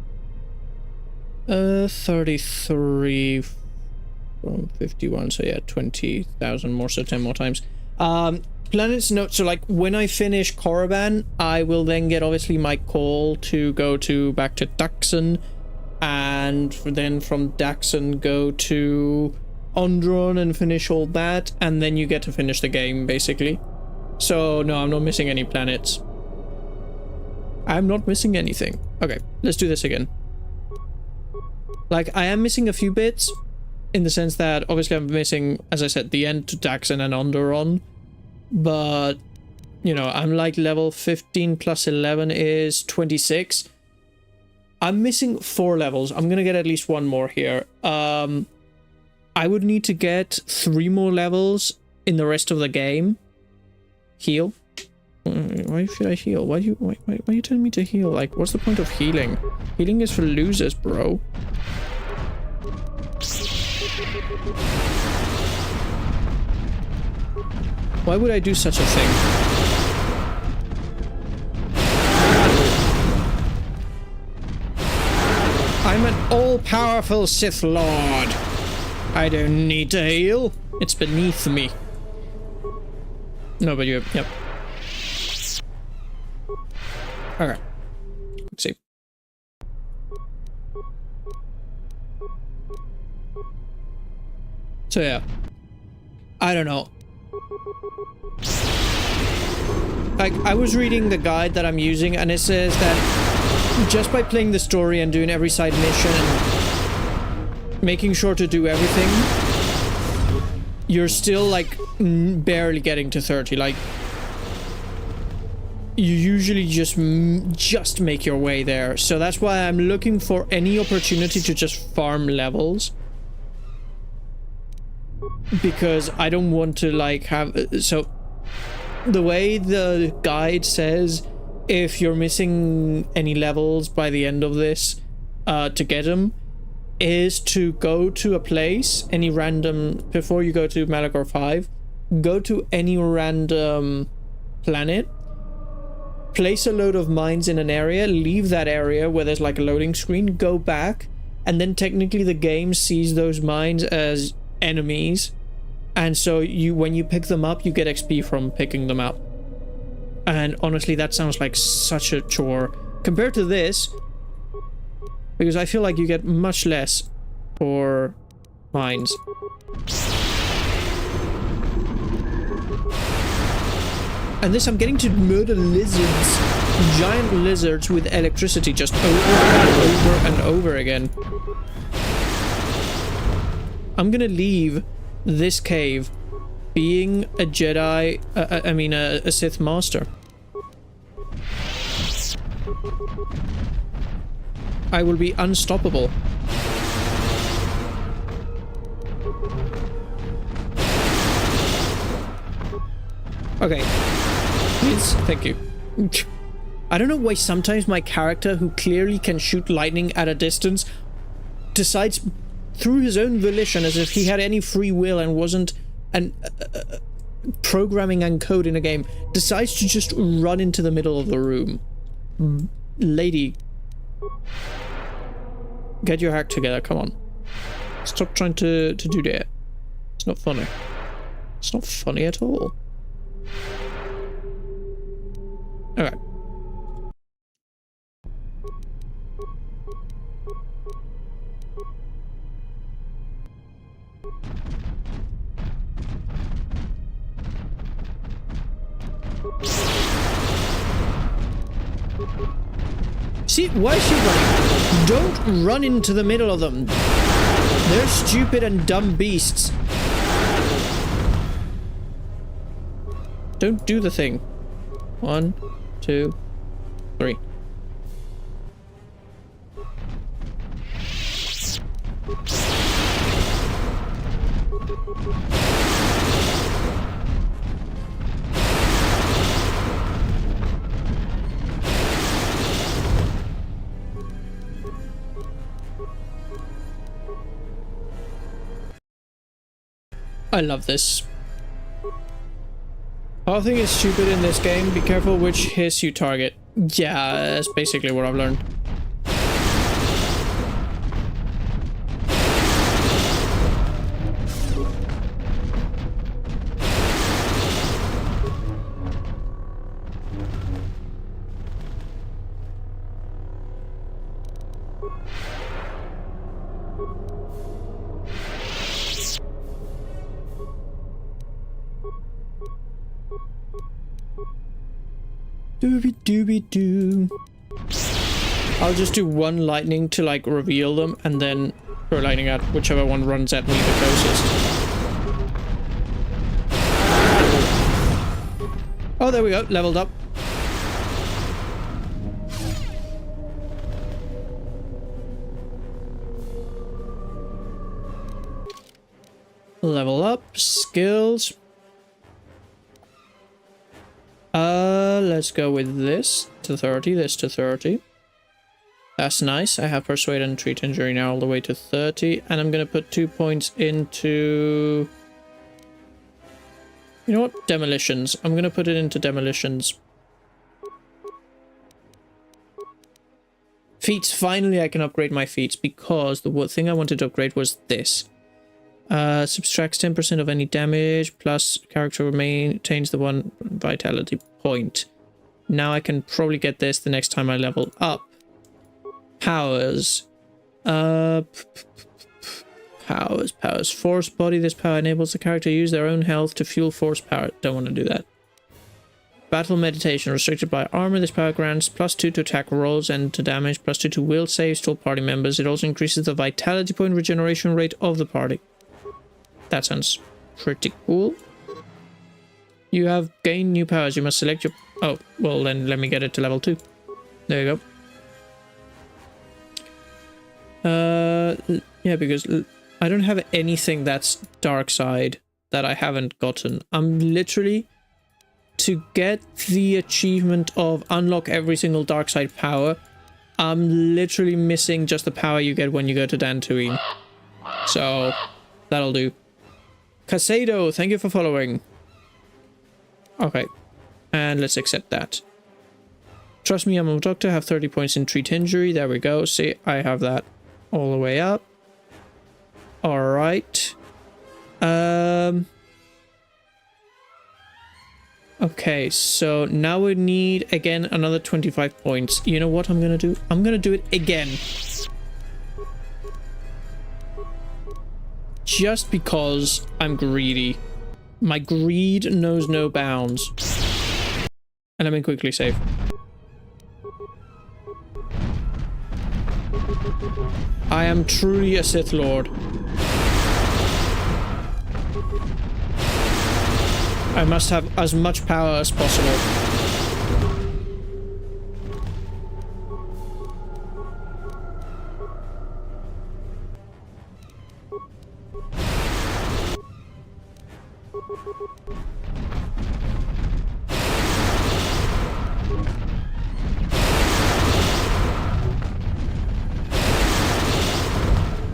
33... from 51, so yeah, 20,000 more, so 10 more times. Planets, no, so like when I finish KORRIBAN, I will then get obviously my call to go to back to Daxon, and then from Daxon go to Ondron and finish all that, and then you get to finish the game basically. So no, I'm not missing any planets. I'm not missing anything. Okay, let's do this again. Like, I am missing a few bits, in the sense that obviously I'm missing, as I said, the end to Daxon and Onderon. But, you know, I'm like level 15 plus 11 is 26. I'm missing 4 levels. I'm gonna get at least 1 more here. I would need to get 3 more levels in the rest of the game. Heal. Why should I heal? Why are you telling me to heal? Like, what's the point of healing? Healing is for losers, bro. Why would I do such a thing? I'm an all-powerful Sith Lord. I don't need to heal. It's beneath me. No, but you... Yep. Okay. Let's see. So yeah. I don't know. Like, I was reading the guide that I'm using, and it says that just by playing the story and doing every side mission and making sure to do everything, you're still like barely getting to 30. Like, you usually just make your way there. So that's why I'm looking for any opportunity to just farm levels, because I don't want to like have... So the way the guide says, if you're missing any levels by the end of this to get them, is to go to a place, any random, before you go to Malachor 5, go to any random planet, place a load of mines in an area, leave that area where there's like a loading screen, go back, and then technically the game sees those mines as enemies, and so when you pick them up, you get XP from picking them up. And honestly, that sounds like such a chore compared to this, because I feel like you get much less for mines. And this, I'm getting to murder lizards, giant lizards with electricity, just over and over and over again. I'm gonna leave this cave being a Jedi, a Sith Master. I will be unstoppable. Okay. Please, thank you. I don't know why sometimes my character, who clearly can shoot lightning at a distance, decides through his own volition, as if he had any free will and wasn't an programming and code in a game, decides to just run into the middle of the room. Lady, get your act together, come on. Stop trying to do that. It's not funny. It's not funny at all. Okay. See, why is she running? Don't run into the middle of them. They're stupid and dumb beasts. Don't do the thing. 1, 2, 3. I love this. Other thing is stupid in this game, be careful which hiss you target. Yeah, that's basically what I've learned. Doobie-doobie-doo. I'll just do one lightning to like reveal them and then throw lightning at whichever one runs at me the closest. Oh, there we go. Leveled up. Level up. Skills. Let's go with this to 30, this to 30. That's nice. I have Persuade and Treat Injury now all the way to 30. And I'm going to put 2 points into... You know what? Demolitions. I'm going to put it into Demolitions. Feats. Finally, I can upgrade my feats because the thing I wanted to upgrade was this. Subtracts 10% of any damage, plus character maintains the 1 vitality point. Now I can probably get this the next time I level up. Powers. Powers. Force body. This power enables the character to use their own health to fuel force power. Don't want to do that. Battle meditation. Restricted by armor. This power grants +2 to attack rolls and to damage, +2 to will saves to all party members. It also increases the vitality point regeneration rate of the party. That sounds pretty cool. You have gained new powers. You must select your... Oh, well then let me get it to level 2. There you go. Yeah, because I don't have anything that's dark side that I haven't gotten. I'm literally... To get the achievement of unlock every single dark side power, I'm literally missing just the power you get when you go to Dantooine. So, that'll do. Casado, thank you for following. Okay. And let's accept that. Trust me, I'm a doctor. Have 30 points in treat injury. There we go. See, I have that all the way up. Alright. Okay, so now we need, again, another 25 points. You know what I'm gonna do? I'm gonna do it again. Just because I'm greedy. My greed knows no bounds. And let me quickly save. I am truly a Sith Lord. I must have as much power as possible.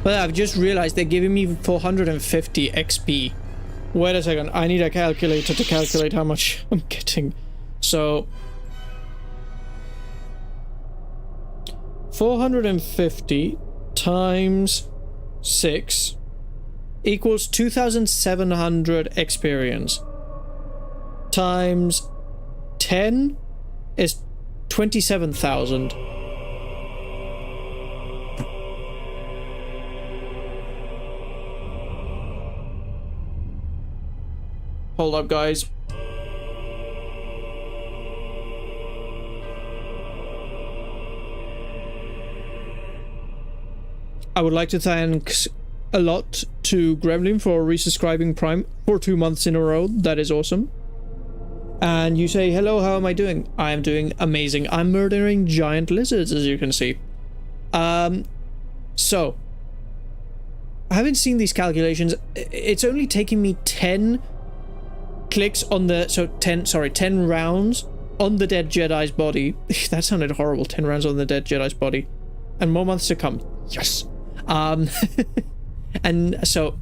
But I've just realized they're giving me 450 XP. Wait a second, I need a calculator to calculate how much I'm getting. So... 450 times 6 equals 2,700 experience. Times 10 is 27,000. Hold up, guys. I would like to thank a lot to Gremlin for resubscribing Prime for 2 months in a row. That is awesome. And you say, hello, how am I doing? I am doing amazing. I'm murdering giant lizards, as you can see. So, I haven't seen these calculations. It's only taking me 10 clicks on the 10 rounds on the dead Jedi's body. That sounded horrible. 10 rounds on the dead Jedi's body, and more months to come. Yes. And so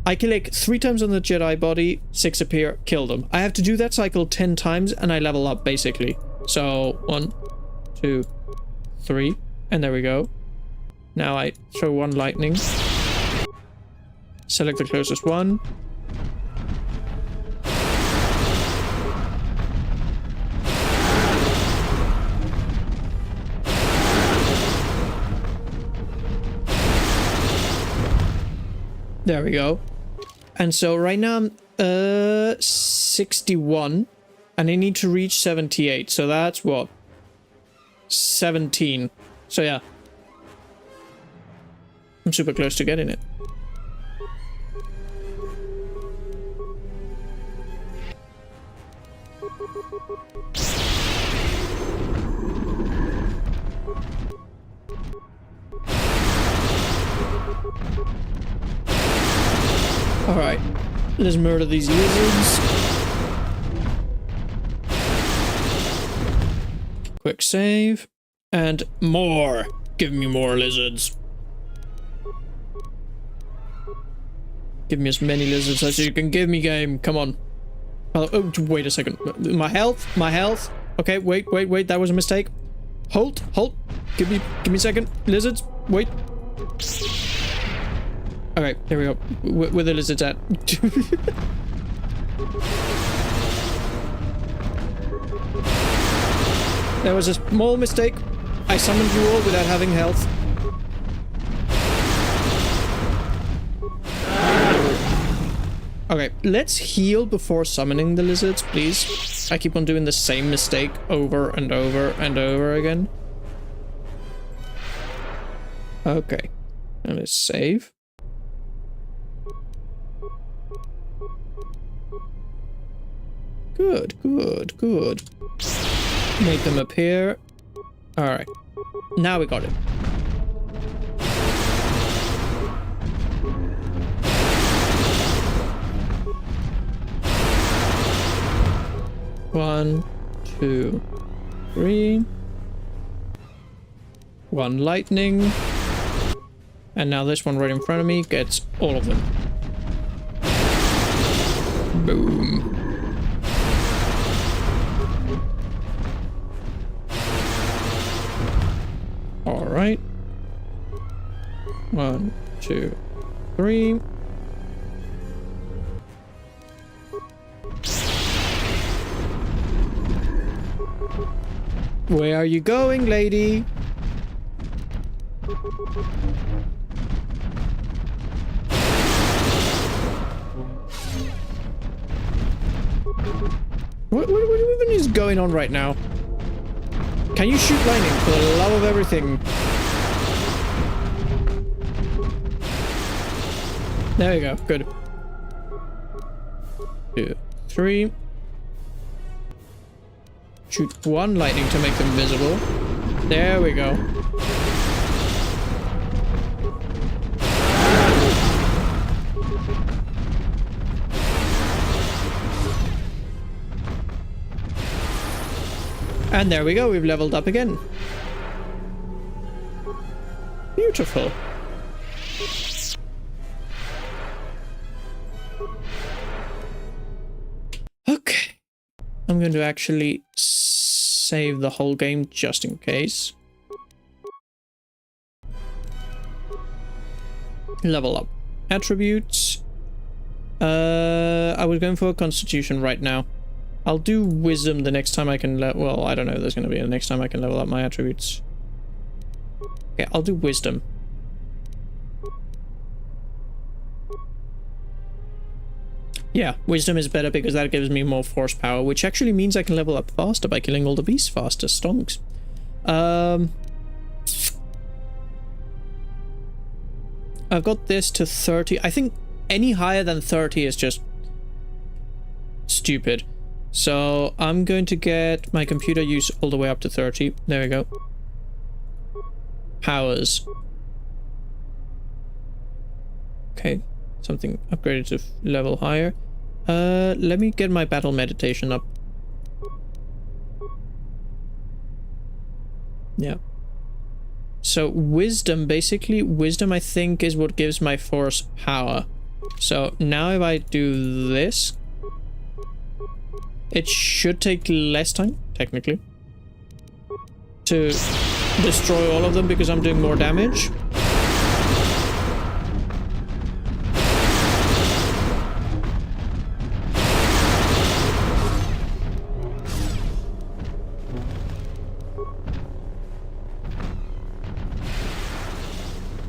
I click 3 times on the Jedi body, 6 appear, kill them. I have to do that cycle 10 times and I level up basically. So 1 2 3, and there we go. Now I throw 1 lightning, select the closest one. There we go. And so right now I'm 61, And I need to reach 78, so that's what? 17. So yeah. I'm super close to getting it. Alright, let's murder these lizards. Quick save. And more! Give me more lizards. Give me as many lizards as you can give me, game. Come on. Oh, wait a second. My health. My health. Okay, wait. That was a mistake. Halt. Give me a second. Lizards. Wait. Okay, there we go. Where the lizards at? There was a small mistake. I summoned you all without having health. Okay, let's heal before summoning the lizards, please. I keep on doing the same mistake over and over and over again. Okay, and let's save. Good. Make them appear. Alright. Now we got it. One, 2, 3. One lightning. And now this one right in front of me gets all of them. Boom. Alright. 1, 2, 3. Where are you going, lady? What even is going on right now? Can you shoot lightning for the love of everything? There we go. Good. 2, 3. Shoot one lightning to make them visible. There we go. And there we go, we've leveled up again. Beautiful. Okay. I'm going to actually save the whole game just in case. Level up. Attributes. I was going for a Constitution right now. I'll do Wisdom the next time I can well, I don't know if there's going to be a next time I can level up my attributes. Okay, I'll do Wisdom. Yeah, Wisdom is better because that gives me more force power, which actually means I can level up faster by killing all the beasts faster. Stonks. I've got this to 30. I think any higher than 30 is just stupid. So I'm going to get my computer use all the way up to 30. There we go. Powers. Okay, something upgraded to level higher. Let me get my battle meditation up. Yeah. So wisdom, basically, wisdom I think is what gives my force power. So now if I do this, it should take less time, technically, to destroy all of them because I'm doing more damage.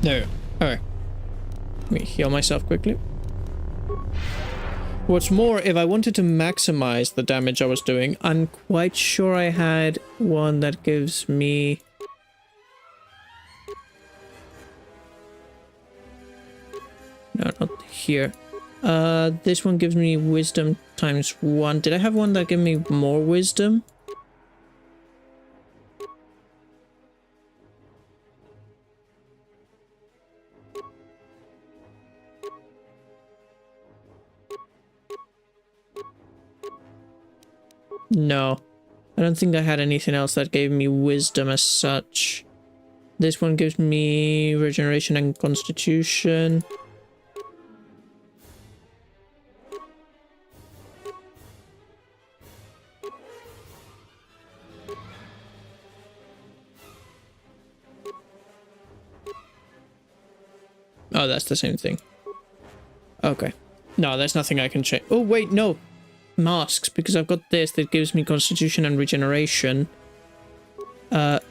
There. Alright. Let me heal myself quickly. What's more, if I wanted to maximize the damage I was doing, I'm quite sure I had one that gives me... No, not here. This one gives me wisdom times 1. Did I have one that gave me more wisdom? No, I don't think I had anything else that gave me wisdom as such. This one gives me regeneration and constitution. Oh, that's the same thing. Okay. No, there's nothing I can change. Oh, wait, no. Masks, because I've got this that gives me constitution and regeneration. Stop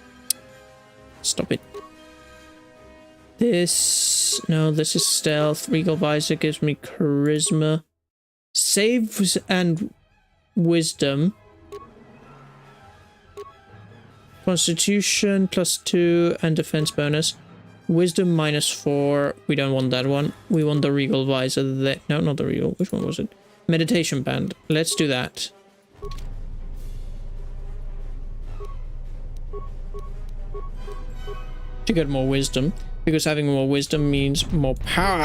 it. This... No, this is stealth. Regal Visor gives me charisma. Saves and wisdom. Constitution +2 and defense bonus. Wisdom -4. We don't want that one. We want the Regal Visor. No, not the Regal. Which one was it? Meditation Band. Let's do that. To get more wisdom. Because having more wisdom means more power.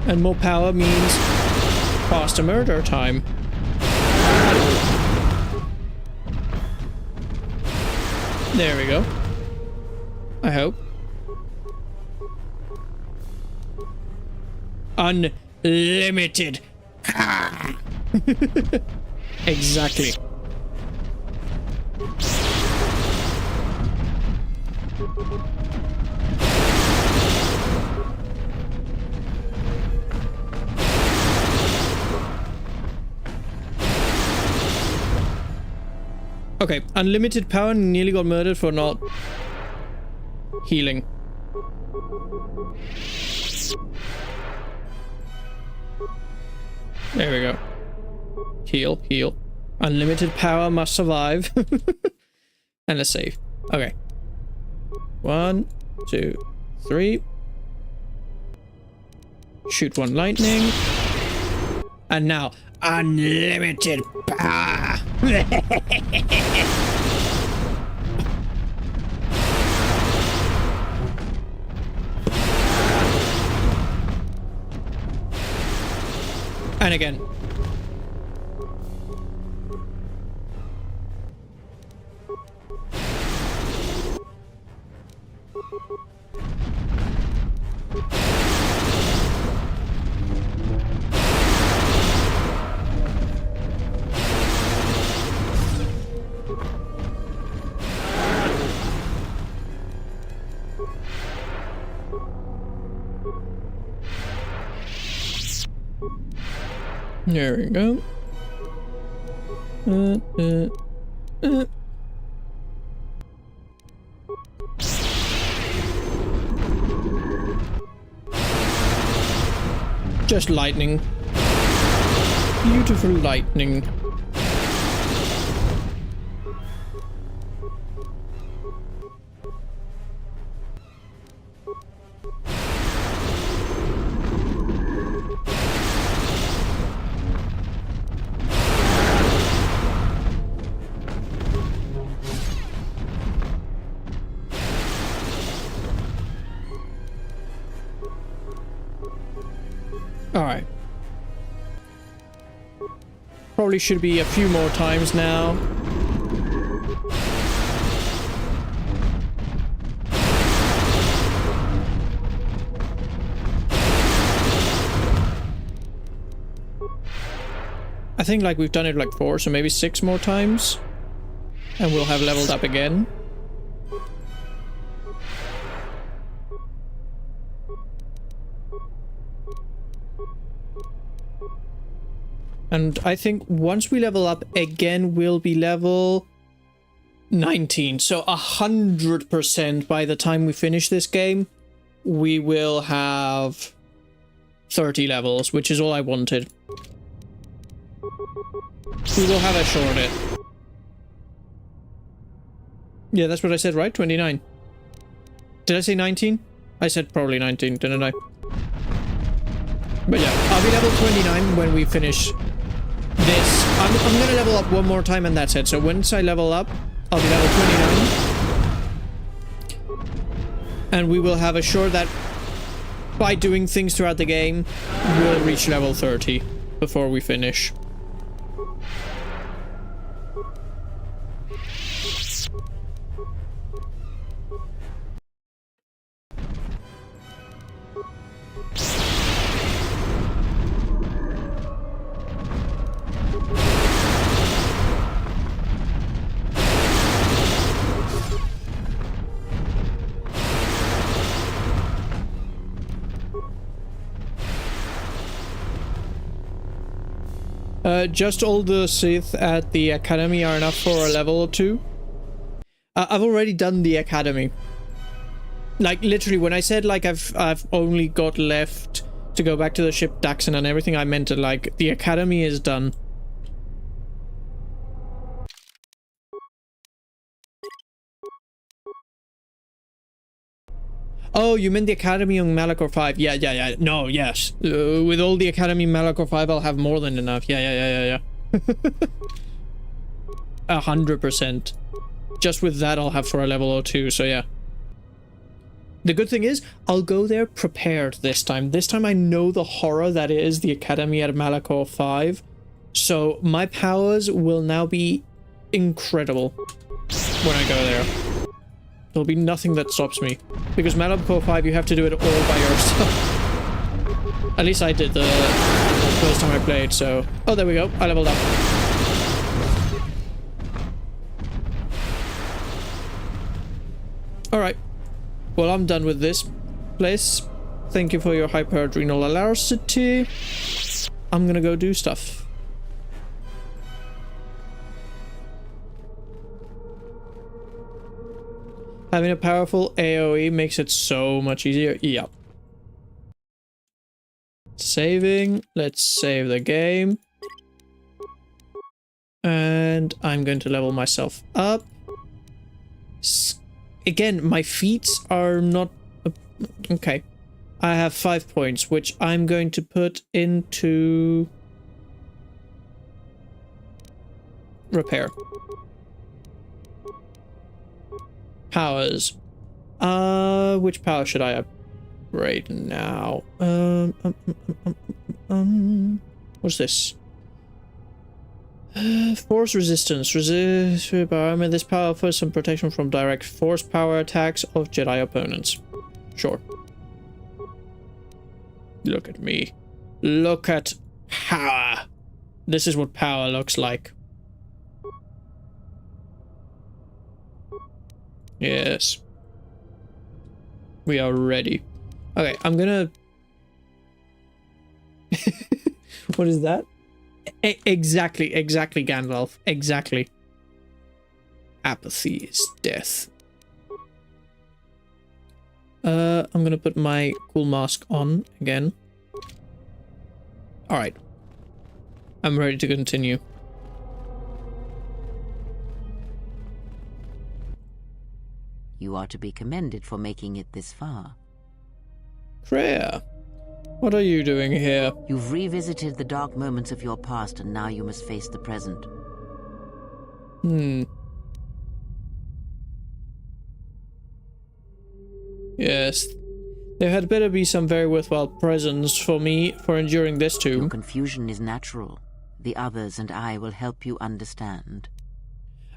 And more power means faster murder time. There we go. I hope. Unlimited. Exactly. Okay, unlimited power, nearly got murdered for not healing. There we go. Heal, heal. Unlimited power must survive. And let's save. Okay. 1, 2, 3. Shoot one lightning. And now, unlimited power. And again. There we go. Just lightning. Beautiful lightning. Alright. Probably should be a few more times now. I think like we've done it like 4, so maybe 6 more times. And we'll have leveled up again. And I think once we level up again, we'll be level 19. So 100% by the time we finish this game, we will have 30 levels, which is all I wanted. We will have assured it. Yeah, that's what I said, right? 29. Did I say 19? I said probably 19, didn't I? But yeah, I'll be level 29 when we finish this. I'm gonna level up one more time and that's it. So once I level up, I'll be level 29. And we will have assured that by doing things throughout the game, we'll reach level 30 before we finish. Just all the Sith at the Academy are enough for a level or 2. I've already done the Academy. Like, literally, when I said, like, I've only got left to go back to the ship Daxon and everything, I meant it, like, the Academy is done. Oh, you meant the Academy on Malachor 5. Yeah. No, yes. With all the Academy in Malachor 5, I'll have more than enough. Yeah. 100%. Just with that, I'll have for a level or 2, so yeah. The good thing is, I'll go there prepared this time. This time I know the horror that is the Academy at Malachor 5. So my powers will now be incredible when I go there. There'll be nothing that stops me. Because Malachor 5, you have to do it all by yourself. At least I did the first time I played, so... Oh, there we go. I leveled up. Alright. Well, I'm done with this place. Thank you for your hyper-adrenal alaricity. I'm gonna go do stuff. Having a powerful AoE makes it so much easier. Yeah. Saving. Let's save the game. And I'm going to level myself up. Again, my feats are not... Okay. I have 5 points, which I'm going to put into... repair. Powers. Which power should I upgrade now? What's this? Force resistance. Resist armor. This power offers some protection from direct force power attacks of Jedi opponents. Sure. Look at me. Look at power. This is what power looks like. Yes. We are ready. Okay, I'm gonna... What is that? Exactly, Gandalf. Exactly. Apathy is death. I'm gonna put my cool mask on again. Alright. I'm ready to continue. You are to be commended for making it this far. Freya, what are you doing here? You've revisited the dark moments of your past, and now you must face the present. Yes. There had better be some very worthwhile presents for me for enduring this too. Your confusion is natural. The others and I will help you understand.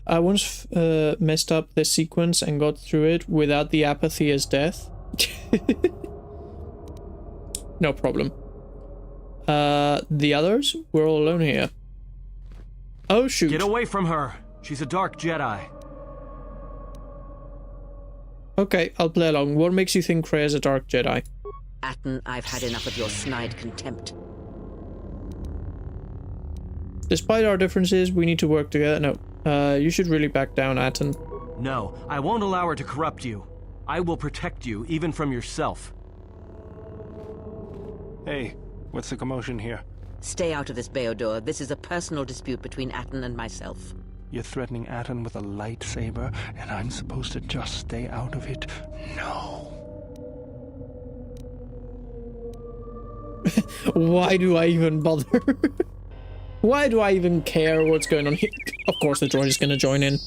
I once messed up this sequence and got through it without the apathy as death. No problem. The others? We're all alone here. Oh, shoot. Get away from her. She's a dark Jedi. Okay, I'll play along. What makes you think Freya's a dark Jedi? Atton, I've had enough of your snide contempt. Despite our differences, we need to work together. No. You should really back down, Atton. No, I won't allow her to corrupt you. I will protect you, even from yourself. Hey, what's the commotion here? Stay out of this, Beodor. This is a personal dispute between Atton and myself. You're threatening Atton with a lightsaber, and I'm supposed to just stay out of it? No. Why do I even bother? Why do I even care what's going on here? Of course the droid is gonna join in.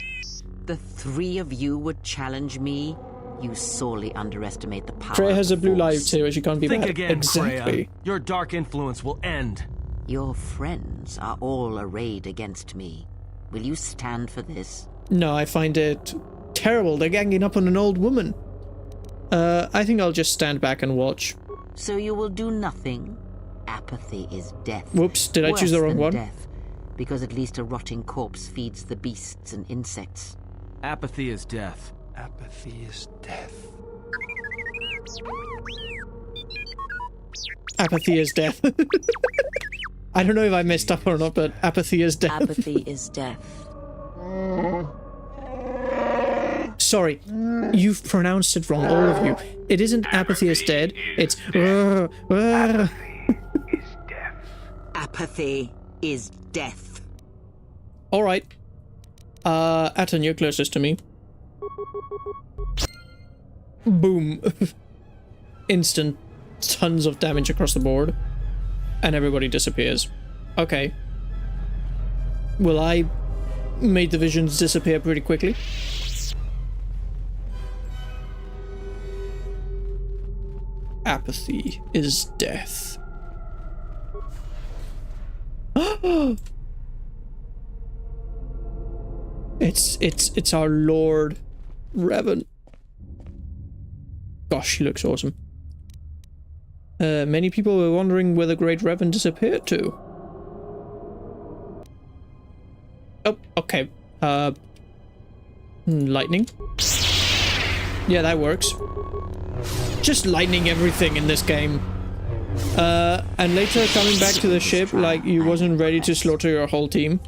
The three of you would challenge me? You sorely underestimate the power Freya of has the a blue Force. lightsaber, she can't be Think bad. again, Exactly. Freya. Your dark influence will end. Your friends are all arrayed against me. Will you stand for this? No, I find it terrible. They're ganging up on an old woman. I think I'll just stand back and watch. So you will do nothing? Apathy is death. Whoops, did I choose the Worse wrong than one? Death, because at least a rotting corpse feeds the beasts and insects. Apathy is death. Apathy is death. Apathy is death. I don't know if I messed up or not, but apathy is death. Apathy is death. Sorry, you've pronounced it wrong, all of you. It isn't apathy is dead, it's... Apathy is death. Alright. Atton, you're closest to me. Boom. Instant tons of damage across the board. And everybody disappears. Okay. Well, I made the visions disappear pretty quickly. Apathy is death. It's our Lord Revan. Gosh, she looks awesome. Many people were wondering where the Great Revan disappeared to. Oh, okay. Lightning. Yeah, that works. Just lightning everything in this game. And later coming back to the ship like you wasn't ready to slaughter your whole team.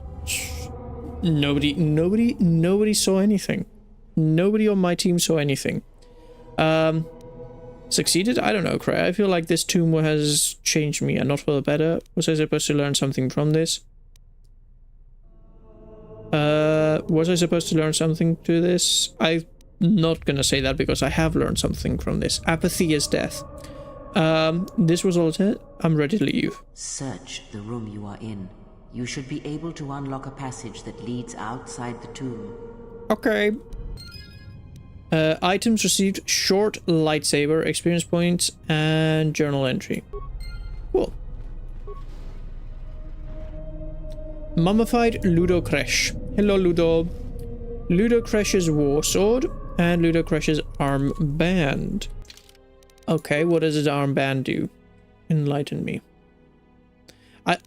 Nobody saw anything. Nobody on my team saw anything. Succeeded? I don't know, Cray. I feel like this tomb has changed me and not for the better. Was I supposed to learn something from this? Was I supposed to learn something to this? I'm not gonna say that because I have learned something from this. Apathy is death. This was all it. I'm ready to leave. Search the room you are in. You should be able to unlock a passage that leads outside the tomb. Okay. Items received: short lightsaber, experience points, and journal entry. Cool. Mummified Ludo Kresh. Hello, Ludo. Ludo Kresh's war sword and Ludo Kresh's armband. Okay, what does his armband do? Enlighten me.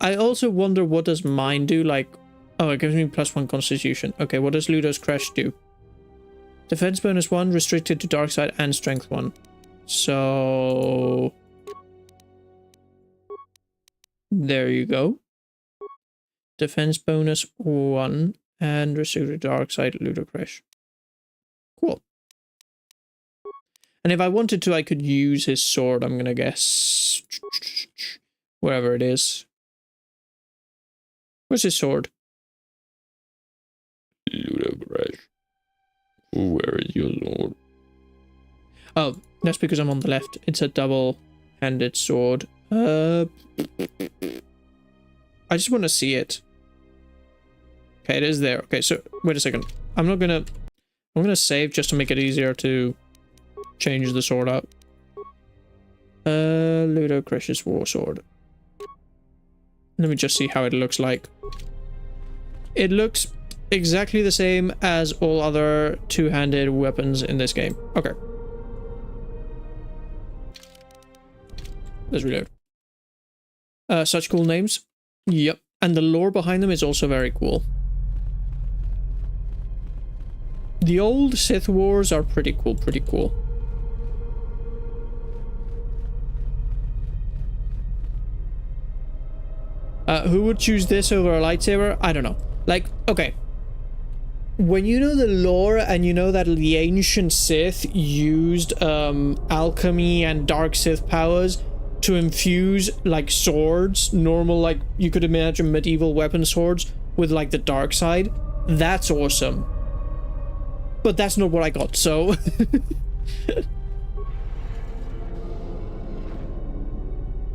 I also wonder what does mine do, like... Oh, it gives me +1 constitution. Okay, what does Ludo's Kresh do? Defense bonus 1, restricted to dark side and strength 1. So... there you go. Defense bonus 1 and restricted to dark side Ludo Kresh. Cool. And if I wanted to, I could use his sword, I'm gonna guess. Wherever it is. Where's his sword? Ludo Kresh. Where is your sword? Oh, that's because I'm on the left. It's a double-handed sword. I just want to see it. Okay, it is there. Okay, so wait a second. I'm gonna save just to make it easier to change the sword up. Ludo Kresh's war sword. Let me just see how it looks like. It looks exactly the same as all other two-handed weapons in this game. Okay. Let's reload. Such cool names. Yep. And the lore behind them is also very cool. The old Sith Wars are pretty cool, Who would choose this over a lightsaber? I don't know. Like, okay. when you know the lore and you know that the ancient Sith used alchemy and dark Sith powers to infuse like swords, normal, like you could imagine medieval weapon swords with like the dark side, that's awesome. But that's not what I got, so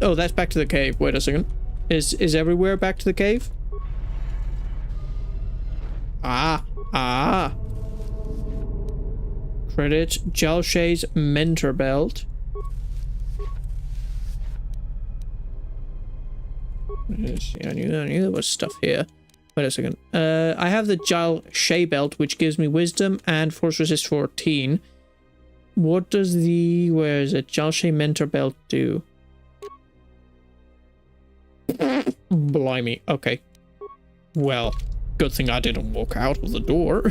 oh, that's back to the cave. Wait a second. Is everywhere back to the cave? Credit Jalshay's mentor belt. I knew there was stuff here. Wait a second. I have the Jalshay belt, which gives me wisdom and force resist 14. What does the... where is it? Jalshay mentor belt do? Blimey. Okay. Well, good thing I didn't walk out of the door.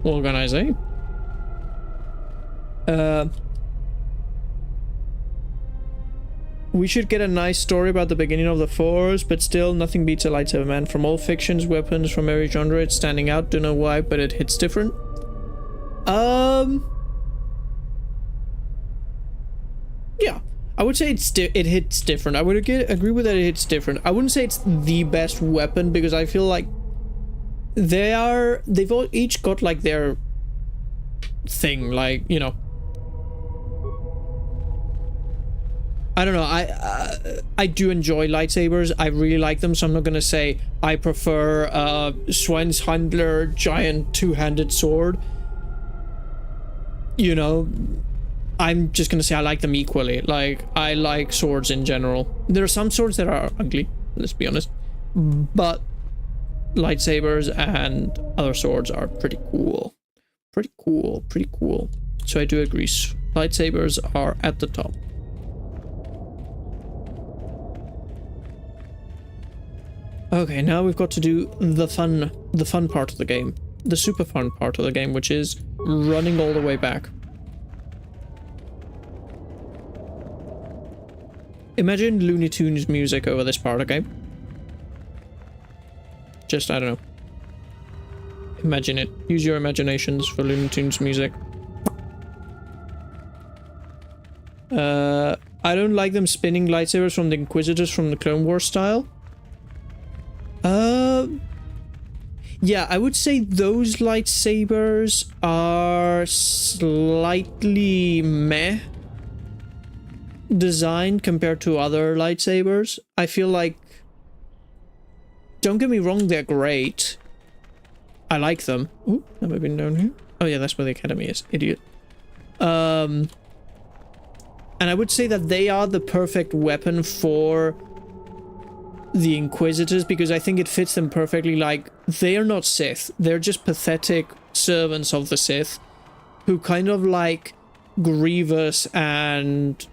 What can I say? We should get a nice story about the beginning of the Force, but still, nothing beats a lightsaber, man. From all fictions, weapons, from every genre, it's standing out. Don't know why, but it hits different. Yeah. I would say it hits different. I would agree with that it hits different. I wouldn't say it's the best weapon, because I feel like they've all each got like their thing, like, you know. I don't know, I do enjoy lightsabers. I really like them, so I'm not gonna say I prefer Schweinshandler giant two-handed sword. You know, I'm just gonna say I like them equally. Like, I like swords in general. There are some swords that are ugly, let's be honest, but lightsabers and other swords are pretty cool. Pretty cool. So I do agree, lightsabers are at the top. Okay, now we've got to do the fun part of the game. The super fun part of the game, which is running all the way back. Imagine Looney Tunes music over this part, okay? Just, I don't know. Imagine it. Use your imaginations for Looney Tunes music. I don't like them spinning lightsabers from the Inquisitors from the Clone Wars style. Yeah, I would say those lightsabers are slightly meh designed compared to other lightsabers. I feel like, don't get me wrong, they're great. I like them. Ooh, have I been down here? Oh yeah, that's where the academy is. Idiot. And I would say that they are the perfect weapon for the Inquisitors, because I think it fits them perfectly. Like, they are not Sith. They're just pathetic servants of the Sith who kind of like Grievous and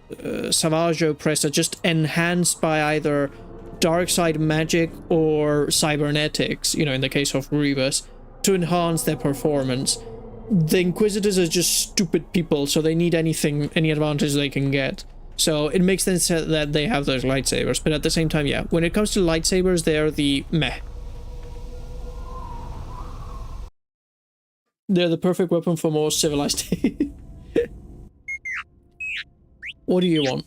Savage Opress are just enhanced by either dark side magic or cybernetics, you know, in the case of Grievous, to enhance their performance. The Inquisitors are just stupid people, so they need any advantage they can get. So it makes sense that they have those lightsabers, but at the same time, yeah, when it comes to lightsabers, they're the meh. They're the perfect weapon for more civilized. What do you want?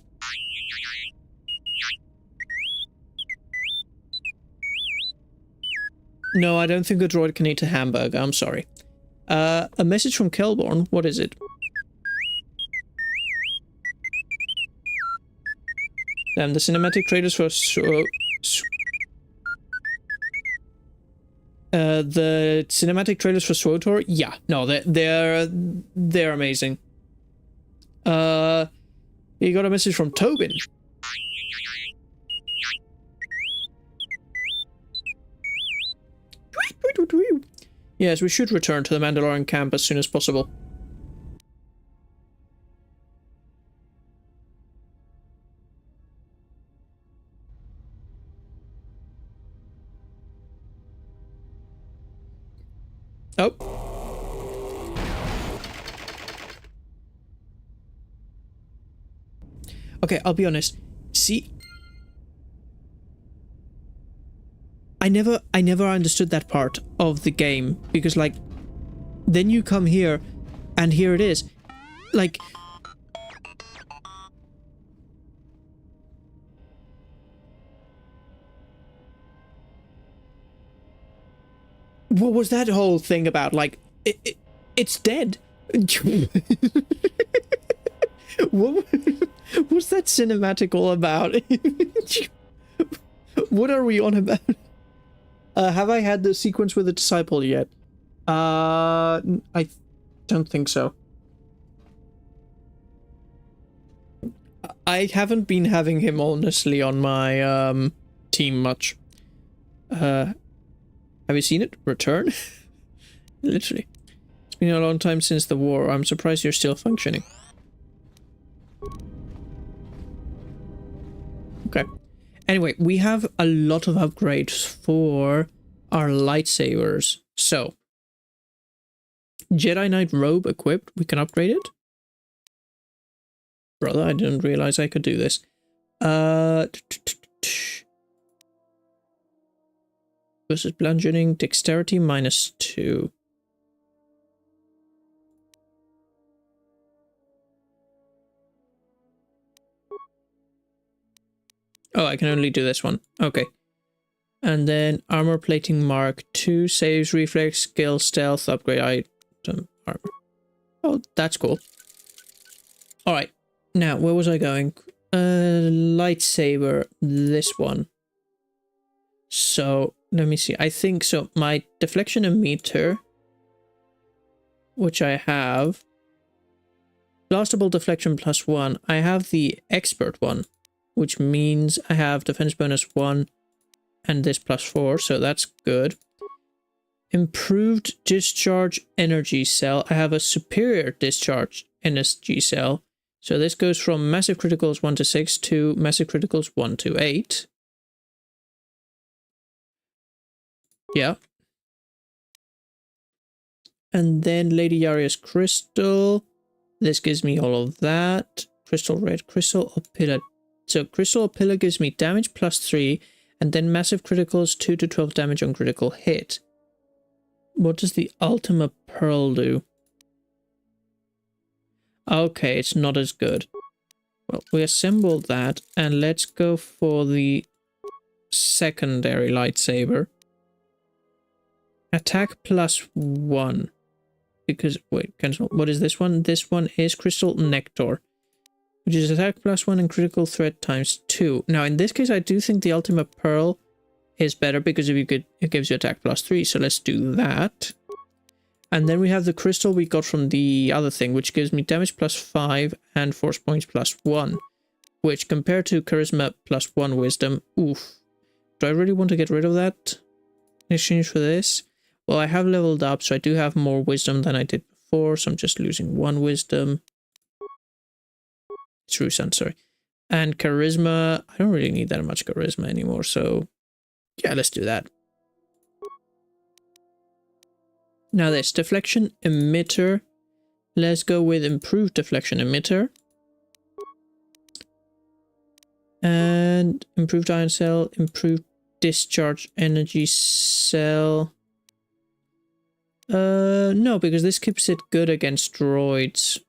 No, I don't think a droid can eat a hamburger, I'm sorry. A message from Kelborn, what is it? Damn, the cinematic trailers for the cinematic trailers for SWTOR, yeah, no, they're amazing. You got a message from Tobin. Yes, we should return to the Mandalorian camp as soon as possible. Oh. Okay, I'll be honest. See, I never understood that part of the game, because like then you come here and here it is. Like what was that whole thing about? Like it's dead. What was that cinematic all about? What are we on about? Have I had the sequence with the disciple yet? I don't think so. I haven't been having him honestly on my team much. Have you seen it? Return? Literally. It's been a long time since the war. I'm surprised you're still functioning. Okay. Anyway, we have a lot of upgrades for our lightsabers. So, Jedi Knight robe equipped. We can upgrade it. Brother, I didn't realize I could do this. Versus bludgeoning, dexterity -2. Oh, I can only do this one. Okay. And then armor plating Mark 2, saves, reflex, skill, stealth, upgrade item, armor. Oh, that's cool. Alright. Now, where was I going? Lightsaber, this one. So, let me see. I think so. My deflection emitter, which I have. Blastable deflection +1. I have the expert one, which means I have defense bonus 1 and this +4, so that's good. Improved discharge energy cell. I have a superior discharge energy cell. So this goes from massive criticals 1 to 6 to massive criticals 1 to 8. Yeah. And then Lady Yaria's crystal. This gives me all of that. Crystal red, crystal or pillar. So crystal or pillar gives me damage +3, and then massive criticals 2 to 12 damage on critical hit. What does the Ultima Pearl do? Okay, it's not as good. Well, we assembled that, and let's go for the secondary lightsaber. Attack +1. Because, wait, cancel. What is this one? This one is Crystal Nectar, which is attack +1 and critical threat ×2. Now, in this case, I do think the Ultima Pearl is better because if you could, it gives you attack +3. So let's do that. And then we have the crystal we got from the other thing, which gives me damage +5 and force points +1, which compared to charisma +1 wisdom, oof. Do I really want to get rid of that in exchange for this? Well, I have leveled up, so I do have more wisdom than I did before, so I'm just losing 1 wisdom. True Sun, sorry. And charisma, I don't really need that much charisma anymore, so yeah, let's do that. Now this deflection emitter. Let's go with improved deflection emitter. And improved ion cell, improved discharge energy cell. No, because this keeps it good against droids.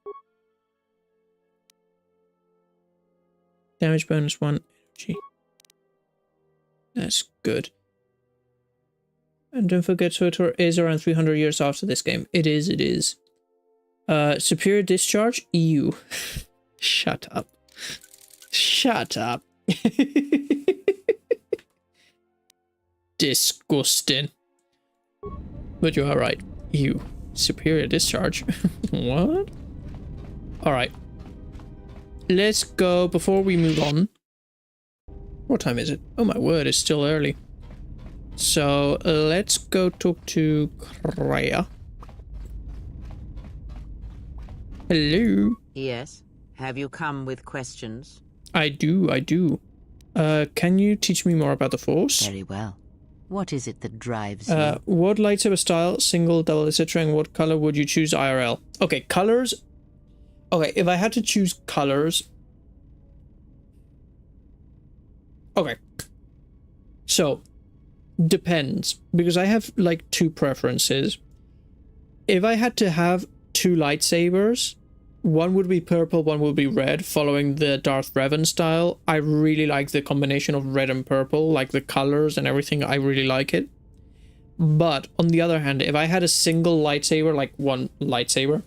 Damage bonus 1 energy. That's good. And don't forget, KOTOR is around 300 years after this game. It is, it is. Superior discharge? EU. Shut up. Shut up. Disgusting. But you are right. EU. Superior discharge. What? Alright. Let's go, before we move on. What time is it? Oh my word, it's still early. So, let's go talk to Kreia. Hello? Yes? Have you come with questions? I do, I do. Can you teach me more about the Force? Very well. What is it that drives you? What lightsaber style, single, double, etc., and what color would you choose IRL? Okay, colors. Okay, if I had to choose colors. Okay. So, Depends, because I have like two preferences. If I had to have two lightsabers, one would be purple, one would be red, following the Darth Revan style. I really like the combination of red and purple, like the colors and everything. I really like it. But on the other hand, if I had a single lightsaber, like one lightsaber,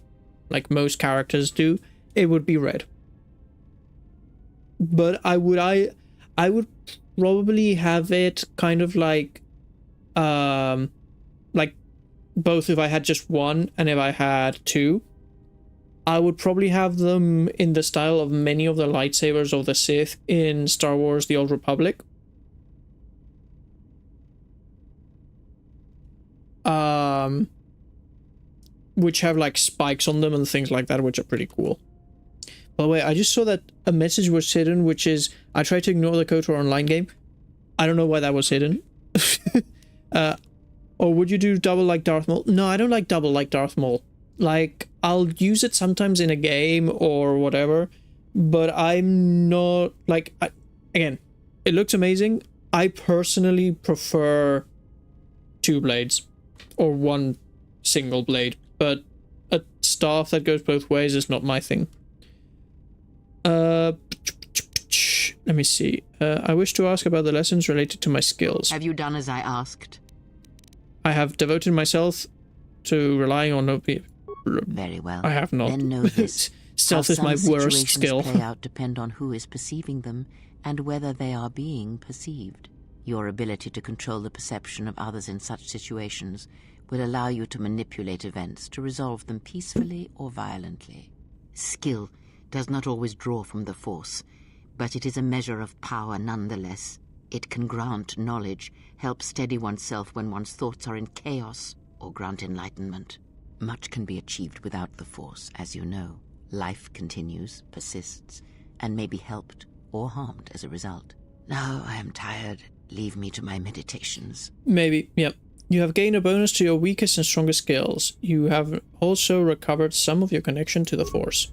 like most characters do, it would be red. But I would probably have it kind of like both if I had just one and if I had two. I would probably have them in the style of many of the lightsabers of the Sith in Star Wars The Old Republic. Which have like spikes on them and things like that, which are pretty cool. By the way, I just saw that a message was hidden, which is, I tried to ignore the KOTOR online game. I don't know why that was hidden. Or would you do double like Darth Maul? No, I don't like double like Darth Maul. Like, I'll use it sometimes in a game or whatever, but I'm not, like, again, it looks amazing. I personally prefer two blades or one single blade, but a staff that goes both ways is not my thing. Let me see. I wish to ask about the lessons related to my skills. Have you done as I asked? I have devoted myself to relying on no people. Very well. I have not. Then know this. Stealth is my worst skill. Play out depend on who is perceiving them and whether they are being perceived. Your ability to control the perception of others in such situations will allow you to manipulate events to resolve them peacefully or violently. Skill does not always draw from the Force, but it is a measure of power nonetheless. It can grant knowledge, help steady oneself when one's thoughts are in chaos, or grant enlightenment. Much can be achieved without the Force, as you know. Life continues, persists, and may be helped or harmed as a result. Now I am tired. Leave me to my meditations. Maybe, yep. You have gained a bonus to your weakest and strongest skills. You have also recovered some of your connection to the Force.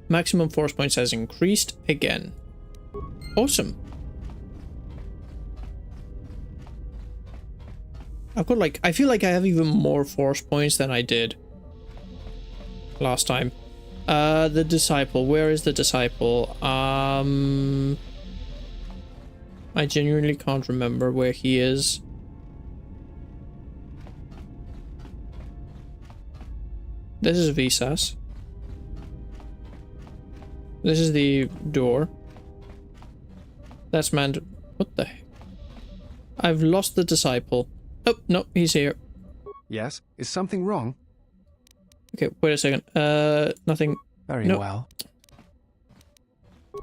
Maximum Force points has increased again. Awesome. I've got like, I feel like I have even more Force points than I did last time. The Disciple. Where is the Disciple? I genuinely can't remember where he is. This is Visas. This is the door. That's Mand... What the heck? I've lost the Disciple. Oh, no, he's here. Yes? Is something wrong? Okay, wait a second. Nothing... Very well.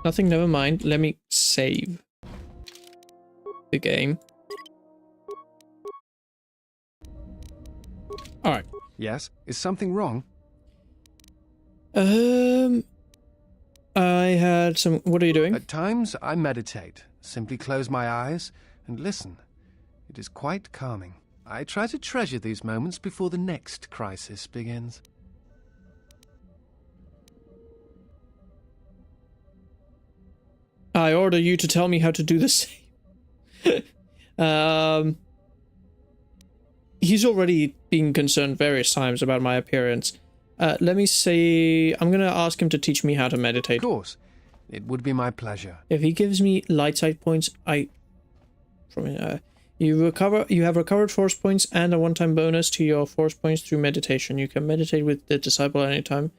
Nothing, never mind. Let me save the game. Alright. Yes? Is something wrong? I had some... What are you doing? At times, I meditate. Simply close my eyes and listen. It is quite calming. I try to treasure these moments before the next crisis begins. I order you to tell me how to do the same. He's already been concerned various times about my appearance. Let me see. I'm gonna ask him to teach me how to meditate. Of course. It would be my pleasure. If he gives me light side points, you have recovered Force points and a one-time bonus to your Force points through meditation. You can meditate with the Disciple at any time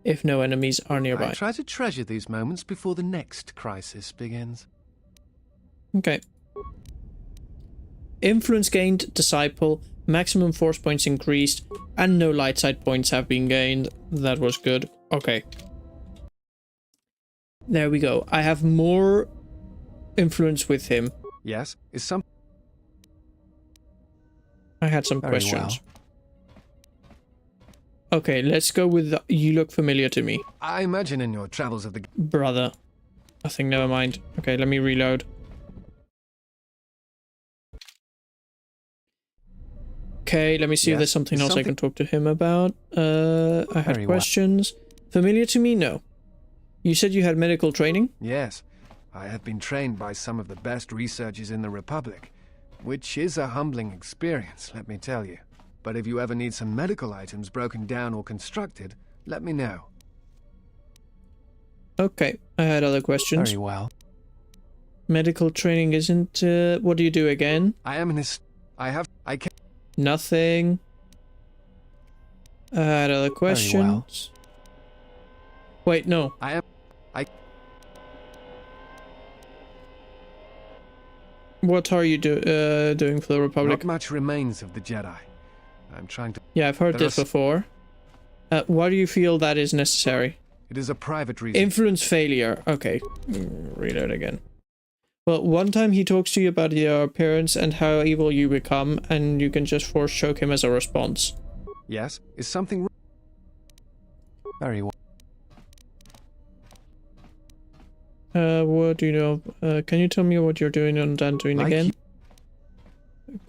if no enemies are nearby. I try to treasure these moments before the next crisis begins. Okay. Influence gained, Disciple. Maximum Force points increased, and no light side points have been gained. That was good. Okay. There we go. I have more influence with him. Yes, is some... I had some Very questions. Well. Okay, let's go with the, you look familiar to me. I imagine in your travels of the... Brother. Nothing, never mind. Okay, let me reload. Okay, let me see if there's something else I can talk to him about. I had questions. Familiar to me? No. You said you had medical training? Yes. I have been trained by some of the best researchers in the Republic. Which is a humbling experience, let me tell you. But if you ever need some medical items broken down or constructed, let me know. Okay, I had other questions. Very well. Medical training isn't... what do you do again? I am an I can... Nothing. I had other questions. Wait, no. What are you doing for the Republic? Not much remains of the Jedi. I'm trying to... Yeah, I've heard this before. Why do you feel that is necessary? It is a private reason. Influence failure. Okay, read it again. Well, one time he talks to you about your appearance and how evil you become, and you can just force choke him as a response. Yes? Is something... Very well. What do you know? Can you tell me what you're doing and then doing again?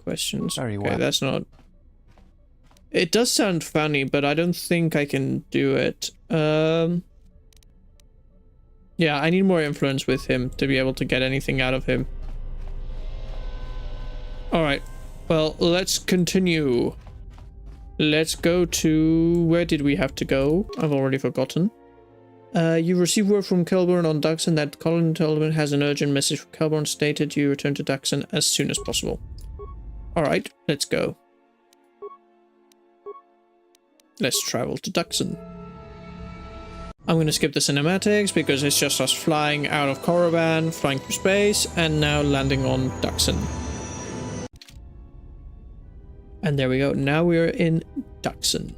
Questions. Very well. Okay, that's not... It does sound funny, but I don't think I can do it. Yeah, I need more influence with him to be able to get anything out of him. Alright, well, let's continue. Let's go to... Where did we have to go? I've already forgotten. You received word from Kelborn on Duxon that Colin Tolman has an urgent message from Kelborn stated you return to Duxon as soon as possible. Alright, let's go. Let's travel to Duxon. I'm gonna skip the cinematics because it's just us flying out of KORRIBAN, flying through space, and now landing on Duxon. And there we go, now we're in Duxon.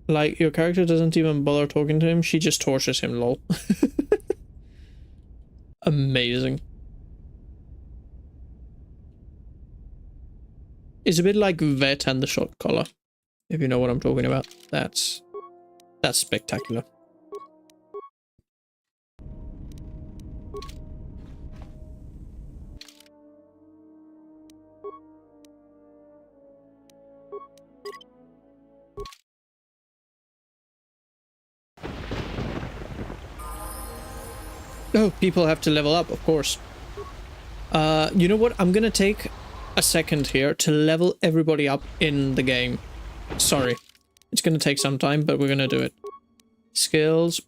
Like, your character doesn't even bother talking to him, she just tortures him, lol. Amazing. It's a bit like Vet and the Shot Collar, if you know what I'm talking about. That's spectacular. Oh, people have to level up, of course. You know what? I'm gonna take a second here to level everybody up in the game. Sorry. It's gonna take some time, but we're gonna do it. Skills.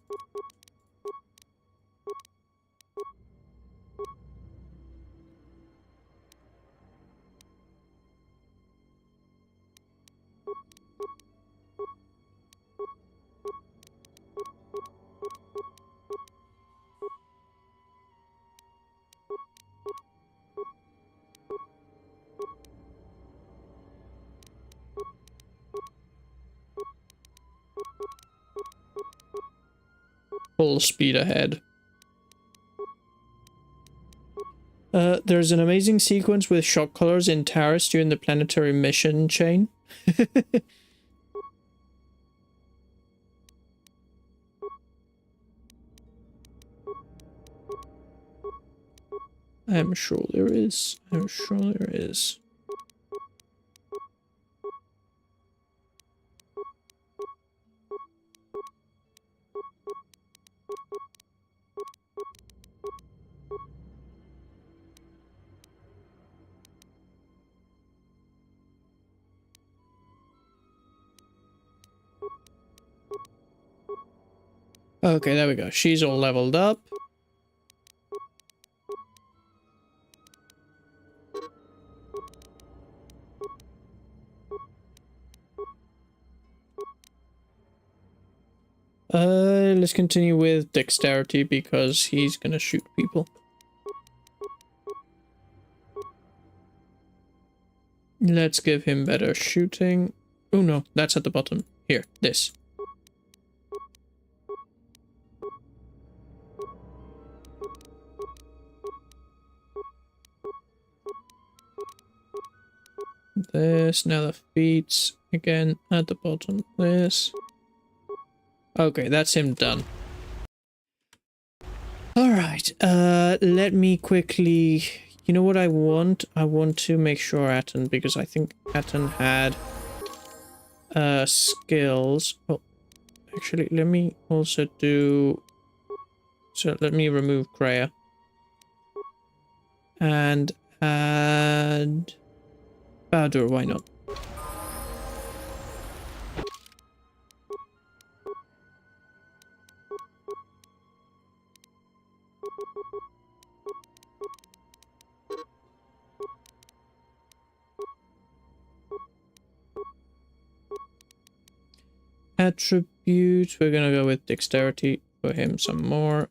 Full speed ahead. There's an amazing sequence with shock collars in Taris during the planetary mission chain. I'm sure there is. I'm sure there is. Okay, there we go. She's all leveled up. Let's continue with dexterity because he's gonna shoot people. Let's give him better shooting. Oh no, that's at the bottom. Here, this. This, now the feet again at the bottom. This. Okay, that's him done. Alright, let me quickly... You know what I want? I want to make sure Atten, because I think Atten had skills. Oh, actually, let me also do... So let me remove Kreia. and add Badur, why not? Attributes, we're gonna go with dexterity for him some more.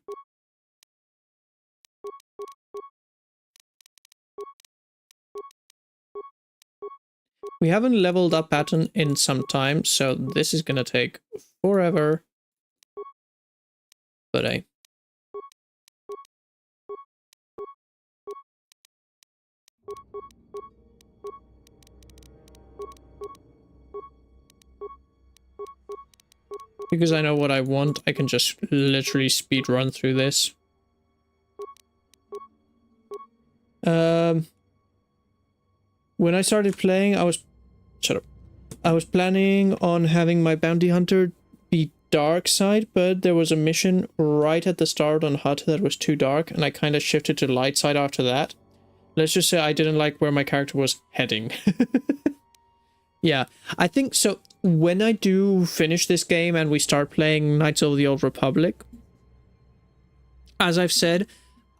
We haven't leveled up Patton in some time, so this is gonna take forever. But hey. Because I know what I want, I can just literally speed run through this. When I started playing, I was planning on having my bounty hunter be dark side, but there was a mission right at the start on HUD that was too dark, and I kind of shifted to light side after that. Let's just say I didn't like where my character was heading. Yeah, I think so. When I do finish this game and we start playing Knights of the Old Republic, as I've said,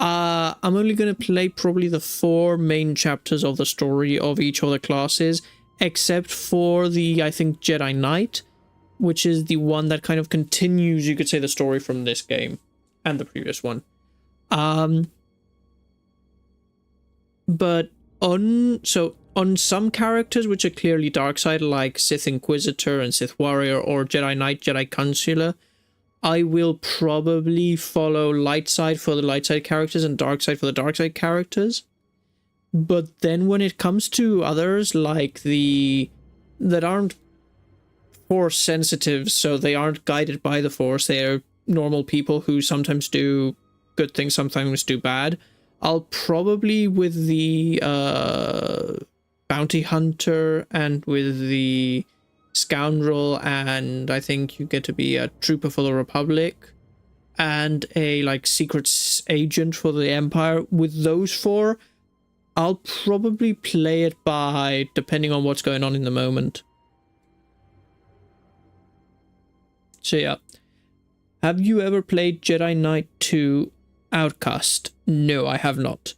I'm only going to play probably the 4 main chapters of the story of each of the classes, except for the, I think, Jedi Knight, which is the one that kind of continues, you could say, the story from this game and the previous one. But on some characters which are clearly dark side, like Sith Inquisitor and Sith Warrior or Jedi Knight, Jedi Consular, I will probably follow light side for the light side characters and dark side for the dark side characters. But then when it comes to others, like that aren't Force sensitive, so they aren't guided by the Force, they're normal people who sometimes do good things, sometimes do bad, I'll probably, with the bounty hunter and with the scoundrel, and I think you get to be a trooper for the Republic and a like secret agent for the Empire, with those 4 I'll probably play it by depending on what's going on in the moment. So yeah, have you ever played Jedi Knight 2 Outcast? No, I have not.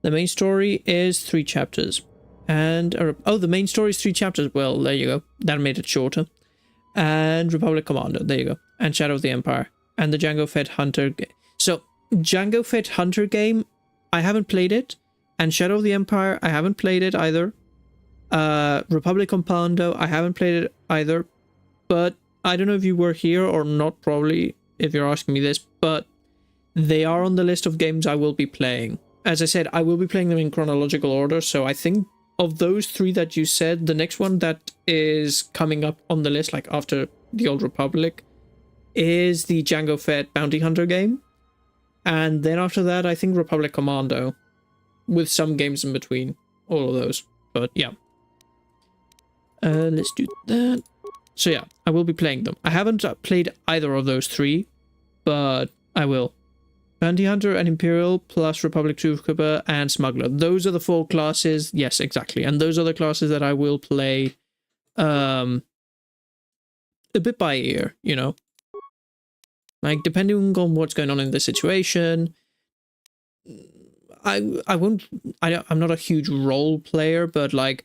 The main story is 3 chapters. And, the main story is 3 chapters. Well, there you go. That made it shorter. And Republic Commando, there you go. And Shadow of the Empire. And the Jango Fett Hunter. So, Jango Fett Hunter game, I haven't played it. And Shadow of the Empire, I haven't played it either. Republic Commando, I haven't played it either. But I don't know if you were here or not, probably, if you're asking me this. But they are on the list of games I will be playing. As I said, I will be playing them in chronological order, so I think of those 3 that you said, the next one that is coming up on the list, like after the Old Republic, is the Jango Fett Bounty Hunter game. And then after that, I think Republic Commando, with some games in between all of those. But yeah. Let's do that. So yeah, I will be playing them. I haven't played either of those 3, but I will. Bounty Hunter and Imperial plus Republic Trooper and Smuggler. Those are the 4 classes. Yes, exactly. And those are the classes that I will play a bit by ear, you know. Like, depending on what's going on in the situation. I'm not a huge role player, but like,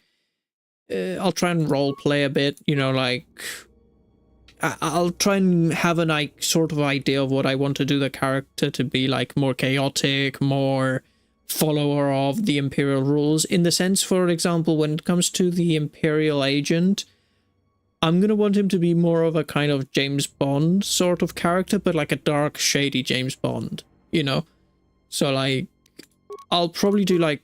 I'll try and role play a bit, you know, like, I'll try and have an sort of idea of what I want to do the character to be, like more chaotic, more follower of the Imperial rules, in the sense, for example, when it comes to the Imperial agent, I'm gonna want him to be more of a kind of James Bond sort of character, but like a dark, shady James Bond, you know? So like, I'll probably do like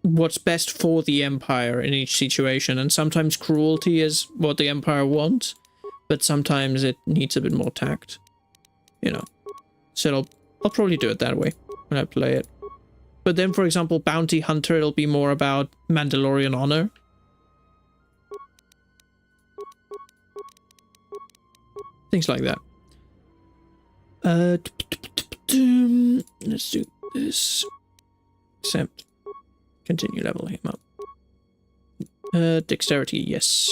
what's best for the Empire in each situation, and sometimes cruelty is what the Empire wants, but sometimes it needs a bit more tact, you know. So I'll probably do it that way when I play it. But then, for example, Bounty Hunter, it'll be more about Mandalorian honor. Things like that. Let's do this. Except, continue level him up. Dexterity, yes.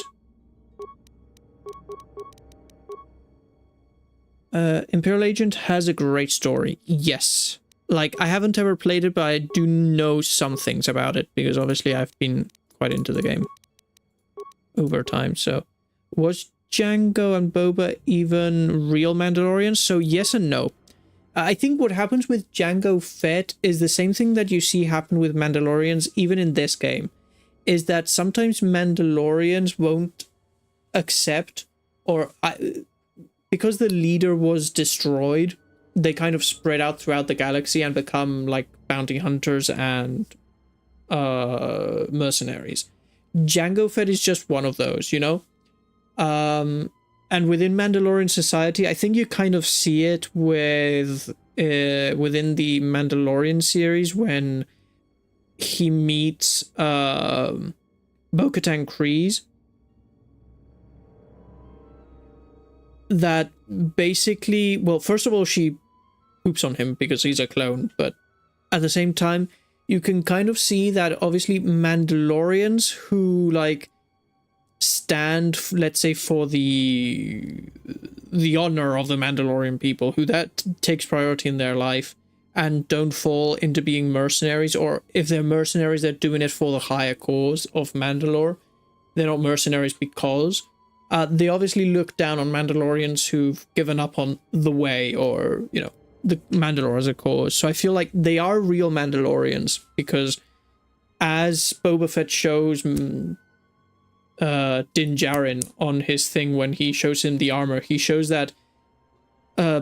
Imperial Agent has a great story, yes. Like, I haven't ever played it, but I do know some things about it, because obviously I've been quite into the game over time, so... Was Jango and Boba even real Mandalorians? So yes and no. I think what happens with Jango Fett is the same thing that you see happen with Mandalorians, even in this game, is that sometimes Mandalorians won't accept, or... because the leader was destroyed, they kind of spread out throughout the galaxy and become like bounty hunters and mercenaries. Jango Fett is just one of those, you know? And within Mandalorian society, I think you kind of see it with within the Mandalorian series when he meets Bo-Katan Kryze. That basically, well, first of all, she poops on him because he's a clone, but at the same time, you can kind of see that obviously Mandalorians who, like, stand, let's say, for the honor of the Mandalorian people, who that takes priority in their life, and don't fall into being mercenaries, or if they're mercenaries, they're doing it for the higher cause of Mandalore. They're not mercenaries because... they obviously look down on Mandalorians who've given up on the way, or, you know, the Mandalore as a cause. So I feel like they are real Mandalorians, because as Boba Fett shows Din Djarin on his thing when he shows him the armor, he shows that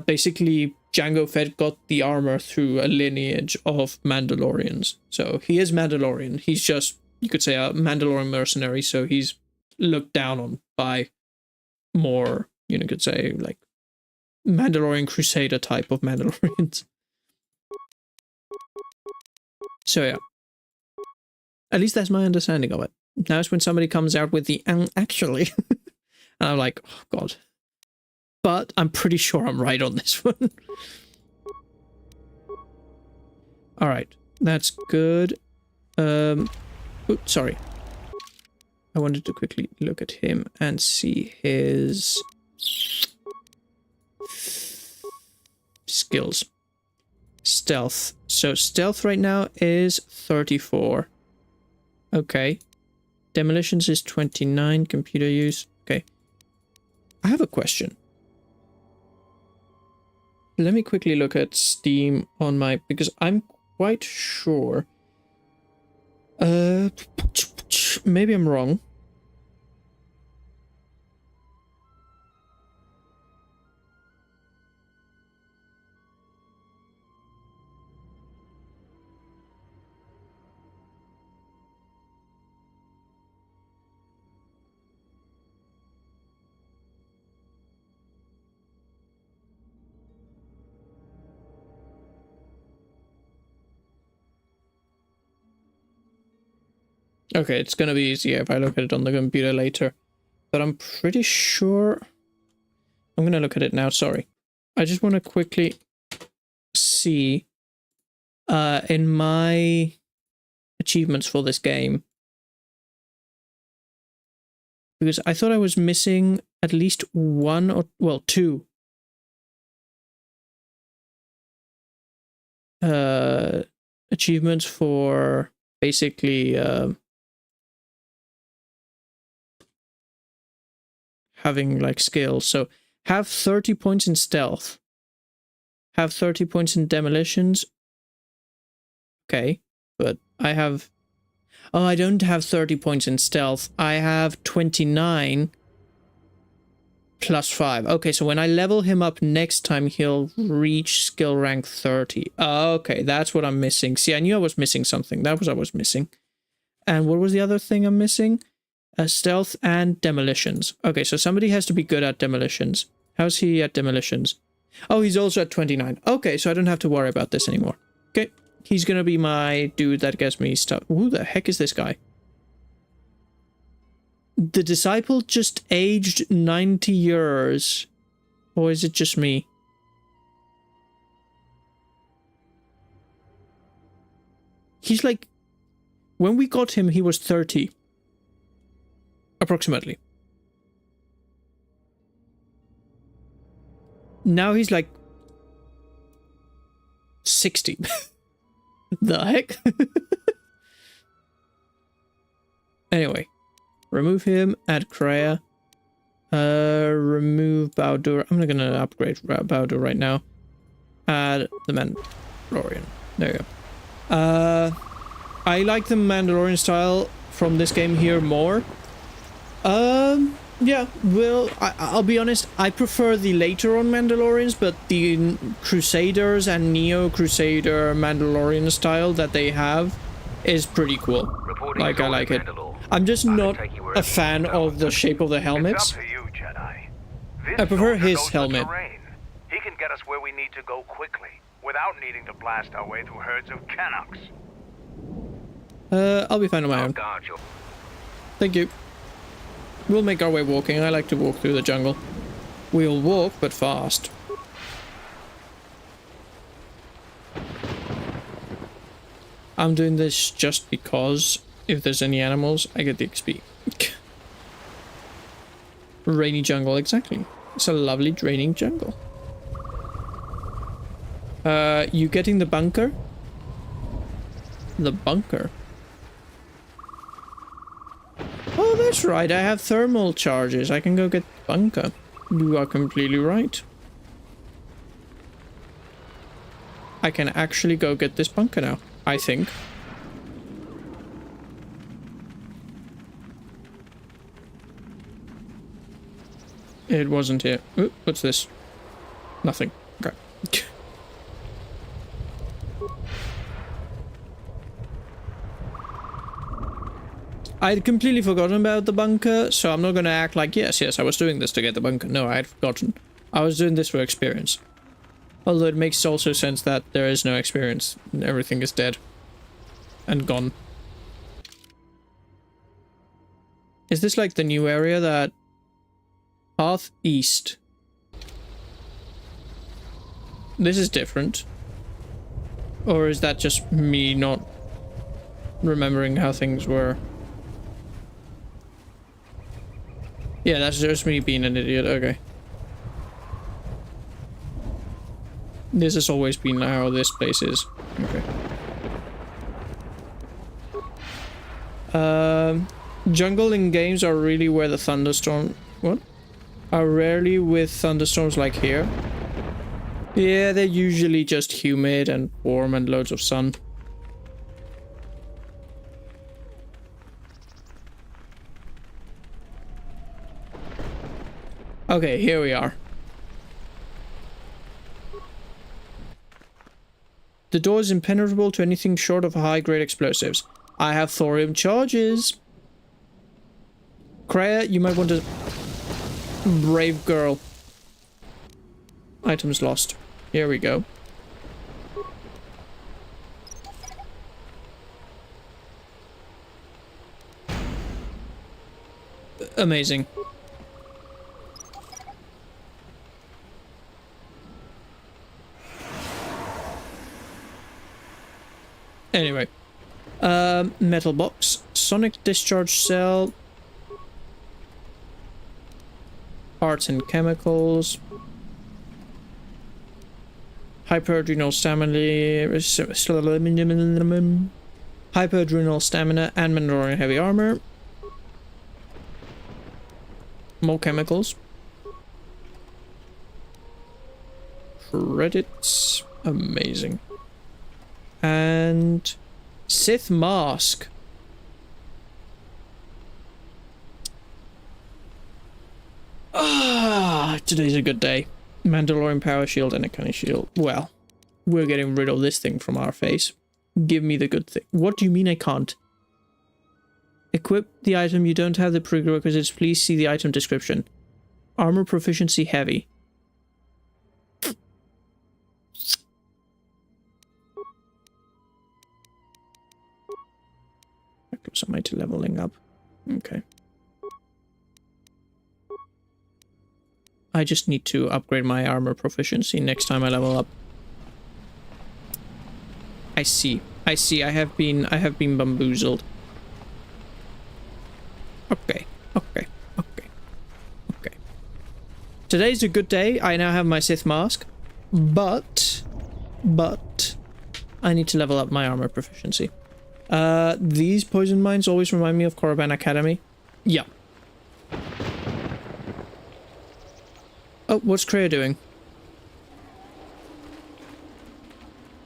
basically Jango Fett got the armor through a lineage of Mandalorians. So he is Mandalorian. He's just, you could say, a Mandalorian mercenary, so he's looked down on by more, you know, could say, like, Mandalorian Crusader type of Mandalorians. So yeah. At least that's my understanding of it. Now it's when somebody comes out with the actually. And I'm like, oh god. But I'm pretty sure I'm right on this one. Alright, that's good. Oops, sorry. I wanted to quickly look at him and see his skills. Stealth. So stealth right now is 34. Okay. Demolitions is 29. Computer use. Okay. I have a question. Let me quickly look at Steam on my... because I'm quite sure... maybe I'm wrong. Okay, it's gonna be easier if I look at it on the computer later. But I'm pretty sure... I'm gonna look at it now, sorry. I just want to quickly see in my achievements for this game. Because I thought I was missing at least one or... well, two. Achievements for basically... having like skills. So have 30 points in stealth, have 30 points in demolitions. Okay, but I have, oh, I don't have 30 points in stealth. I have 29 plus 5. Okay, so when I level him up next time, he'll reach skill rank 30. Okay, that's what I'm missing. See, I knew I was missing something. That was what I was missing. And what was the other thing I'm missing? Stealth and demolitions. Okay, so somebody has to be good at demolitions. How's he at demolitions? Oh, he's also at 29. Okay, so I don't have to worry about this anymore. Okay, he's gonna be my dude that gets me stuff. Who the heck is this guy? The disciple just aged 90 years. Or is it just me? He's like, when we got him, he was 30. Approximately. Now he's like 60. The heck? Anyway, remove him, add Kreia. Remove Bowdur. I'm not gonna upgrade Bowdur right now. Add the Mandalorian. There you go. I like the Mandalorian style from this game here more. Yeah, well, I'll be honest, I prefer the later on Mandalorians, but the Crusaders and Neo-Crusader Mandalorian style that they have is pretty cool. Like, I like it. I'm just not a fan of the shape of the helmets. It's up to you, Jedi. I prefer his knows the helmet. terrain. He can get us where we need to go quickly, without needing to blast our way through herds of Canucks. I'll be fine on my own. Thank you. We'll make our way walking. I like to walk through the jungle. We'll walk, but fast. I'm doing this just because if there's any animals, I get the XP. Rainy jungle, exactly. It's a lovely draining jungle. You getting the bunker? The bunker? Oh, that's right. I have thermal charges. I can go get the bunker. You are completely right. I can actually go get this bunker now, I think. It wasn't here. Ooh, what's this? Nothing. Okay. I'd completely forgotten about the bunker, so I'm not gonna act like, yes, I was doing this to get the bunker. No, I had forgotten. I was doing this for experience. Although it makes also sense that there is no experience. Everything is dead. And gone. Is this like the new area that... Path East. This is different. Or is that just me not remembering how things were? Yeah, that's just me being an idiot. Okay. This has always been how this place is. Okay. Jungle in games are really where the thunderstorm... What? Are rarely with thunderstorms like here. Yeah, they're usually just humid and warm and loads of sun. Okay, here we are. The door is impenetrable to anything short of high-grade explosives. I have thorium charges. Kreia, you might want to... Brave girl. Items lost. Here we go. Amazing. Anyway. Metal box. Sonic discharge cell. Parts and chemicals. Hyperadrenal stamina. Hyperadrenal stamina and Mandalorian heavy armor. More chemicals. Credits. Amazing. And Sith mask. Ah, today's a good day. Mandalorian power shield and a cannon shield. Well, we're getting rid of this thing from our face. Give me the good thing. What do you mean I can't? Equip the item. You don't have the prerequisites. Please see the item description. Armor proficiency heavy. Somebody to leveling up. Okay. I just need to upgrade my armor proficiency next time I level up. I see. I see. I have been bamboozled. Okay. Today's a good day. I now have my Sith mask, but I need to level up my armor proficiency. These poison mines always remind me of KORRIBAN Academy. Yeah. Oh, what's Kreia doing?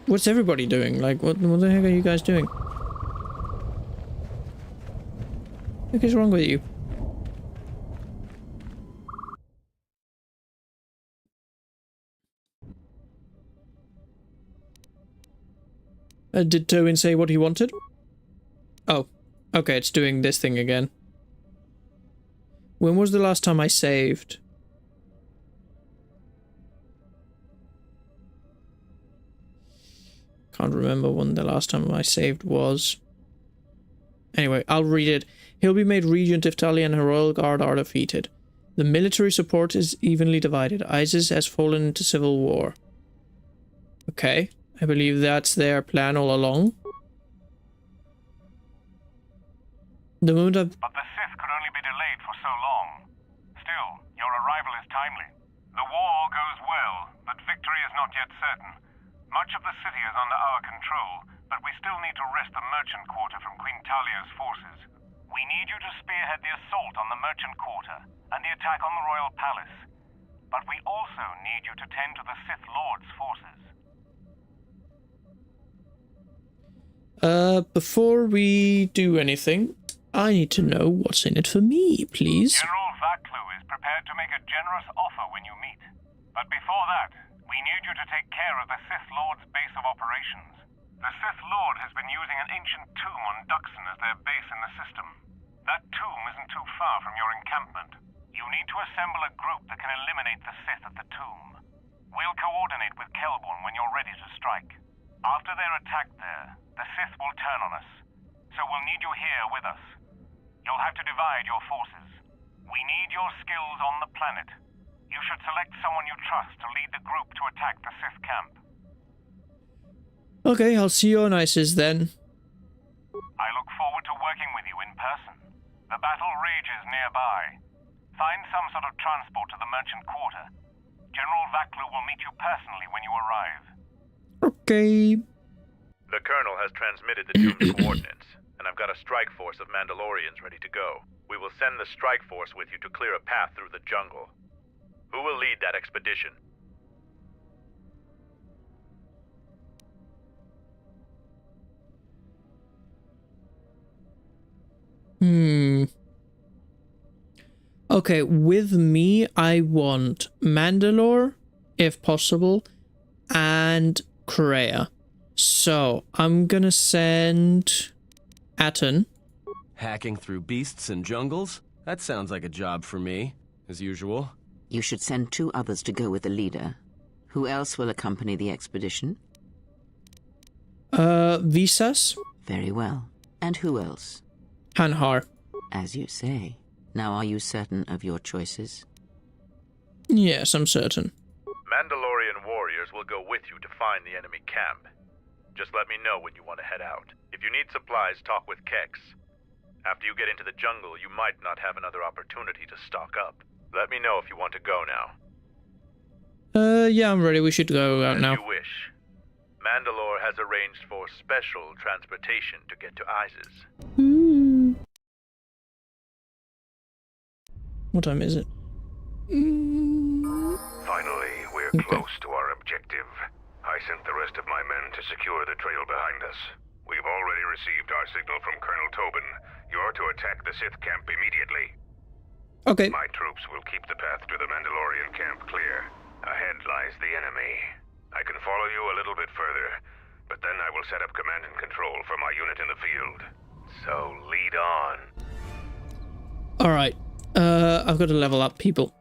What's everybody doing? Like, what the heck are you guys doing? What is wrong with you? Did Tobin say what he wanted? Oh, okay, it's doing this thing again. When was the last time I saved? Can't remember when the last time I saved was. Anyway, I'll read it. He'll be made regent if Tali and her royal guard are defeated. The military support is evenly divided. ISIS has fallen into civil war. Okay, I believe that's their plan all along. The moment I've... But the Sith could only be delayed for so long. Still, your arrival is timely. The war goes well, but victory is not yet certain. Much of the city is under our control, but we still need to wrest the merchant quarter from Queen Talia's forces. We need you to spearhead the assault on the merchant quarter and the attack on the royal palace. But we also need you to tend to the Sith Lords' forces. Before we do anything, I need to know what's in it for me, please. General Vaklu is prepared to make a generous offer when you meet. But before that, we need you to take care of the Sith Lord's base of operations. The Sith Lord has been using an ancient tomb on Duxon as their base in the system. That tomb isn't too far from your encampment. You need to assemble a group that can eliminate the Sith at the tomb. We'll coordinate with Kelborn when you're ready to strike. After they're attacked there, the Sith will turn on us. So we'll need you here with us. You'll have to divide your forces. We need your skills on the planet. You should select someone you trust to lead the group to attack the Sith camp. Okay, I'll see you on ISIS then. I look forward to working with you in person. The battle rages nearby. Find some sort of transport to the merchant quarter. General Vaklu will meet you personally when you arrive. Okay. The Colonel has transmitted the tomb's coordinates, and I've got a strike force of Mandalorians ready to go. We will send the strike force with you to clear a path through the jungle. Who will lead that expedition? Okay, with me, I want Mandalore, if possible, and Kreia. So, I'm gonna send Atton. Hacking through beasts and jungles? That sounds like a job for me, as usual. You should send 2 others to go with the leader. Who else will accompany the expedition? Visas? Very well. And who else? Hanhar. As you say. Now are you certain of your choices? Yes, I'm certain. Mandalorian warriors will go with you to find the enemy camp. Just let me know when you want to head out. If you need supplies, talk with Kex. After you get into the jungle, you might not have another opportunity to stock up. Let me know if you want to go now. Yeah, I'm ready. We should go out now. As you wish. Mandalore has arranged for special transportation to get to ISIS. What time is it? Finally, we're close to our objective. I sent the rest of my men to secure the trail behind us. We've already received our signal from Colonel Tobin. You're to attack the Sith camp immediately. Okay. My troops will keep the path to the Mandalorian camp clear. Ahead lies the enemy. I can follow you a little bit further, but then I will set up command and control for my unit in the field. So lead on. Alright. I've got to level up people.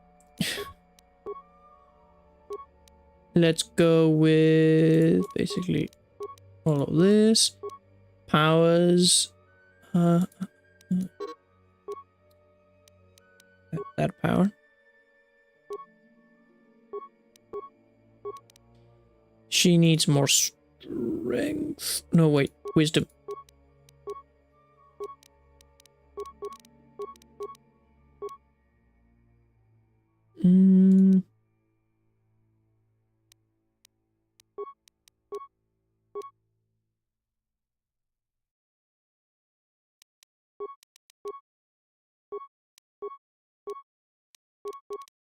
Let's go with basically all of this. Powers. That power. She needs more strength. No, wait. wisdom.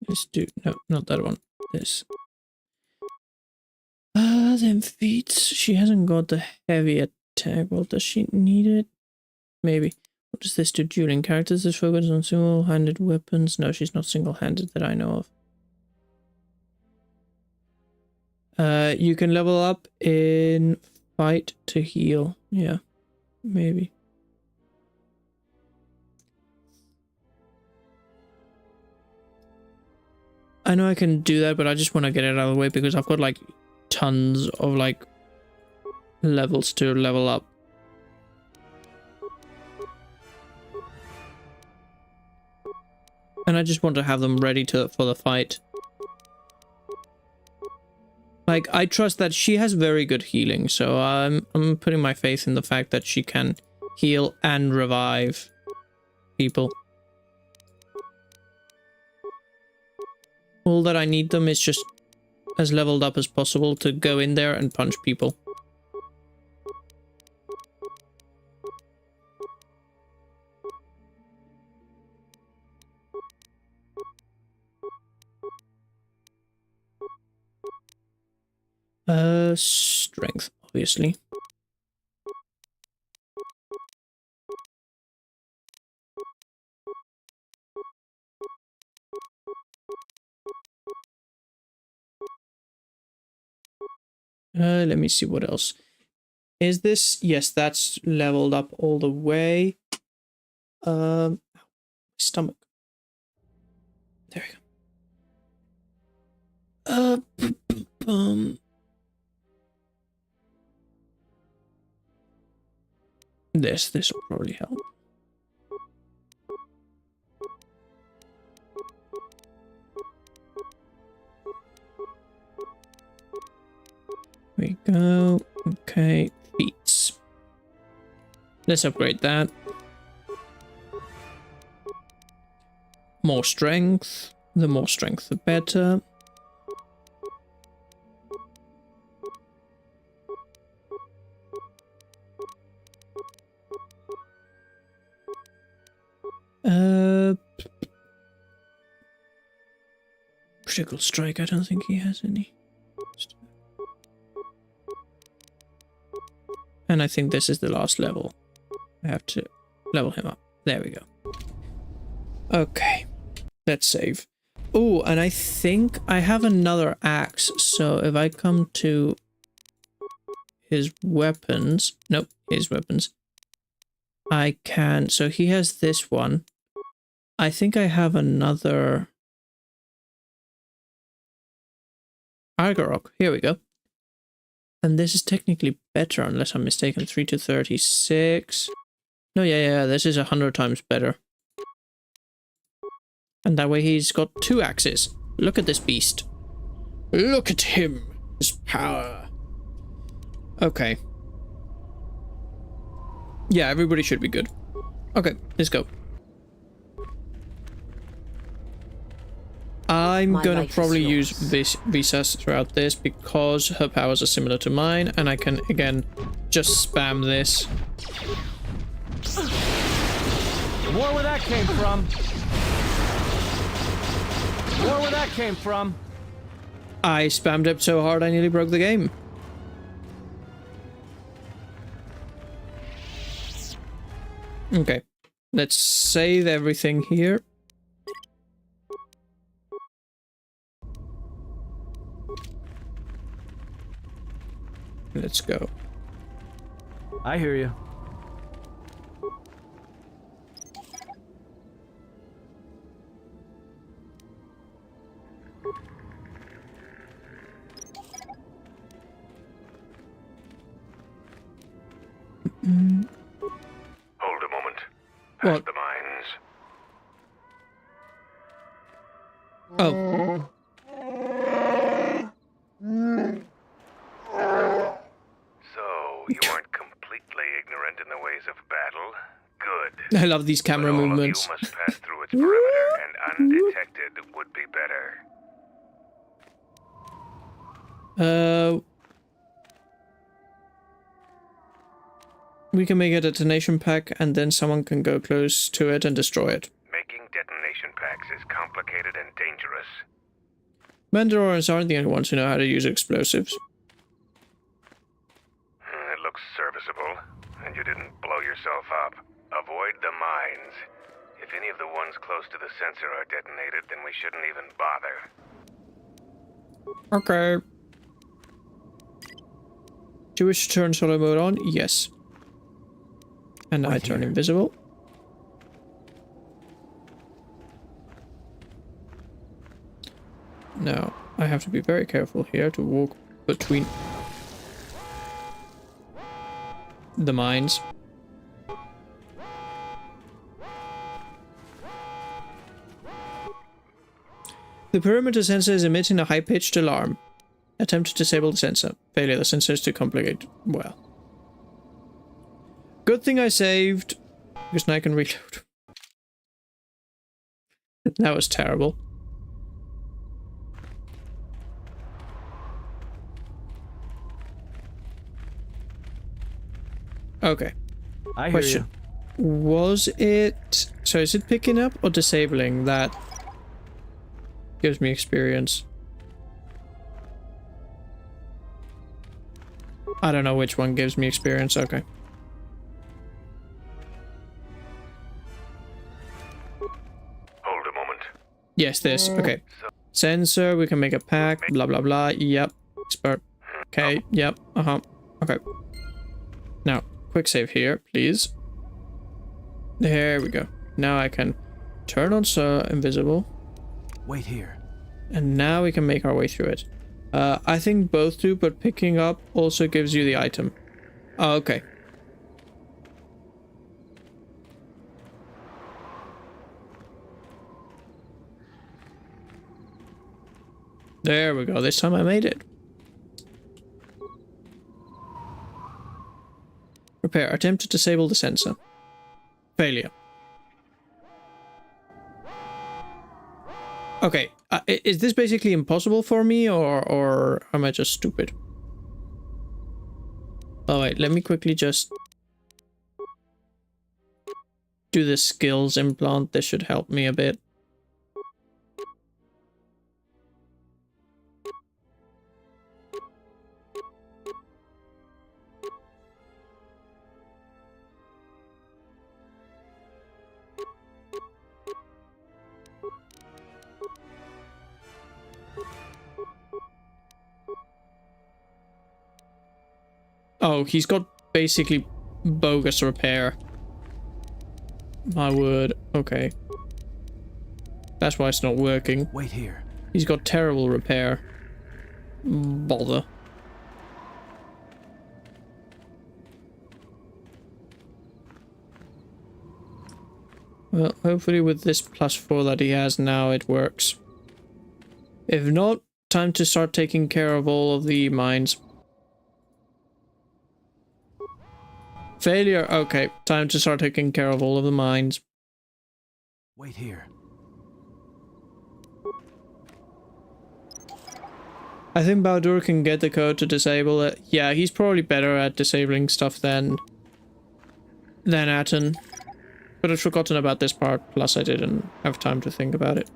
Let's do, no, not that one. This. Then feats. She hasn't got the heavy attack. Well, does she need it? Maybe. What does this do? Dueling characters is focused on single-handed weapons. No, she's not single-handed that I know of. You can level up in fight to heal. Yeah, maybe. I know I can do that, but I just want to get it out of the way because I've got like tons of like levels to level up. And I just want to have them ready for the fight. Like, I trust that she has very good healing, so I'm putting my faith in the fact that she can heal and revive people. All that I need them is just as leveled up as possible to go in there and punch people. Strength, obviously. Let me see what else. Is this? Yes, that's leveled up all the way. Stomach. There we go. This will probably help. There we go. Okay, feats. Let's upgrade that. More strength. The more strength, the better. Critical strike, I don't think he has any. And I think this is the last level. I have to level him up. There we go. Okay. Let's save. Oh, and I think I have another axe. So if I come to his weapons... Nope, his weapons. I can... So he has this one. I think I have another... Argarok. Here we go. And this is technically better, unless I'm mistaken. 3 to 36. No, yeah, this is 100 times better. And that way he's got 2 axes. Look at this beast. Look at him. His power. Okay. Yeah, everybody should be good. Okay, let's go. I'm gonna probably use this Visas throughout this because her powers are similar to mine, and I can again just spam this. More where that came from. More where that came from. I spammed it so hard I nearly broke the game. Okay, let's save everything here. Let's go. I hear you. Hold a moment. Past What? the mines. Oh. So, you aren't complete ignorant in the ways of battle? Good. I love these camera but all movements. of you must pass through its perimeter, and undetected would be better. We can make a detonation pack, and then someone can go close to it and destroy it. Making detonation packs is complicated and dangerous. Mandalorians aren't the only ones who know how to use explosives. It looks serviceable, and you didn't blow yourself up. Avoid the mines. If any of the ones close to the sensor are detonated, then we shouldn't even bother. Okay. Do you wish to turn solo mode on? Yes. And I turn invisible. Now, I have to be very careful here to walk between the mines. The perimeter sensor is emitting a high-pitched alarm. Attempt to disable the sensor. Failure. The sensor is too complicated. Well. Good thing I saved, because now I can reload. That was terrible. Okay. I hear you. Was it... So is it picking up or disabling that gives me experience? I don't know which one gives me experience. Okay. Hold a moment. Yes, this. Okay. Sensor, we can make a pack, blah, blah, blah. Yep. Expert. Okay, yep. Uh-huh. Okay. Now, quick save here, please. There we go. Now I can turn on invisible. Wait here. And now we can make our way through it. I think both do, but picking up also gives you the item. Oh, okay. There we go. This time I made it. Repair. Attempt to disable the sensor. Failure. Okay. Is this basically impossible for me, or am I just stupid? Oh wait, let me quickly just do the skills implant. This should help me a bit. Oh, he's got basically bogus repair. My word. Okay. That's why it's not working. Wait here. He's got terrible repair. Bother. Well, hopefully with this +4 that he has now, it works. If not, time to start taking care of all of the mines. Failure. Okay, time to start taking care of all of the mines. Wait here. I think Baldur can get the code to disable it. Yeah, he's probably better at disabling stuff than Atten. But I'd forgotten about this part, plus I didn't have time to think about it.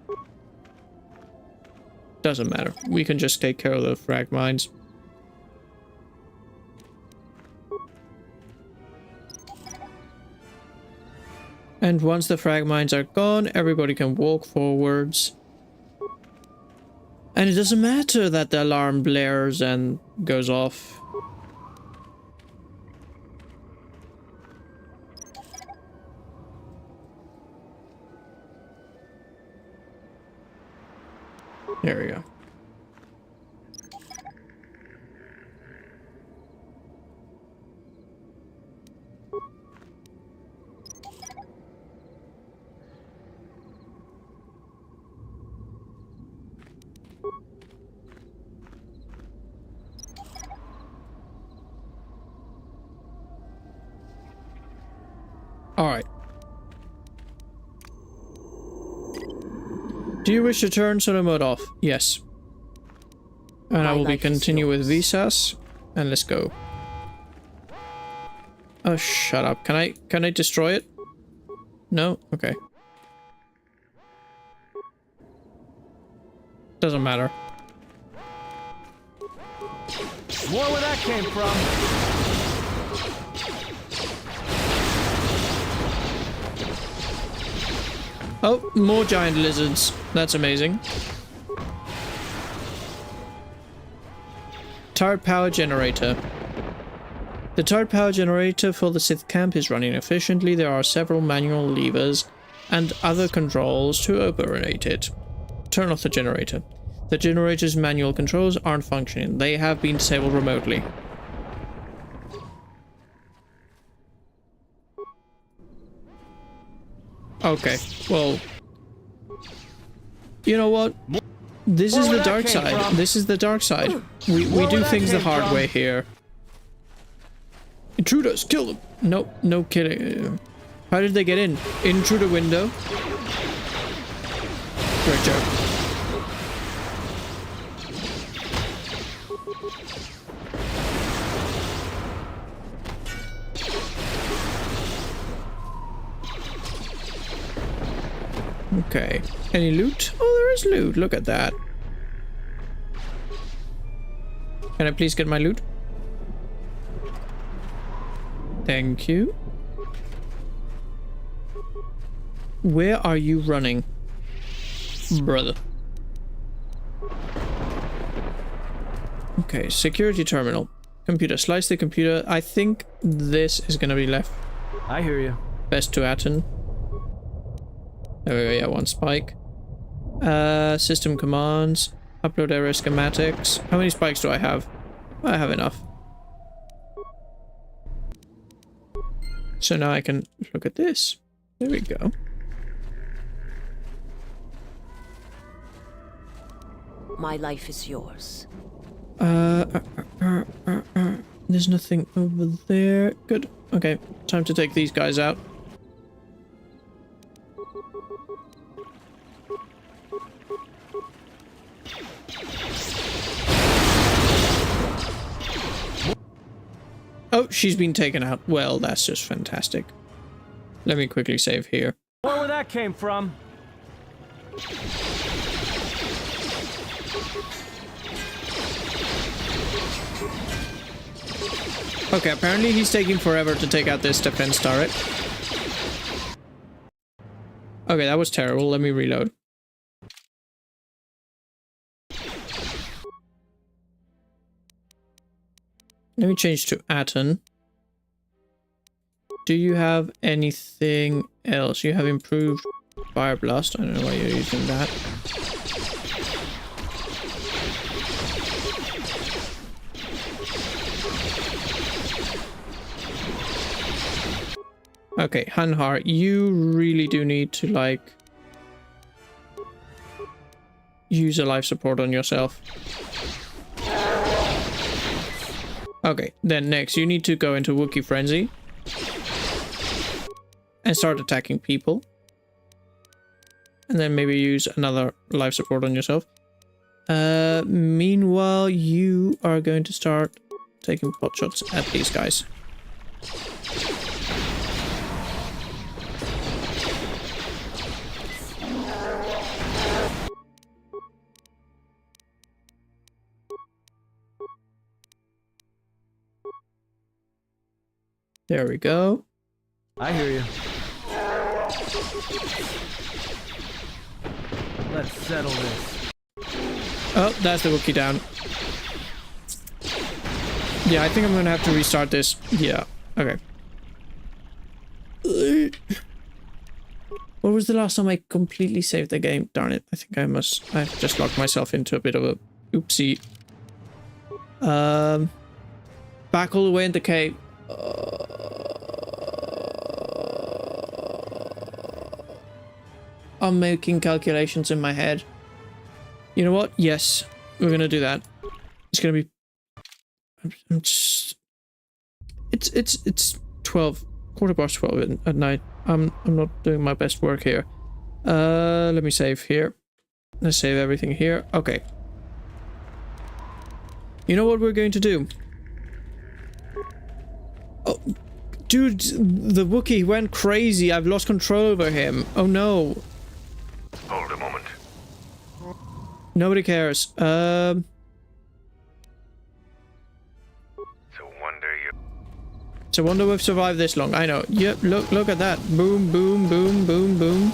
Doesn't matter. We can just take care of the frag mines. And once the frag mines are gone, everybody can walk forwards. And it doesn't matter that the alarm blares and goes off. There we go. Alright. Do you wish to turn solo mode off? Yes. And I will be continue with visas. And let's go. Oh, shut up. Can I destroy it? No? Okay. Doesn't matter. More where that came from. Oh, more giant lizards. That's amazing. Turret power generator. The turret power generator for the Sith camp is running efficiently. There are several manual levers and other controls to operate it. Turn off the generator. The generator's manual controls aren't functioning. They have been disabled remotely. Okay, well... You know what? This is the dark side. This is the dark side. We do things the hard way here. Intruders, kill them! Nope, no kidding. How did they get in? In through the window? Great joke. Okay. Any loot? Oh, there is loot. Look at that. Can I please get my loot? Thank you. Where are you running, brother? Okay, security terminal. Computer. Slice the computer. I think this is gonna be left. I hear you. Best to Atten. There we go, yeah, one spike. System commands. Upload area schematics. How many spikes do I have? I have enough. So now I can look at this. There we go. My life is yours. There's nothing over there. Good. Okay, time to take these guys out. Oh, she's been taken out. Well, that's just fantastic. Let me quickly save here. More where that came from. Okay, apparently he's taking forever to take out this defense turret. Okay, that was terrible. Let me reload. Let me change to Atten. Do you have anything else? You have improved Fire Blast. I don't know why you're using that. Okay, Hanhar, you really do need to, like, use a life support on yourself. Okay, then next you need to go into Wookiee Frenzy and start attacking people. And then maybe use another life support on yourself. Meanwhile, you are going to start taking pot shots at these guys. There we go. I hear you. Let's settle this. Oh, that's the Wookiee down. Yeah, I think I'm gonna have to restart this. Yeah, okay. What was the last time I completely saved the game? Darn it, I think I've just locked myself into a bit of a oopsie. Back all the way in the cave. I'm making calculations in my head. You know what? Yes, we're gonna do that. It's gonna be... I'm just... It's 12 12 at night. I'm not doing my best work here. Let me save here. Let's save everything here. Okay. You know what we're going to do? Oh, dude, the Wookiee went crazy. I've lost control over him. Oh no. Hold a moment. Nobody cares. It's a wonder we've survived this long. I know. Yep, look at that. Boom, boom, boom, boom, boom.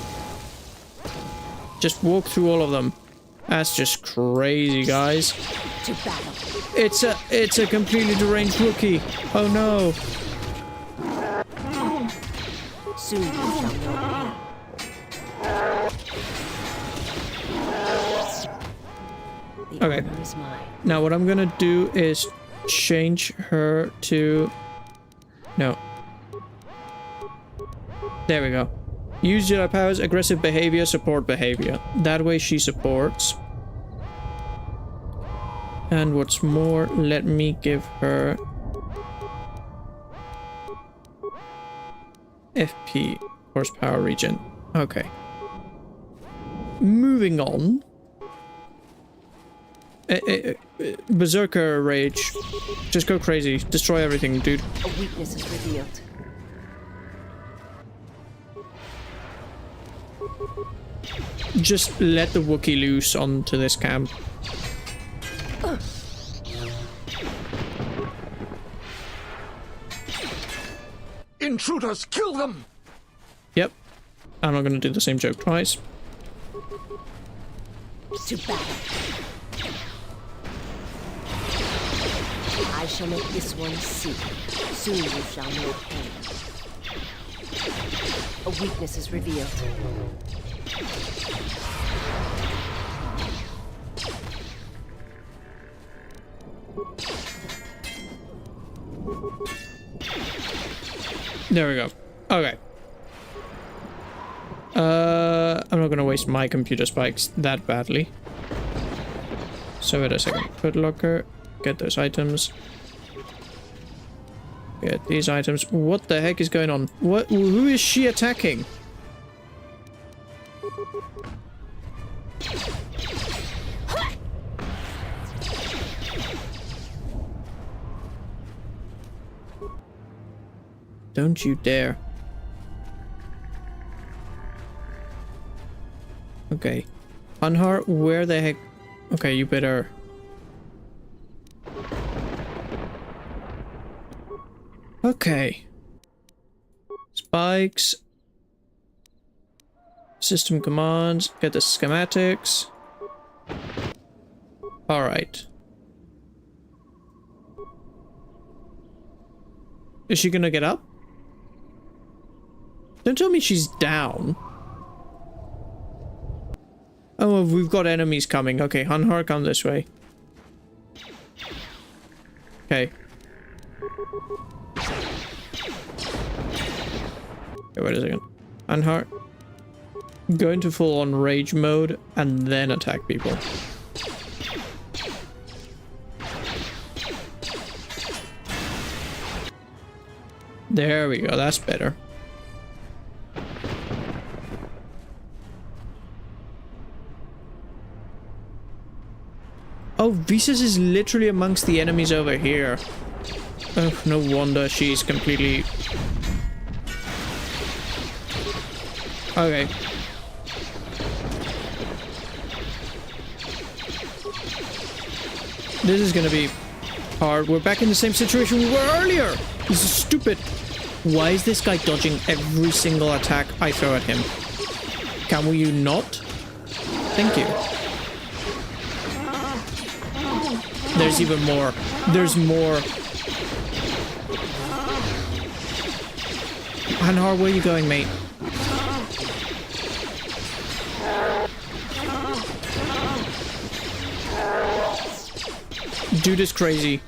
Just walk through all of them. That's just crazy, guys. It's a completely deranged Wookiee. Oh no. Soon you shall know. Okay. Now what I'm gonna do is change her to... No. There we go. Use Jedi powers, aggressive behavior, support behavior. That way she supports. And what's more, let me give her FP, horsepower regen. Okay. Moving on. Berserker rage. Just go crazy. Destroy everything, dude. A weakness is revealed. Just let the Wookiee loose onto this camp. Intruders, kill them! Yep. I'm not gonna do the same joke twice. To battle. I shall make this one see. Soon you shall know pain. A weakness is revealed. There we go. Okay. I'm not gonna waste my computer spikes that badly. So wait a second. Put locker. Get those items. Get these items. What the heck is going on? What? Who is she attacking? Don't you dare. Okay. Anhar, where the heck? Okay, you better... Okay. Spikes. System commands. Get the schematics. Alright. Is she gonna get up? Don't tell me she's down. Oh, we've got enemies coming. Okay, Hanhar, come this way. Okay. Okay, wait a second. Hanhar, go into full-on rage mode and then attack people. There we go, that's better. Oh, Visas is literally amongst the enemies over here. Oh, no wonder she's completely... Okay. This is gonna be hard. We're back in the same situation we were earlier. This is stupid. Why is this guy dodging every single attack I throw at him? Can you not? Thank you. There's even more. There's more. Hanhar, where are you going, mate? Dude is crazy.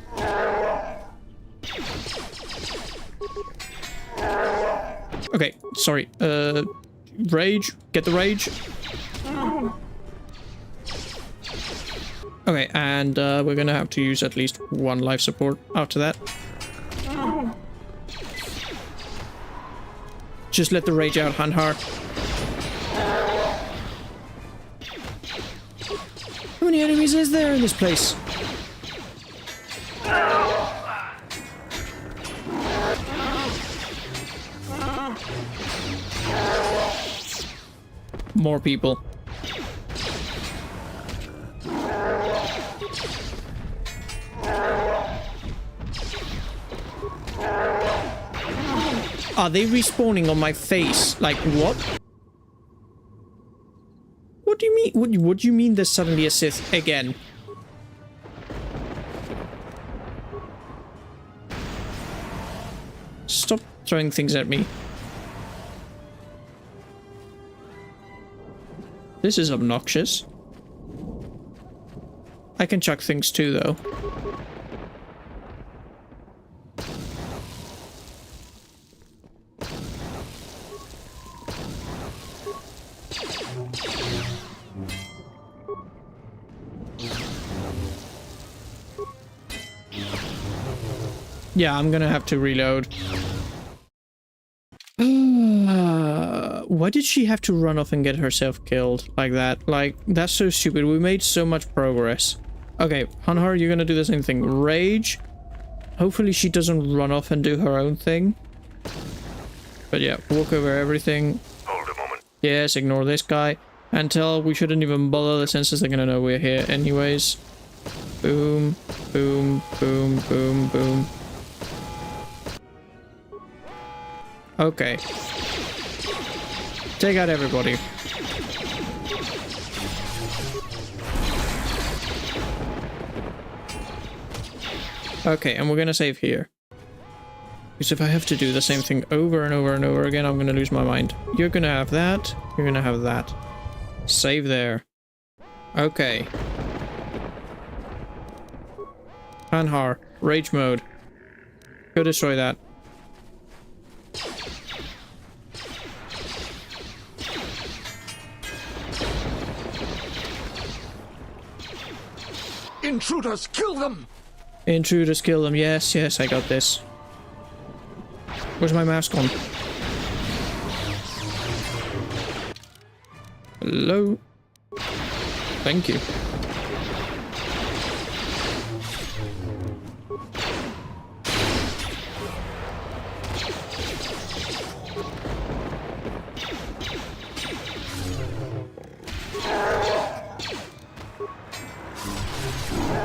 Okay, sorry. Rage. Get the rage. Okay, and we're gonna have to use at least one life support after that. Just let the rage out, Hanhar. How many enemies is there in this place? More people. Are they respawning on my face? Like, what? What do you mean? What do you mean there's suddenly a Sith again? Stop throwing things at me. This is obnoxious. I can chuck things too, though. Yeah, I'm gonna have to reload. Why did she have to run off and get herself killed like that? Like, that's so stupid. We made so much progress. Okay, Hanhar, you're gonna do the same thing. Rage. Hopefully she doesn't run off and do her own thing. But yeah, walk over everything. Hold a moment. Yes, ignore this guy. And tell we shouldn't even bother the sensors. They're gonna know we're here anyways. Boom, boom, boom, boom, boom. Okay. Take out everybody. Okay, and we're gonna save here. Because if I have to do the same thing over and over and over again, I'm gonna lose my mind. You're gonna have that. You're gonna have that. Save there. Okay. Hanhar, rage mode. Go destroy that. Intruders, kill them! Intruders, kill them. Yes, yes, I got this. Where's my mouse gone? Hello? Thank you.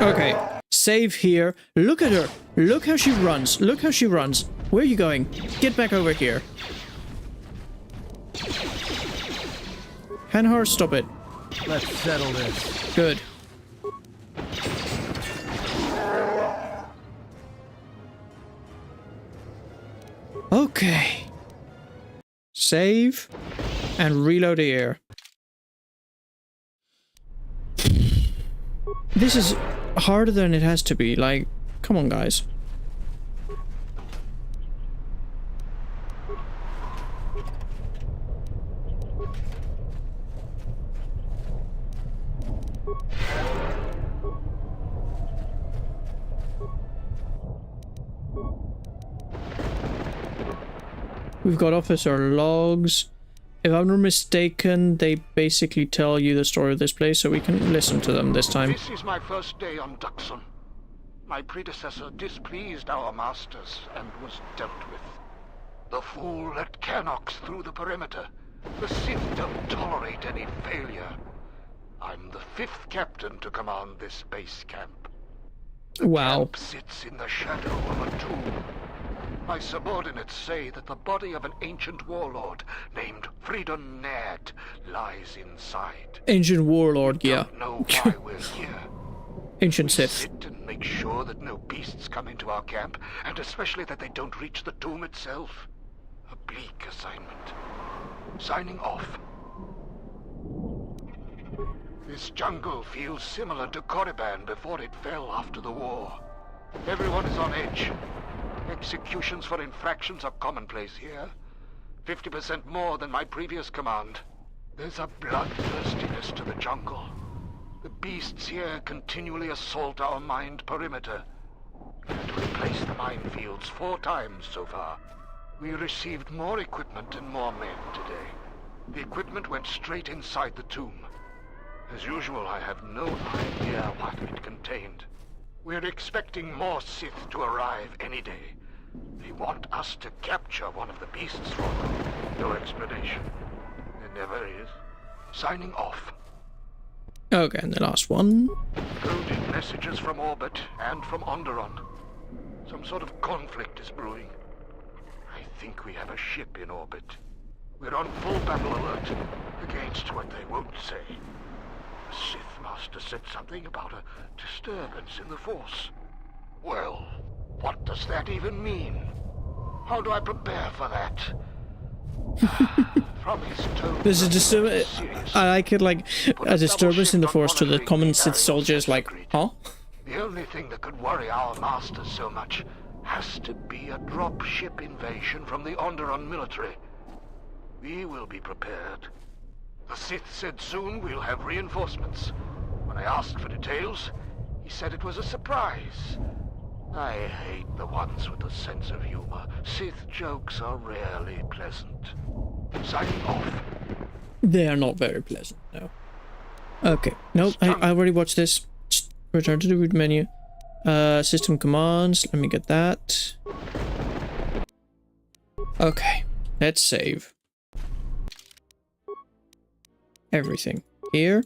Okay, save here. Look at her. Look how she runs. Look how she runs. Where are you going? Get back over here. Hanhar, stop it. Let's settle this. Good. Okay. Save and reload here. This is harder than it has to be. Like, come on, guys. We've got officer logs. If I'm not mistaken, they basically tell you the story of this place, so we can listen to them this time. This is my first day on Duxon. My predecessor displeased our masters and was dealt with. The fool let Canox through the perimeter. The Sith don't tolerate any failure. I'm the 5th captain to command this base camp. The camp sits in the shadow of a tomb. My subordinates say that the body of an ancient warlord named Freedon Ned lies inside. Ancient warlord, yeah. Don't know why we're here. Ancient we Sith. sit and make sure that no beasts come into our camp, and especially that they don't reach the tomb itself. A bleak assignment. Signing off. This jungle feels similar to KORRIBAN before it fell after the war. Everyone is on edge. Executions for infractions are commonplace here. 50% more than my previous command. There's a bloodthirstiness to the jungle. The beasts here continually assault our mined perimeter. We had to replace the minefields 4 times so far. We received more equipment and more men today. The equipment went straight inside the tomb. As usual, I have no idea what it contained. We're expecting more Sith to arrive any day. They want us to capture one of the beasts for them. No explanation. There never is. Signing off. Okay, and the last one. Coded messages from orbit and from Onderon. Some sort of conflict is brewing. I think we have a ship in orbit. We're on full battle alert against what they won't say. The Sith Master said something about a disturbance in the Force. Well, what does that even mean? How do I prepare for that? From his tone, there's a disturbance. I like it, like a disturbance in the Force to the common Sith soldiers, like, huh? The only thing that could worry our masters so much has to be a drop-ship invasion from the Onderon military. We will be prepared. The Sith said soon we'll have reinforcements. When I asked for details, he said it was a surprise. I hate the ones with a sense of humor. Sith jokes are rarely pleasant. Signing off. They are not very pleasant, no. Okay, nope, I already watched this. Return to the root menu. System commands, let me get that. Okay, let's save. Everything. Here.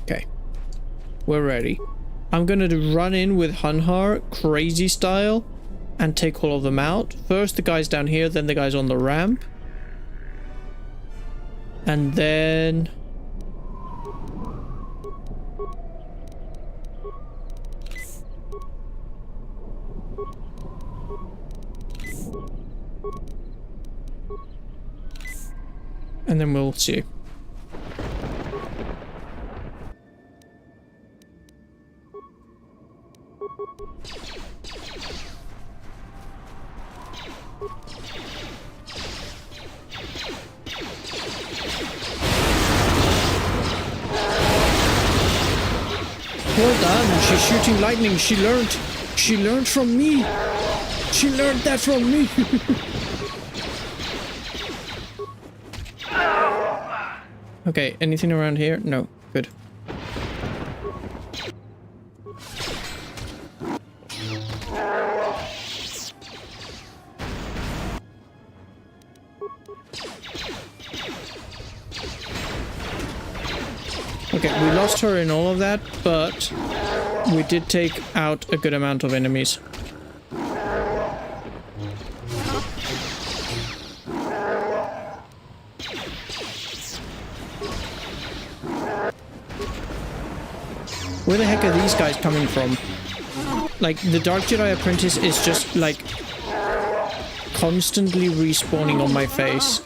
Okay. We're ready. I'm gonna run in with Hunhar, crazy style, and take all of them out. First the guys down here, then the guys on the ramp. And then... and then we'll see. Well done, she's shooting lightning. She learned from me. She learned that from me. Okay, anything around here? No, good. Okay, we lost her in all of that, but we did take out a good amount of enemies. Where the heck are these guys coming from? Like, the Dark Jedi Apprentice is just, like, constantly respawning on my face.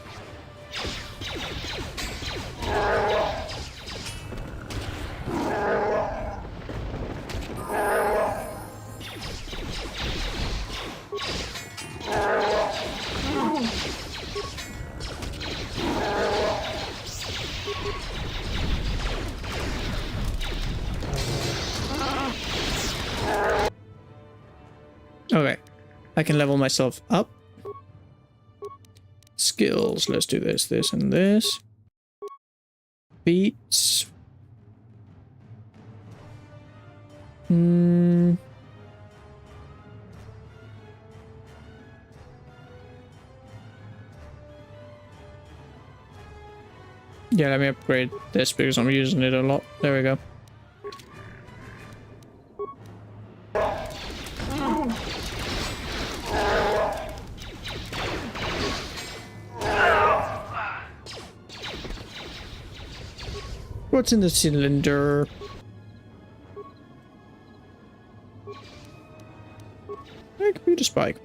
Okay, I can level myself up. Skills, let's do this, this, and this. Beats. Yeah, let me upgrade this because I'm using it a lot. There we go. What's in the cylinder? A computer spike.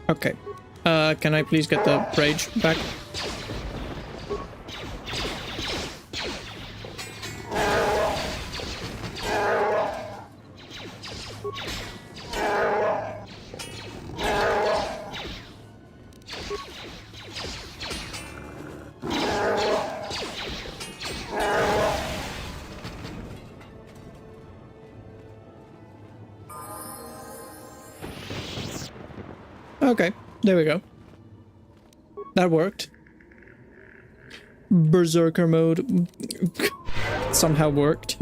Okay. Can I please get the rage back? Okay, there we go. That worked. Berserker mode somehow worked.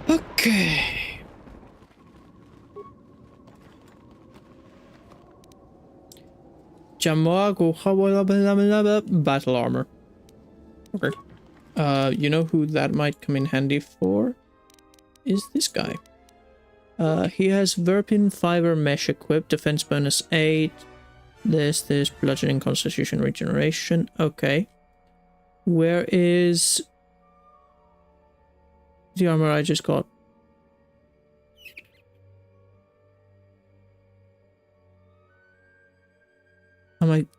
Okay. Battle armor. Okay. You know who that might come in handy for? Is this guy. He has Verpin fiber mesh equipped, defense bonus 8. This, bludgeoning, constitution, regeneration. Okay. Where is the armor I just got?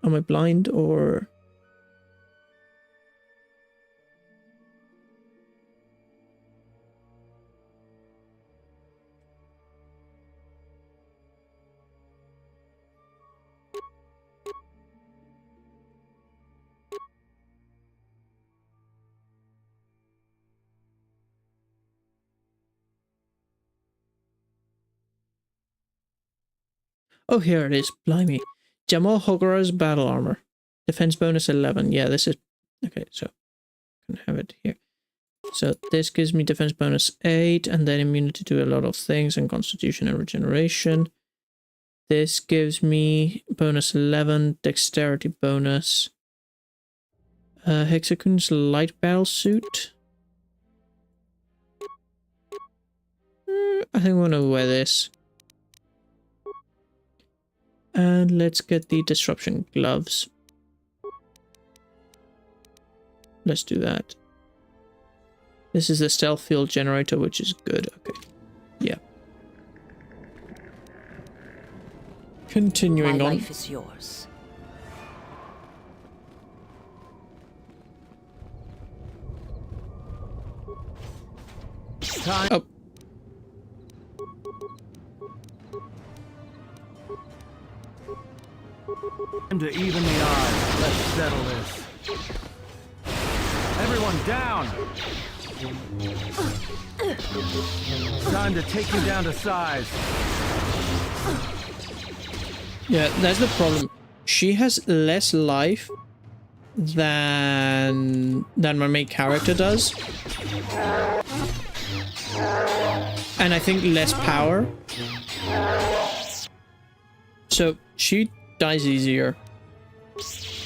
Am I blind or? Oh, here it is. Blimey. Jamal Hogara's battle armor. Defense bonus 11. Yeah, this is... Okay, so I can have it here. So this gives me defense bonus 8 and then immunity to a lot of things and constitution and regeneration. This gives me bonus 11, dexterity bonus. Hexagon's light battle suit. I think I'm going to wear this. And let's get the disruption gloves. Let's do that. This is the stealth field generator, which is good. Okay. Yeah. Continuing My on. life is yours. Time. Oh. Time to even the odds. Let's settle this. Everyone down! Time to take you down to size. Yeah, that's the problem. She has less life than my main character does. And I think less power. So she dies easier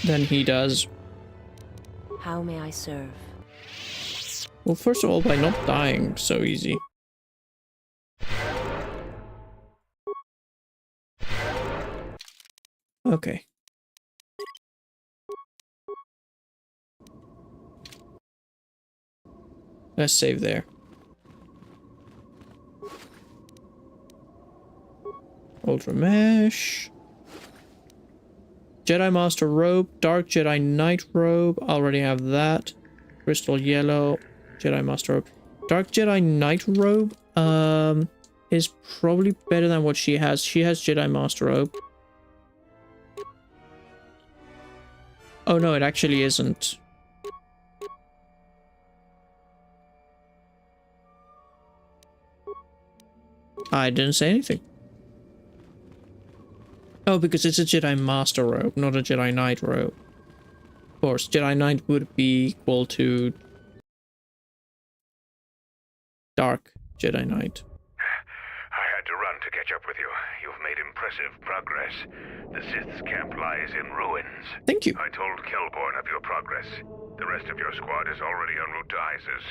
than he does. How may I serve? Well, first of all, by not dying so easy. Okay. Let's save there. Ultra Mesh. Jedi Master Robe. Dark Jedi Knight Robe. I already have that. Crystal Yellow. Jedi Master Robe. Dark Jedi Knight Robe is probably better than what she has. She has Jedi Master Robe. Oh no, it actually isn't. I didn't say anything. Oh, because it's a Jedi Master Robe, not a Jedi Knight Robe. Of course, Jedi Knight would be equal to Dark Jedi Knight. I had to run to catch up with you. You've made impressive progress. The Sith's camp lies in ruins. Thank you. I told Kelborn of your progress. The rest of your squad is already en route to Isis.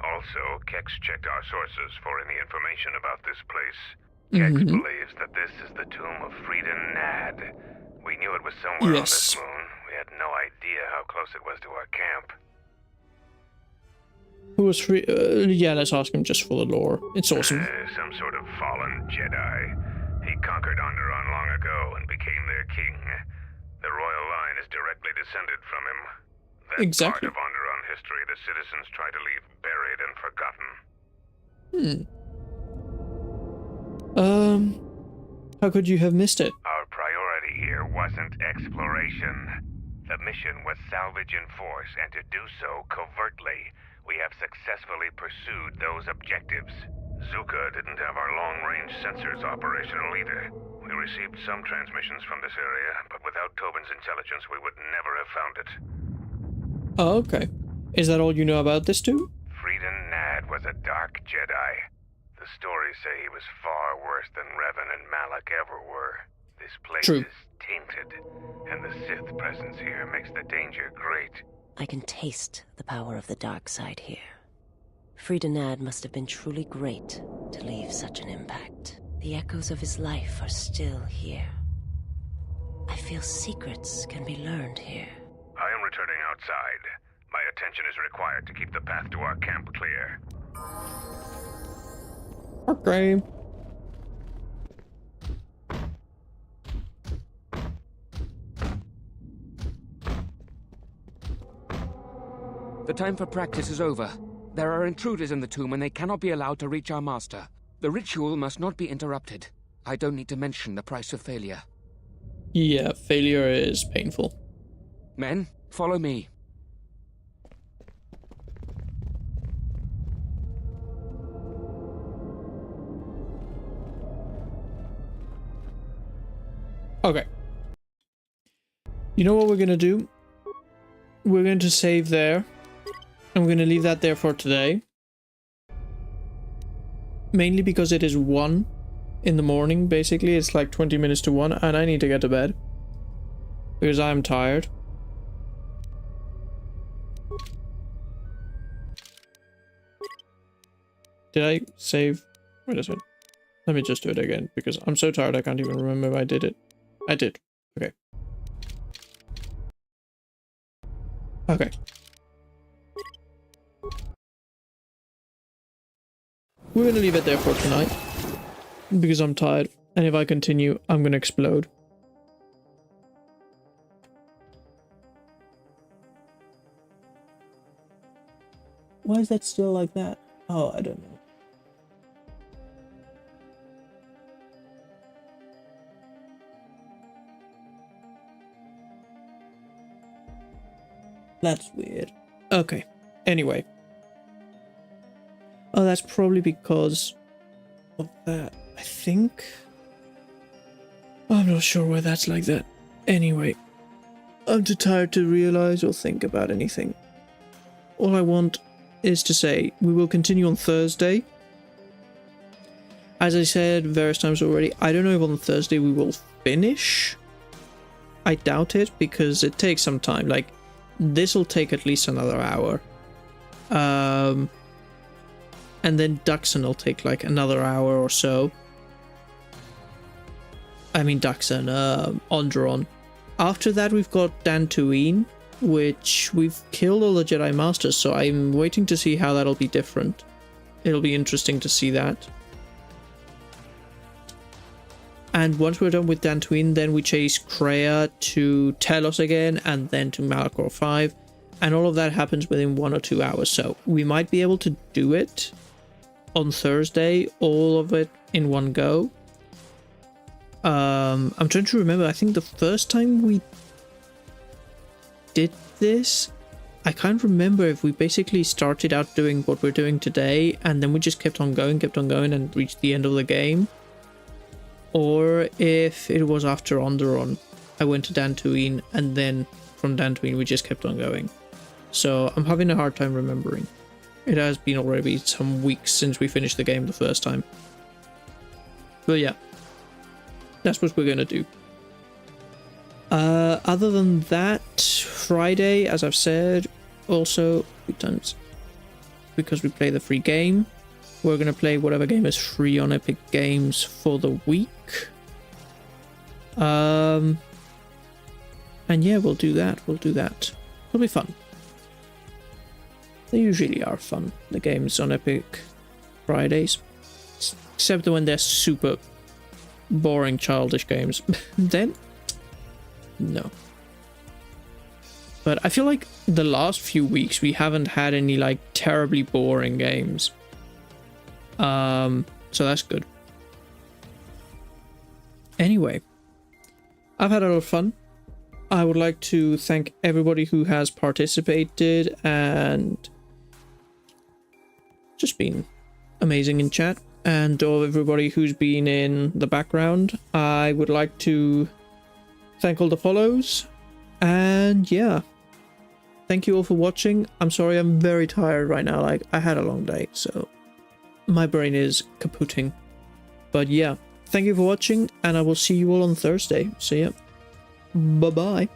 Also, Kex checked our sources for any information about this place. Kex believes that this is the tomb of Frida Nad. We knew it was somewhere on this moon. We had no idea how close it was to our camp. Who was free? Yeah, let's ask him just for the lore. It's awesome. Some sort of fallen Jedi. He conquered Onderon long ago and became their king. The royal line is directly descended from him. That exactly. part of Onderon history the citizens try to leave buried and forgotten. How could you have missed it? Our priority here wasn't exploration. The mission was salvage in force, and to do so covertly. We have successfully pursued those objectives. Zuka didn't have our long-range sensors operational either. We received some transmissions from this area, but without Tobin's intelligence, we would never have found it. Oh, okay. Is that all you know about this too? Freedon Nad was a dark Jedi. The stories say he was far worse than Revan and Malak ever were. This place is tainted, and the Sith presence here makes the danger great. I can taste the power of the dark side here. Freedon Nad must have been truly great to leave such an impact. The echoes of his life are still here. I feel secrets can be learned here. I am returning outside. My attention is required to keep the path to our camp clear. Okay. The time for practice is over. There are intruders in the tomb and they cannot be allowed to reach our master. The ritual must not be interrupted. I don't need to mention the price of failure. Yeah, failure is painful. Men, follow me. Okay. You know what we're gonna do? We're going to save there. And we're going to leave that there for today. Mainly because it is 1 in the morning, basically. It's like 20 minutes to 1, and I need to get to bed. Because I'm tired. Did I save? Wait a second. Let me just do it again, because I'm so tired I can't even remember if I did it. I did. Okay. Okay. We're gonna leave it there for tonight. Because I'm tired. And if I continue, I'm gonna explode. Why is that still like that? Oh, I don't know. That's weird. Okay. Anyway. Oh, that's probably because of that, I think. I'm not sure why that's like that. Anyway. I'm too tired to realize or think about anything. All I want is to say we will continue on Thursday. As I said various times already, I don't know if on Thursday we will finish. I doubt it because it takes some time. Like, this will take at least another hour. And then Duxon will take like another hour or so. I mean Duxon, Onderon. After that we've got Dantooine, which we've killed all the Jedi Masters, so I'm waiting to see how that'll be different. It'll be interesting to see that. And once we're done with Dantooine, then we chase Kreia to Telos again, and then to Malachor 5. And all of that happens within 1 or 2 hours. So we might be able to do it on Thursday, all of it in one go. I'm trying to remember, I think the first time we did this, I can't remember if we basically started out doing what we're doing today, and then we just kept on going and reached the end of the game. Or if it was after Onderon, I went to Dantooine, and then from Dantooine we just kept on going. So I'm having a hard time remembering. It has been already some weeks since we finished the game the first time. But yeah, that's what we're gonna do. Other than that, Friday, as I've said, also 3 times, because we play the free game. We're going to play whatever game is free on Epic Games for the week. And yeah, we'll do that. It'll be fun. They usually are fun, the games on Epic Fridays. Except when they're super boring, childish games. Then, no. But I feel like the last few weeks we haven't had any like terribly boring games. So that's good. Anyway, I've had a lot of fun. I would like to thank everybody who has participated and just been amazing in chat, and everybody who's been in the background. I would like to thank all the follows, and yeah, thank you all for watching. I'm sorry, I'm very tired right now. Like, I had a long day, so my brain is kaputting. But yeah, thank you for watching, and I will see you all on Thursday. So yeah, bye-bye.